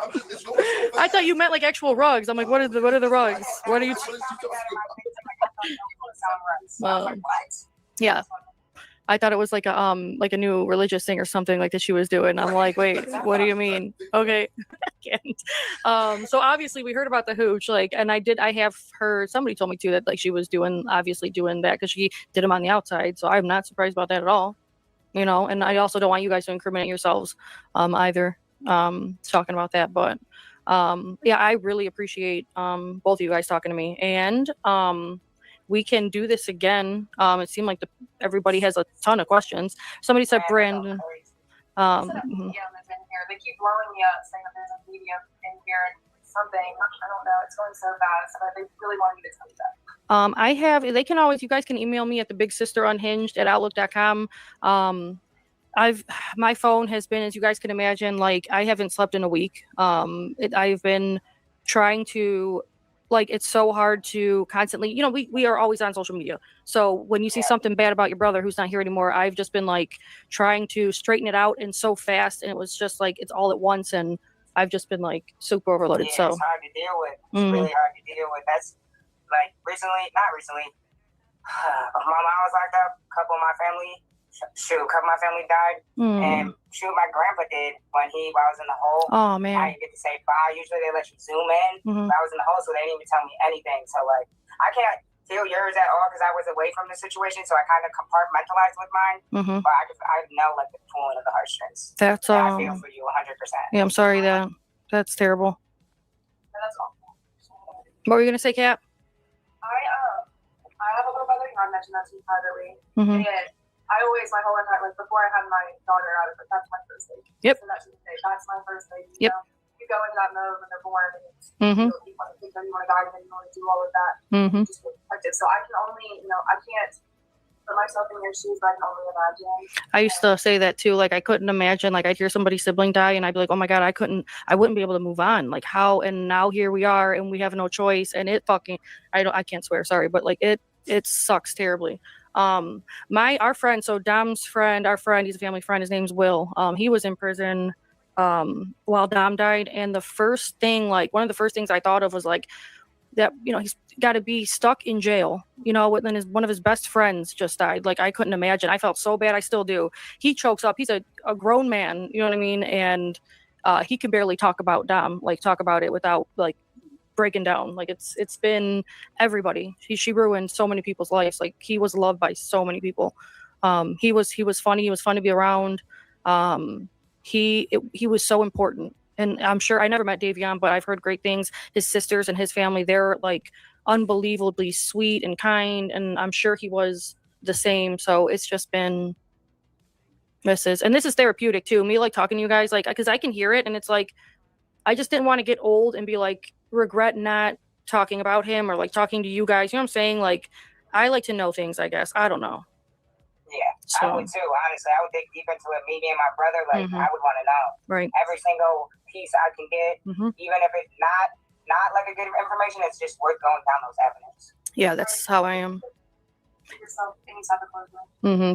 I'm just, it's going so I thought you fast. meant like actual rugs. I'm like, what are the rugs? What are you? What is she talking Well, yeah, I thought it was like a new religious thing or something like that she was doing. I'm like, wait, what do you mean? Okay, I can't. So obviously we heard about the hooch, like, and I have heard, somebody told me too that like she was obviously doing that because she did them on the outside. So I'm not surprised about that at all. You know, and I also don't want you guys to incriminate yourselves either. Talking about that, but yeah, I really appreciate both of you guys talking to me, and we can do this again. It seemed like everybody has a ton of questions. Somebody said Brandon. Yeah, that's in here. They keep blowing me up saying that there's a medium in here and something. I don't know. It's going so fast, but they really want me to tell you that. I have. They can always. You guys can email me at thebigsisterunhinged@outlook.com. My phone has been, as you guys can imagine, like I haven't slept in a week. I've been trying to, like, it's so hard to constantly, you know, we are always on social media. So when you see something bad about your brother who's not here anymore, I've just been like trying to straighten it out and so fast. And it was just like, it's all at once. And I've just been like super overloaded. Yeah, So it's hard to deal with. It's really hard to deal with. That's like not recently. My mom was locked up. A couple of my family died. And my grandpa did when I was in the hole. Oh Now man. you get to say bye. Usually they let you zoom in. But I was in the hole, so they didn't even tell me anything. So like, I can't feel yours at all because I was away from the situation. So I kind of compartmentalized with mine. But I know like the pulling of the heartstrings. That's And I feel for you 100%. yeah, I'm sorry that's terrible. That's all. What were you gonna say, Kat? I have a little brother. I mentioned that to you privately. Mhm. And I always, my whole entire, like, before I had my daughter out of it, that's my first baby. Yep. So that's my first baby. Yep. You know? You go into that mode when they're born, and it's, Mhm. you want to think that you want to guide them, and you want to do all of that. Just be protective. So I can only, I can't put myself in their shoes, but I can only imagine. I used to say that too. Like I couldn't imagine. Like I'd hear somebody's sibling die, and I'd be like, "Oh my god, I wouldn't be able to move on." Like how? And now here we are, and we have no choice. And it fucking, I can't swear, sorry, but like it sucks terribly. Our friend, so Dom's friend, our friend, he's a family friend. His name's Will. He was in prison while Dom died. And the first thing, like one of the first things I thought of was like that, you know, he's got to be stuck in jail, you know, when one of his best friends just died. Like I couldn't imagine. I felt so bad. I still do. He chokes up. He's a grown man, you know what I mean? And he can barely talk about Dom, like talk about it without like breaking down. Like it's been everybody. She ruined so many people's lives. Like he was loved by so many people. He was funny. He was fun to be around. He was so important. And I'm sure I never met Davion, but I've heard great things. His sisters and his family, they're like unbelievably sweet and kind. And I'm sure he was the same. So it's just been this is therapeutic too. Me like talking to you guys, like, because I can hear it and it's like, I just didn't want to get old and be like, regret not talking about him or like talking to you guys. You know what I'm saying? Like, I like to know things, I guess. I don't know. Yeah, So, I would too. Honestly, I would dig deep into it. Me and my brother, like I would want to know right. every single piece I can get, even if it's not like a good information. It's just worth going down those avenues. Yeah, that's how I am.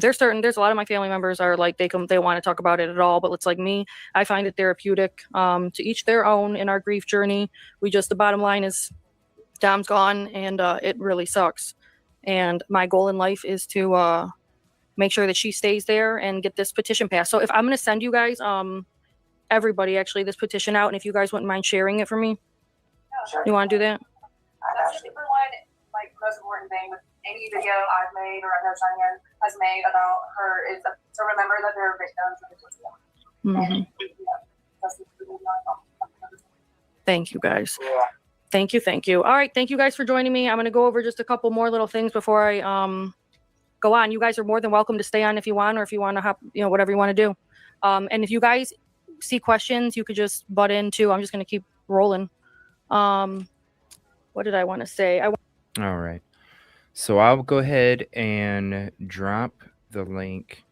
There's a lot of my family members are like they want to talk about it at all, but it's like me, I find it therapeutic. To each their own in our grief journey. The bottom line is Dom's gone and it really sucks. And my goal in life is to make sure that she stays there and get this petition passed. So if I'm going to send you guys, everybody actually, this petition out, and if you guys wouldn't mind sharing it for me, Sure. You want to do that? That's the one, like, most important thing with any video I've made or I know Cheyenne has made about her is to remember that they're victims of the Thank you, guys. Yeah. Thank you. All right, thank you guys for joining me. I'm going to go over just a couple more little things before I go on. You guys are more than welcome to stay on if you want, or if you want to hop, whatever you want to do. And if you guys see questions, you could just butt in too. I'm just going to keep rolling. What did I want to say? All right. So I'll go ahead and drop the link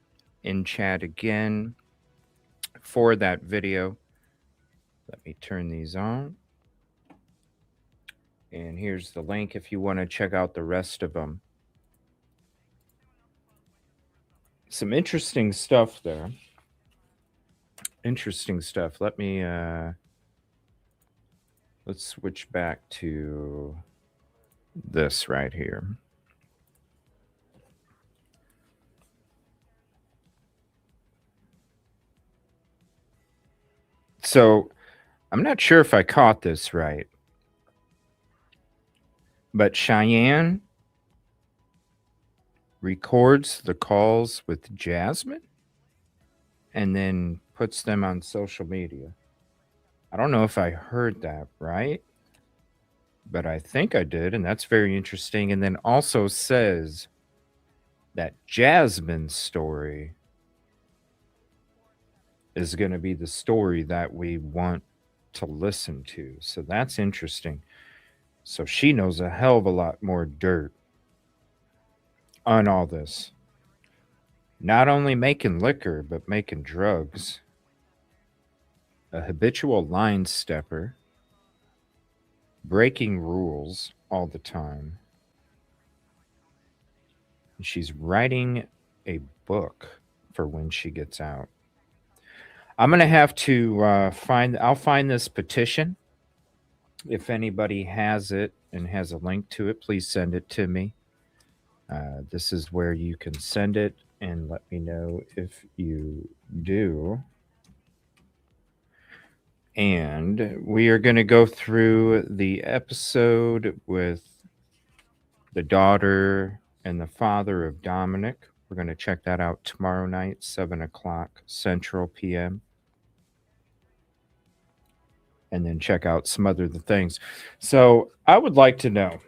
in chat again for that video. Let me turn these on. And here's the link if you want to check out the rest of them. Some interesting stuff there. Interesting stuff. Let me let's switch back to this right here. So I'm not sure if I caught this right, but Cheyenne records the calls with Jasmine and then puts them on social media. I don't know if I heard that right, but I think I did, and that's very interesting. And then also says that Jasmine's story is going to be the story that we want to listen to. So that's interesting. So she knows a hell of a lot more dirt on all this. Not only making liquor, but making drugs. A habitual line stepper. Breaking rules all the time. She's writing a book for when she gets out. I'm going to have to I'll find this petition. If anybody has it and has a link to it, please send it to me. This is where you can send it and let me know if you do. And we are going to go through the episode with the daughter and the father of Dominic. We're going to check that out tomorrow night, 7 o'clock Central PM. And then check out some other things. So I would like to know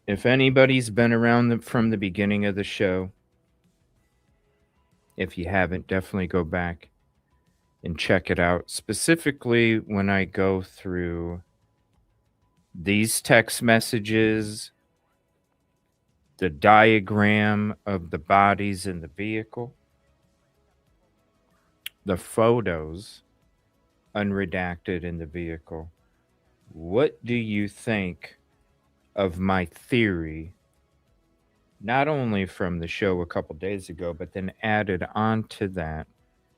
if anybody's been around from the beginning of the show. If you haven't, definitely go back and check it out. Specifically, when I go through these text messages, the diagram of the bodies in the vehicle, the photos unredacted in the vehicle. What do you think of my theory, not only from the show a couple days ago, but then added on to that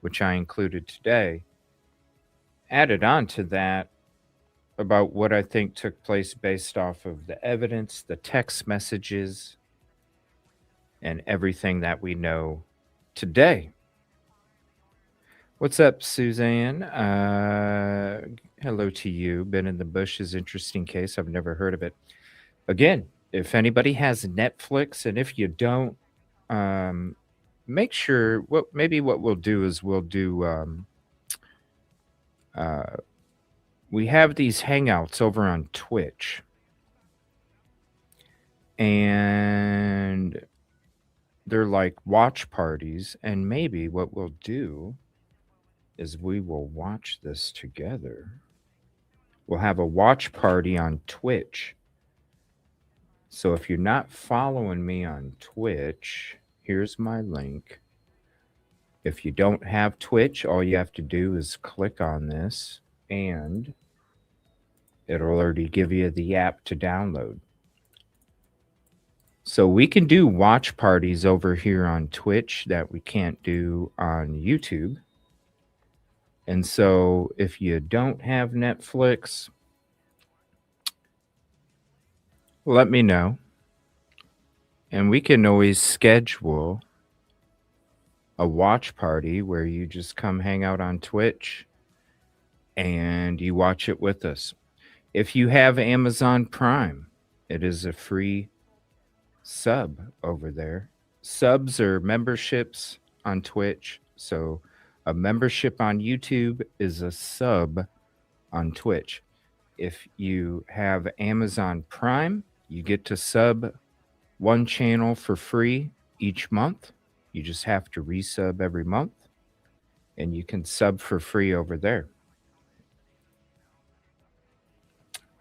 which I included today, added on to that about what I think took place based off of the evidence, the text messages, and everything that we know today. What's up, Suzanne? Hello to you. Been in the Bushes, interesting case. I've never heard of it. Again, if anybody has Netflix, and if you don't, make sure. What we'll do is we'll do. We have these hangouts over on Twitch, and they're like watch parties. And maybe what we'll do is we will watch this together. We'll have a watch party on Twitch. So if you're not following me on Twitch, here's my link. If you don't have Twitch, all you have to do is click on this and it'll already give you the app to download. So we can do watch parties over here on Twitch that we can't do on YouTube. And so if you don't have Netflix, let me know. And we can always schedule a watch party where you just come hang out on Twitch and you watch it with us. If you have Amazon Prime, it is a free sub over there. Subs are memberships on Twitch. So a membership on YouTube is a sub on Twitch. If you have Amazon Prime, you get to sub one channel for free each month. You just have to resub every month, and you can sub for free over there.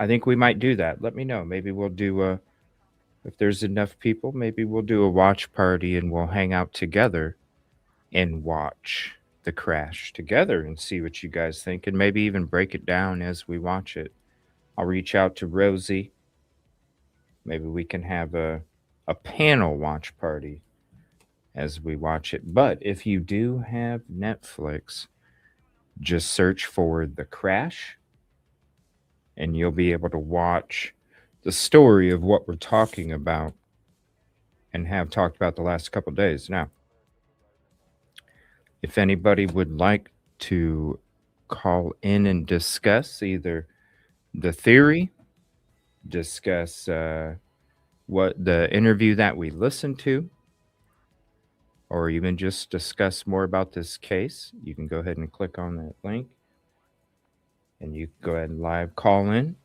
I think we might do that. Let me know. Maybe we'll do if there's enough people, maybe we'll do a watch party and we'll hang out together and watch the crash together and see what you guys think, and maybe even break it down as we watch it. I'll reach out to Rosie. Maybe we can have a panel watch party as we watch it. But if you do have Netflix, just search for The Crash and you'll be able to watch the story of what we're talking about and have talked about the last couple of days. Now, if anybody would like to call in and discuss either the theory, discuss what the interview that we listened to, or even just discuss more about this case, you can go ahead and click on that link and you can go ahead and live call in.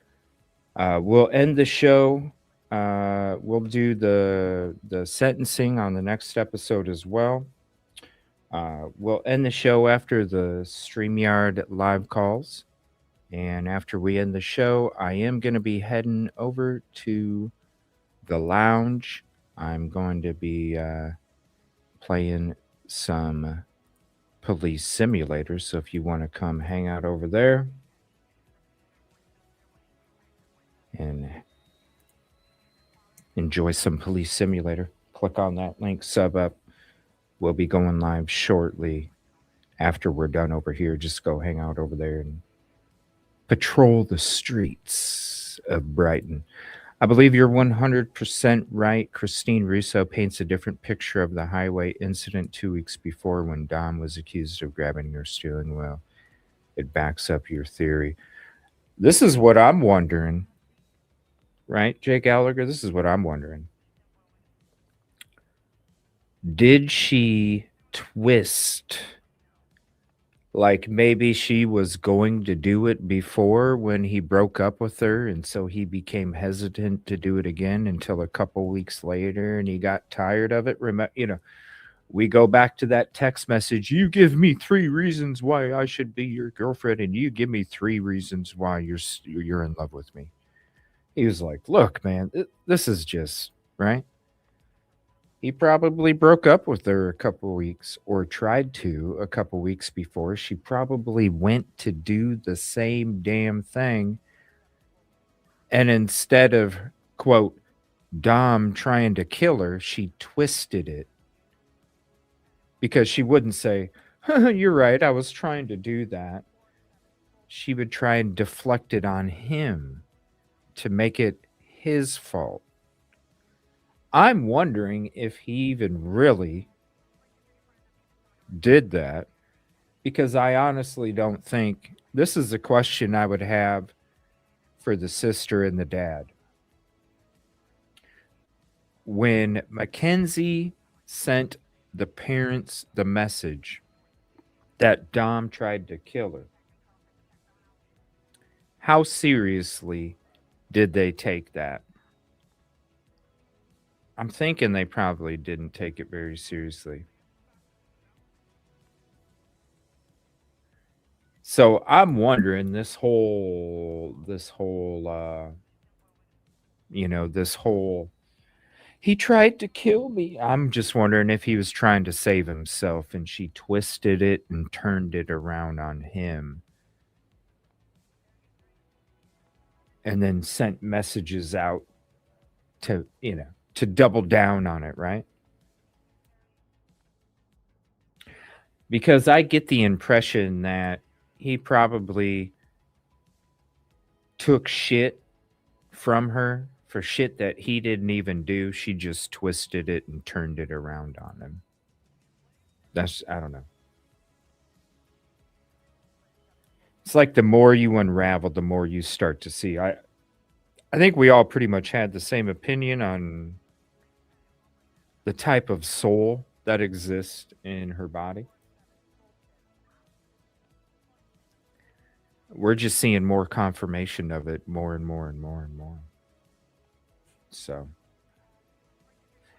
We'll end the show. We'll do the sentencing on the next episode as well. We'll end the show after the StreamYard live calls. And after we end the show, I am going to be heading over to the lounge. I'm going to be playing some police simulators. So if you want to come hang out over there and enjoy some police simulator, click on that link, sub up. We'll be going live shortly after we're done over here. Just go hang out over there and patrol the streets of Brighton. I believe you're 100% right. Christine Russo paints a different picture of the highway incident 2 weeks before when Dom was accused of grabbing her steering wheel. It backs up your theory. This is what I'm wondering, right, Jay Gallagher? This is what I'm wondering. Did she twist? Like maybe she was going to do it before when he broke up with her, and so he became hesitant to do it again until a couple weeks later, and he got tired of it. We go back to that text message. You give me 3 reasons why I should be your girlfriend, and you give me 3 reasons why you're in love with me. He was like, look, man, this is just, right? He probably broke up with her a couple weeks, or tried to a couple weeks before. She probably went to do the same damn thing. And instead of, quote, Dom trying to kill her, she twisted it. Because she wouldn't say, You're right. I was trying to do that. She would try and deflect it on him to make it his fault. I'm wondering if he even really did that because I honestly don't think this is a question I would have for the sister and the dad. When Mackenzie sent the parents the message that Dom tried to kill her, how seriously did they take that? I'm thinking they probably didn't take it very seriously. So I'm wondering this whole he tried to kill me. I'm just wondering if he was trying to save himself and she twisted it and turned it around on him and then sent messages out to double down on it, right? Because I get the impression that he probably took shit from her for shit that he didn't even do. She just twisted it and turned it around on him. I don't know. It's like the more you unravel, the more you start to see. I think we all pretty much had the same opinion on the type of soul that exists in her body. We're just seeing more confirmation of it more and more and more and more. So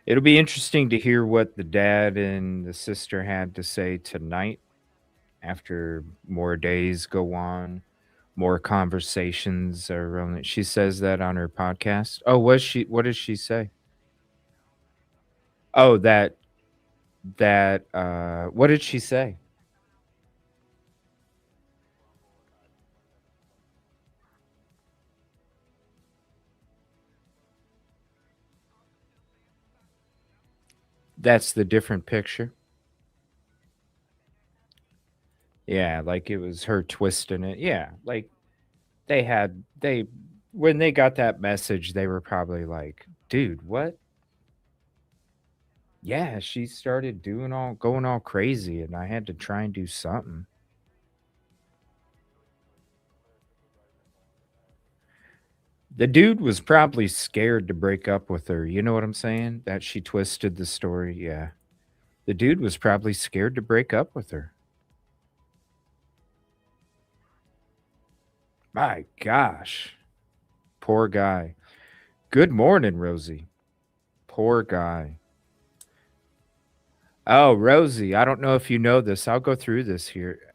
it'll be interesting to hear what the dad and the sister had to say tonight after more days go on, more conversations are on it. She says that on her podcast. Oh, what does she say? Oh, what did she say? That's the different picture. Yeah, like it was her twisting it. Yeah, like they when they got that message, they were probably like, "Dude, what?" Yeah, she started going all crazy and I had to try and do something. The dude was probably scared to break up with her. You know what I'm saying? That she twisted the story. Yeah. The dude was probably scared to break up with her. My gosh. Poor guy. Good morning, Rosie. Poor guy. Oh, Rosie, I don't know if you know this. I'll go through this here.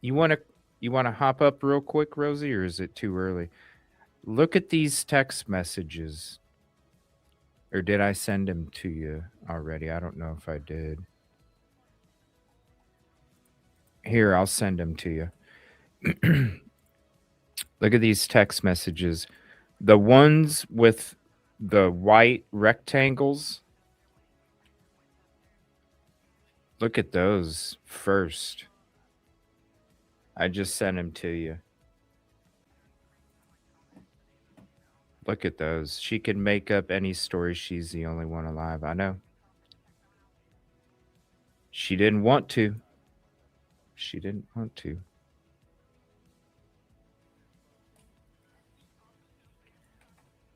You want to hop up real quick, Rosie, or is it too early? Look at these text messages. Or did I send them to you already? I don't know if I did. Here, I'll send them to you. Look at these text messages. The ones with the white rectangles. Look at those first. I just sent them to you. Look at those. She can make up any story. She's the only one alive. I know. She didn't want to. She didn't want to.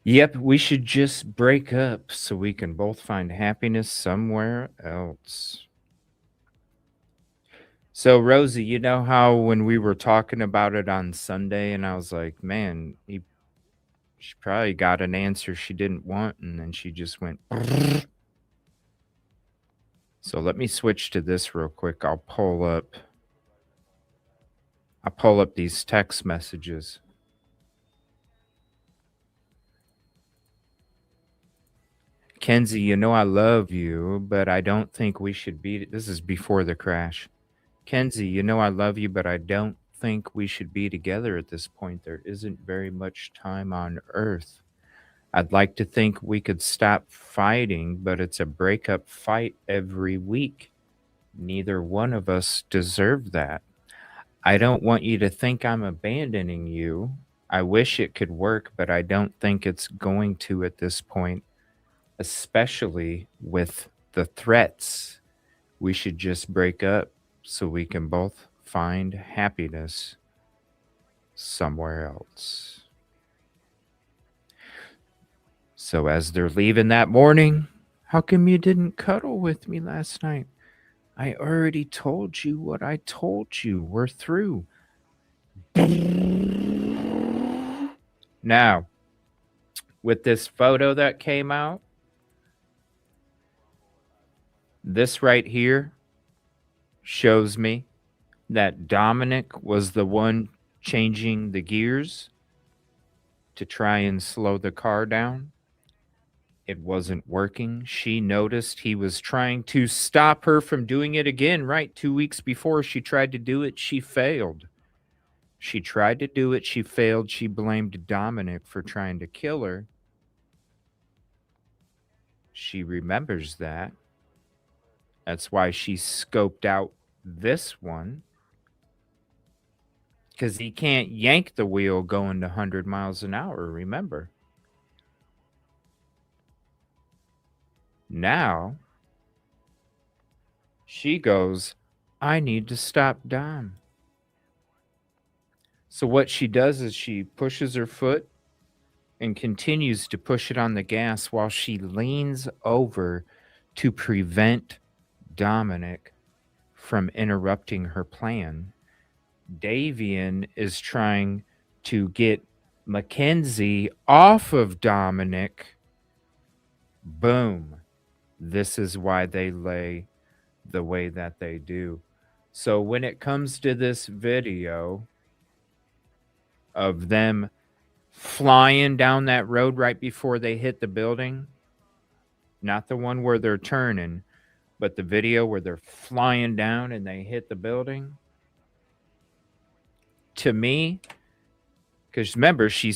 Yep, we should just break up so we can both find happiness somewhere else. So, Rosie, you know how when we were talking about it on Sunday, and I was like, man, she probably got an answer she didn't want, and then she just went. So let me switch to this real quick. I'll pull up these text messages. Kenzie, you know I love you, but I don't think we should be. This is before the crash. Kenzie, you know I love you, but I don't think we should be together at this point. There isn't very much time on Earth. I'd like to think we could stop fighting, but it's a breakup fight every week. Neither one of us deserve that. I don't want you to think I'm abandoning you. I wish it could work, but I don't think it's going to at this point, especially with the threats. We should just break up so we can both find happiness somewhere else. So as they're leaving that morning, how come you didn't cuddle with me last night? I already told you what I told you. We're through. Now, with this photo that came out, this right here shows me that Dominic was the one changing the gears to try and slow the car down. It wasn't working. She noticed he was trying to stop her from doing it again, right? 2 weeks before she tried to do it, she failed. She tried to do it, she failed. She blamed Dominic for trying to kill her. She remembers that. That's why she scoped out this one. Because he can't yank the wheel going to 100 miles an hour, remember? Now, she goes, I need to stop Dom. So what she does is she pushes her foot and continues to push it on the gas while she leans over to prevent Dominic from interrupting her plan. Davian is trying to get Mackenzie off of Dominic. Boom. This is why they lay the way that they do. So when it comes to this video of them flying down that road right before they hit the building, not the one where they're turning, but the video where they're flying down and they hit the building, to me, because remember she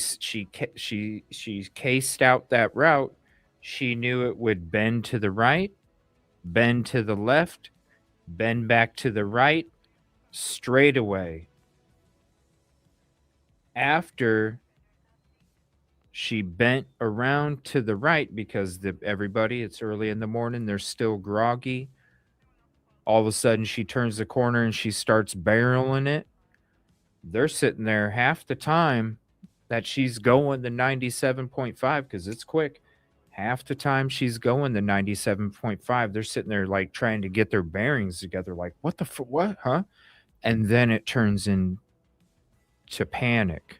cased out that route. She knew it would bend to the right, bend to the left, bend back to the right, straight away. After she bent around to the right, because everybody, it's early in the morning, they're still groggy. All of a sudden, she turns the corner and she starts barreling it. They're sitting there half the time that she's going the 97.5, because it's quick. Half the time she's going the 97.5, they're sitting there like trying to get their bearings together, like, what, huh? And then it turns into panic.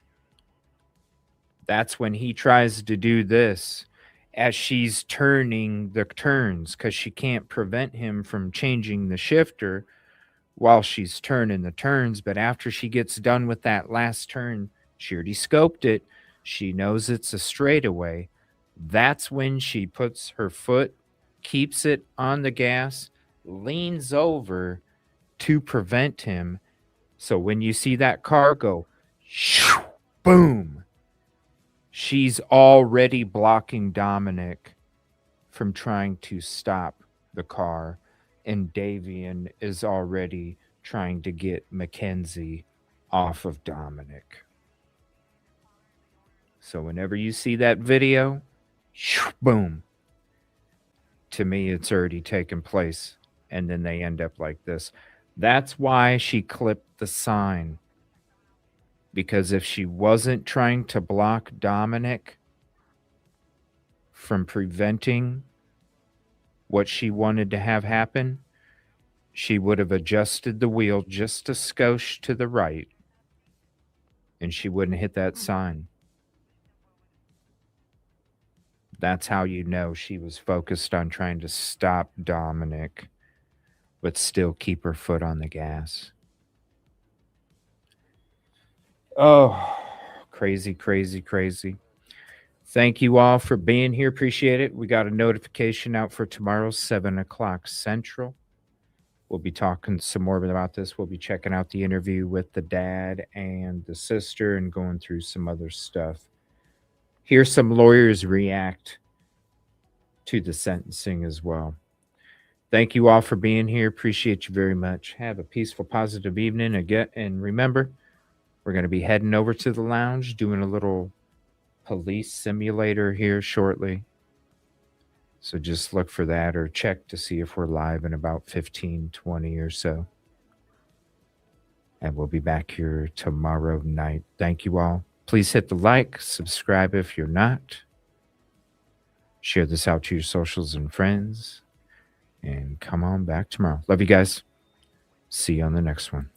That's when he tries to do this as she's turning the turns, because she can't prevent him from changing the shifter while she's turning the turns. But after she gets done with that last turn, she already scoped it. She knows it's a straightaway. That's when she puts her foot, keeps it on the gas, leans over to prevent him. So when you see that car go, shoo, boom, she's already blocking Dominic from trying to stop the car, and Davian is already trying to get Mackenzie off of Dominic. So whenever you see that video, shoo, boom, to me it's already taken place, and then they end up like this. That's why she clipped the sign. Because if she wasn't trying to block Dominic from preventing what she wanted to have happen, she would have adjusted the wheel just a skosh to the right, and she wouldn't hit that sign. That's how you know she was focused on trying to stop Dominic, but still keep her foot on the gas. Oh, crazy, crazy, crazy. Thank you all for being here. Appreciate it. We got a notification out for tomorrow, 7 o'clock Central. We'll be talking some more about this. We'll be checking out the interview with the dad and the sister and going through some other stuff. Hear some lawyers react to the sentencing as well. Thank you all for being here. Appreciate you very much. Have a peaceful, positive evening again. And remember, we're going to be heading over to the lounge, doing a little police simulator here shortly. So just look for that or check to see if we're live in about 15, 20 or so. And we'll be back here tomorrow night. Thank you all. Please hit the like, subscribe if you're not. Share this out to your socials and friends. And come on back tomorrow. Love you guys. See you on the next one.